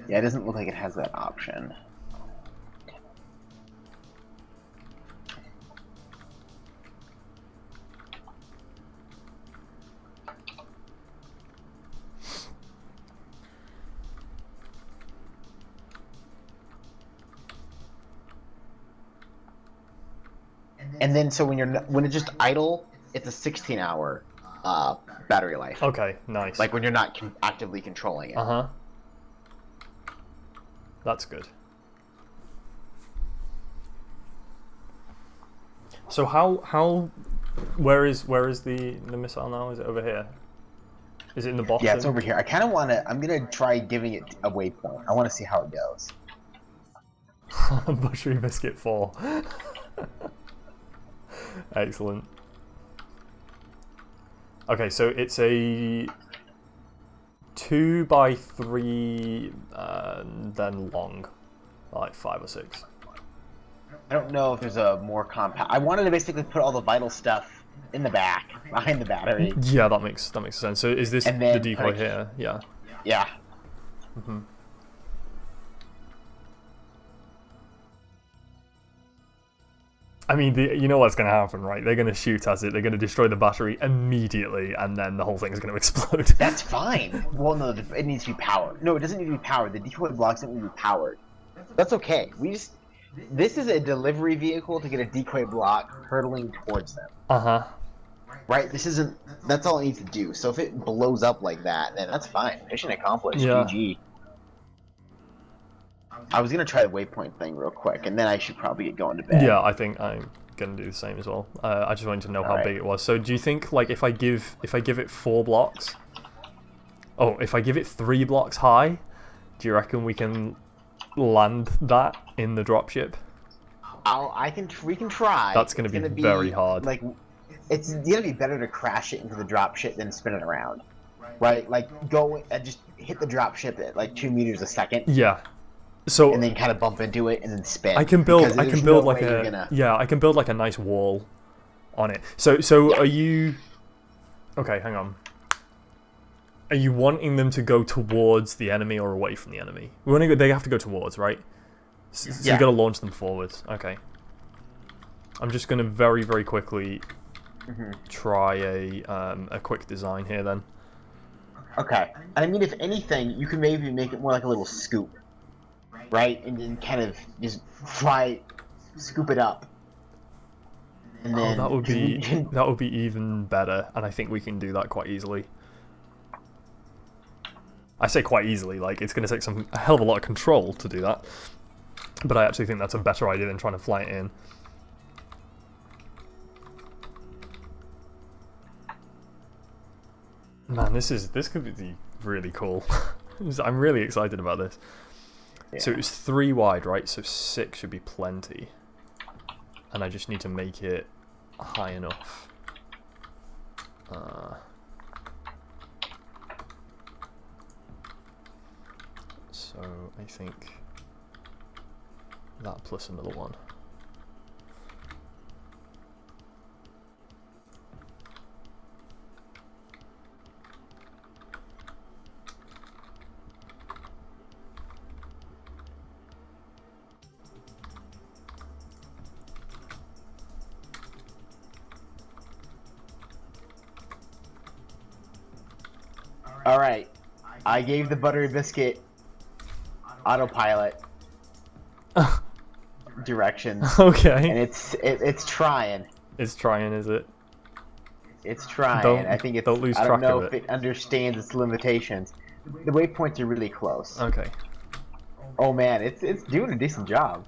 Yeah, it doesn't look like it has that option. And then, so when it's just idle, it's a 16-hour battery life. Okay, nice. Like when you're not actively controlling it. Uh-huh. That's good. So where is the missile now? Is it over here? Is it in the bottom? Yeah, it's over here. I kind of want to... I'm going to try giving it a waypoint. I want to see how it goes. Buttery Biscuit 4. Excellent. Okay, so it's a 2x3 then long. Like 5 or 6. I don't know if there's a more compact. I wanted to basically put all the vital stuff in the back, behind the battery. Yeah, that makes sense. So is this the decoy here? Yeah. Yeah. Mm-hmm. I mean, you know what's going to happen, right? They're going to shoot at it, they're going to destroy the battery immediately, and then the whole thing is going to explode. That's fine. Well, no, it needs to be powered. No, it doesn't need to be powered. The decoy blocks don't need to be powered. That's okay. This is a delivery vehicle to get a decoy block hurtling towards them. Uh-huh. Right? That's all it needs to do. So if it blows up like that, then that's fine. Mission accomplished. Yeah. GG. I was gonna try the waypoint thing real quick, and then I should probably get going to bed. Yeah, I think I'm gonna do the same as well. I just wanted to know how big it was. So do you think, like, if I give it 4 blocks, if I give it 3 blocks high, do you reckon we can land that in the dropship? We can try. That's gonna be very hard. Like, it's gonna be better to crash it into the dropship than spin it around, right? Like, go and just hit the dropship at like 2 meters a second. Yeah. So and then kind of bump into it and then spin. I can build like a nice wall on it. So yeah. Are you? Okay, hang on. Are you wanting them to go towards the enemy or away from the enemy? They have to go towards, right? So you got to launch them forwards. Okay. I'm just gonna very, very quickly try a quick design here then. Okay. I mean, if anything, you can maybe make it more like a little scoop. Right, and then kind of just scoop it up. And then that would be even better, and I think we can do that quite easily. I say quite easily, like it's going to take a hell of a lot of control to do that, but I actually think that's a better idea than trying to fly it in. Man, this could be really cool. I'm really excited about this. Yeah. So it was 3 wide, right? So 6 should be plenty. And I just need to make it high enough. So I think that plus another one. All right, I gave the Buttery Biscuit autopilot directions. Okay. And it's trying. It's trying, is it? It's trying. I think it's. Don't lose I track don't know of if it understands its limitations. The waypoints are really close. Okay. Oh man, it's doing a decent job.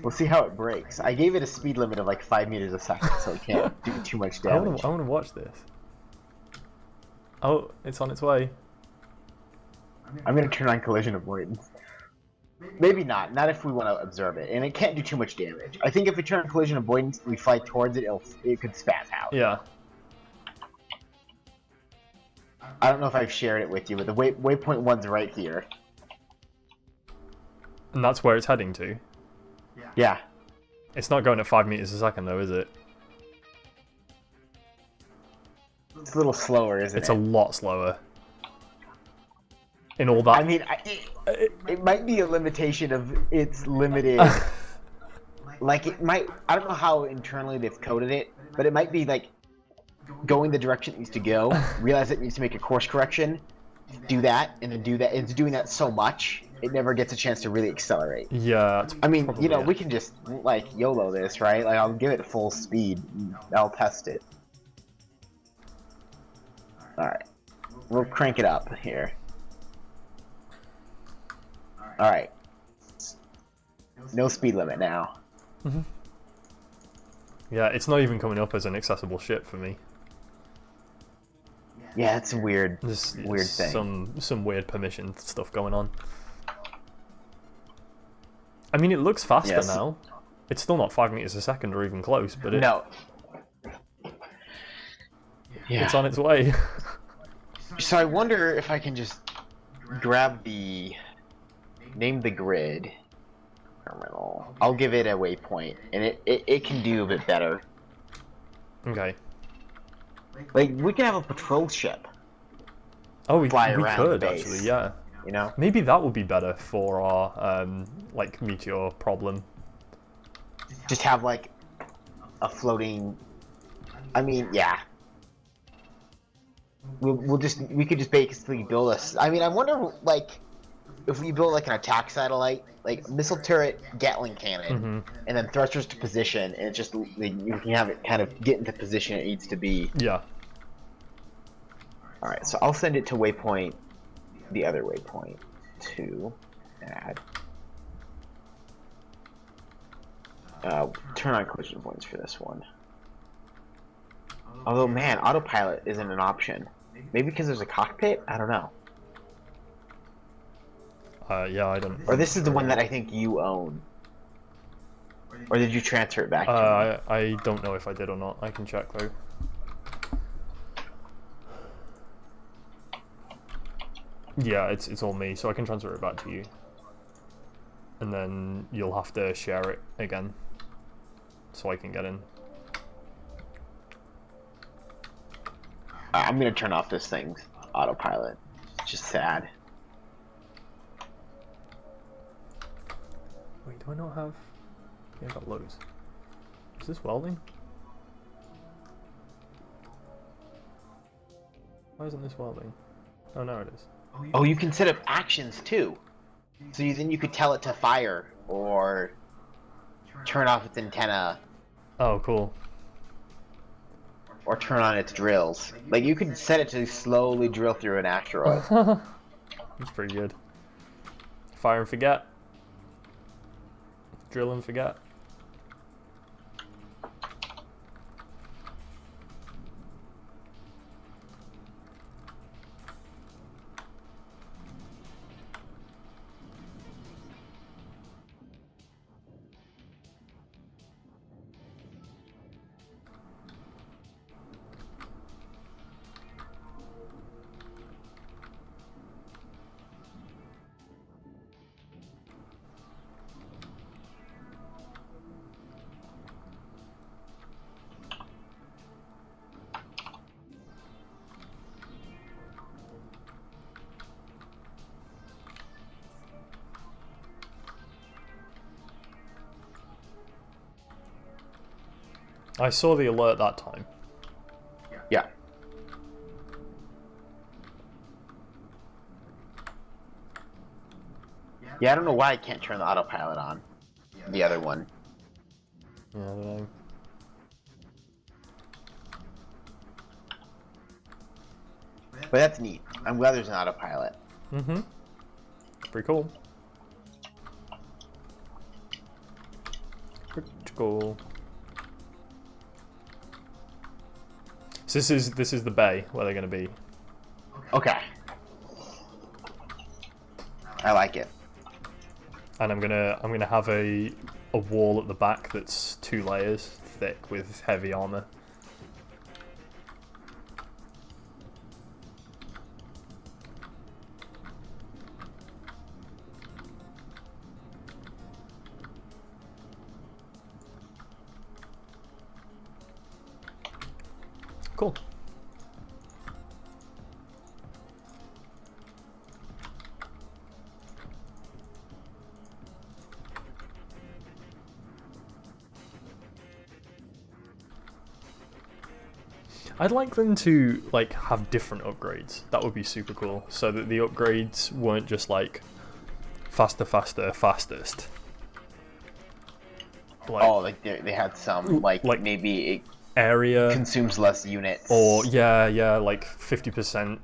We'll see how it breaks. I gave it a speed limit of like 5 meters a second, so it can't do too much damage. I want to watch this. Oh, it's on its way. I'm gonna turn on collision avoidance. Maybe not. Not if we want to observe it, and it can't do too much damage. I think if we turn on collision avoidance and we fly towards it, it could spaz out. Yeah. I don't know if I've shared it with you, but the waypoint 1's right here. And that's where it's heading to? Yeah. It's not going at 5 meters a second though, is it? It's a little slower, isn't it? It's a lot slower. In all that... I mean, it might be a limitation of its limited... like, it might... I don't know how internally they've coded it, but it might be, like, going the direction it needs to go, realize it needs to make a course correction, do that, and then do that. It's doing that so much, it never gets a chance to really accelerate. Yeah. I mean, you know, we can just, like, YOLO this, right? Like, I'll give it full speed. I'll test it. Alright. We'll crank it up here. Alright. No speed limit now. Mm-hmm. Yeah, it's not even coming up as an accessible ship for me. Yeah, it's a weird thing. Some weird permission stuff going on. I mean, it looks faster now. It's still not 5 meters a second or even close, but no. Yeah. It's on its way. So I wonder if I can just grab name the grid, I'll give it a waypoint, and it can do a bit better. Okay. Like, we can have a patrol ship. Oh, we around could the base, actually, yeah. You know? Maybe that would be better for our like meteor problem. Just have like a floating. I mean, yeah. We could just basically build a. I mean, I wonder like if we build like an attack satellite, like missile turret, Gatling cannon, and then thrusters to position, and it's just you can have it kind of get into position it needs to be. Yeah. All right, so I'll send it to waypoint, the other waypoint, to add. Turn on collision points for this one. Although, man, autopilot isn't an option. Maybe because there's a cockpit? I don't know. Yeah, I don't. Or this is the one that I think you own. Or did you transfer it back to me? I don't know if I did or not. I can check though. Yeah, it's all me, so I can transfer it back to you. And then you'll have to share it again, so I can get in. I'm gonna turn off this thing's autopilot. It's just sad. Wait, do I not have... Yeah, I got loads. Is this welding? Why isn't this welding? Oh, no, it is. Oh, you can set up actions too. So then you could tell it to fire or turn off its antenna. Oh, cool. Or turn on its drills. Like you could set it to slowly drill through an asteroid. That's pretty good. Fire and forget. Drill and forget. I saw the alert that time. Yeah. Yeah, I don't know why I can't turn the autopilot on. The other one. Yeah, I don't know. But that's neat. I'm glad there's an autopilot. Mm-hmm. Pretty cool. Pretty cool. So this is the bay where they're going to be. Okay. I like it. And I'm gonna have a wall at the back that's 2 layers thick with heavy armor. Cool. I'd like them to like have different upgrades. That would be super cool. So that the upgrades weren't just like faster, faster, fastest. Like, oh, like they had some like maybe it area consumes less units. Or yeah, like 50%.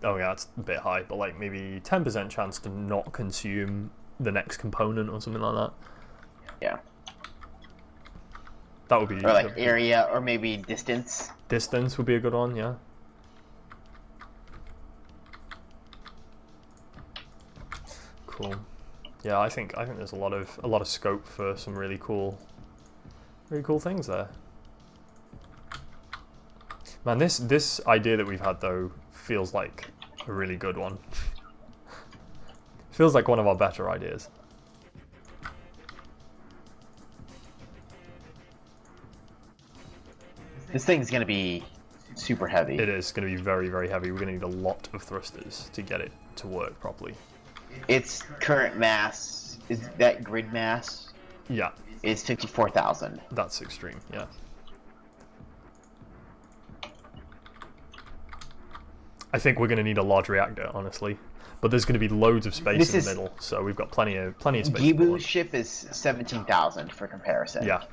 Oh yeah, it's a bit high, but like maybe 10% chance to not consume the next component or something like that. Yeah. That would be... Or like area, or maybe distance. Distance would be a good one, yeah. Cool. Yeah, I think there's a lot of scope for some really cool things there. Man, this idea that we've had though feels like a really good one. Feels like one of our better ideas. This thing's gonna be super heavy. It is going to be very, very heavy. We're going to need a lot of thrusters to get it to work properly. Its current mass, is that grid mass? Yeah. Is 54,000. That's extreme, yeah. I think we're going to need a large reactor, honestly. But there's going to be loads of space in the middle, so we've got plenty of space. Gibu's ship is 17,000 for comparison. Yeah.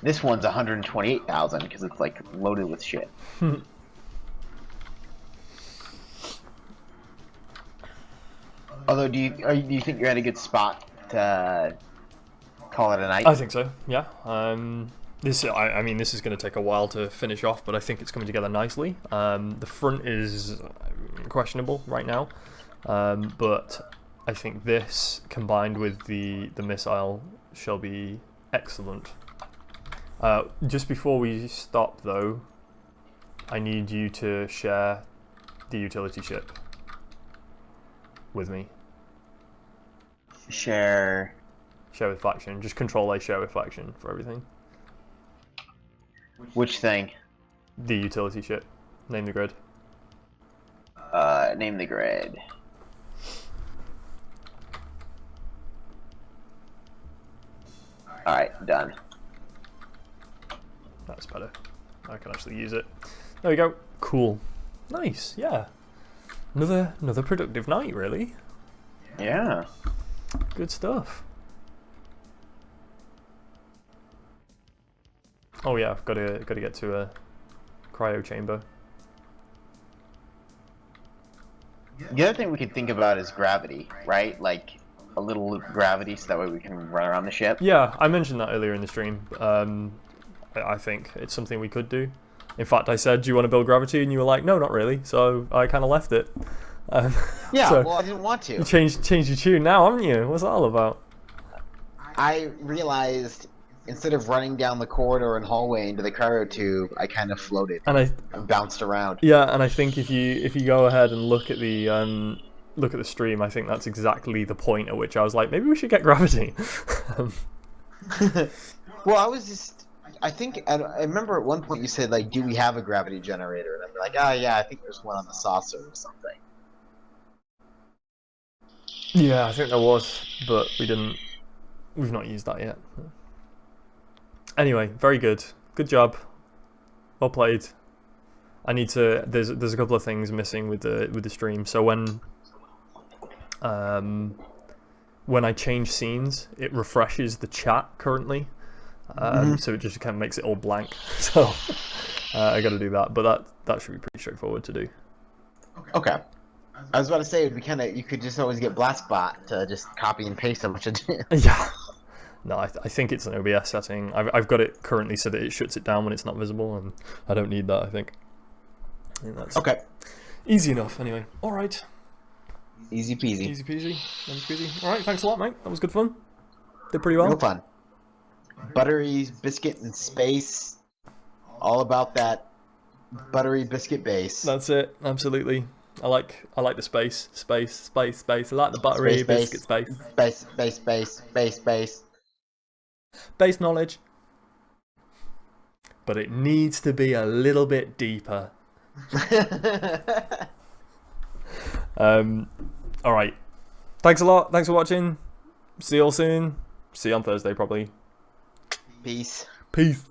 This one's 128,000 because it's like loaded with shit. Although, do you think you're at a good spot to call it a night? I think so. Yeah. I mean, this is going to take a while to finish off, but I think it's coming together nicely. The front is questionable right now, but I think this combined with the missile shall be excellent. Just before we stop, though, I need you to share the utility ship with me. Share with faction. Just control A, share with faction for everything. Which thing? The utility ship. Name the grid. Name the grid. Alright, done. That's better. I can actually use it. There we go. Cool. Nice, yeah. Another productive night, really. Yeah. Good stuff. Oh yeah, I've got to get to a cryo chamber. The other thing we could think about is gravity, right? Like a little gravity, so that way we can run around the ship. Yeah, I mentioned that earlier in the stream. I think it's something we could do. In fact, I said, "Do you want to build gravity?" And you were like, "No, not really." So I kind of left it. Yeah, so well, I didn't want to. You changed your tune now, haven't you? What's that all about? I realized instead of running down the corridor and hallway into the cryo tube, I kind of floated and bounced around. Yeah, and I think if you go ahead and look at the stream, I think that's exactly the point at which I was like, maybe we should get gravity. Well, I remember at one point you said, like, do we have a gravity generator? And I'm like, oh yeah, I think there's one on the saucer or something. Yeah, I think there was, but we've not used that yet. Anyway, very good. Good job. Well played. I need to, there's a couple of things missing with the stream. So when I change scenes, it refreshes the chat currently. So it just kind of makes it all blank. So I got to do that, but that should be pretty straightforward to do. Okay. I was about to say, you could just always get Blaskbot to just copy and paste a bunch of. Yeah. No, I think it's an OBS setting. I've got it currently so that it shuts it down when it's not visible, and I don't need that. I think that's okay. Easy enough, anyway. All right. Easy peasy. Easy peasy. Easy peasy. All right. Thanks a lot, mate. That was good fun. Did pretty well. Real fun. Buttery, Biscuit, and Space. All about that Buttery Biscuit base. That's it. Absolutely. I like the space. I like the Buttery Biscuit space. Space. Base knowledge. But it needs to be a little bit deeper. Alright. Thanks a lot. Thanks for watching. See you all soon. See you on Thursday, probably. Peace. Peace.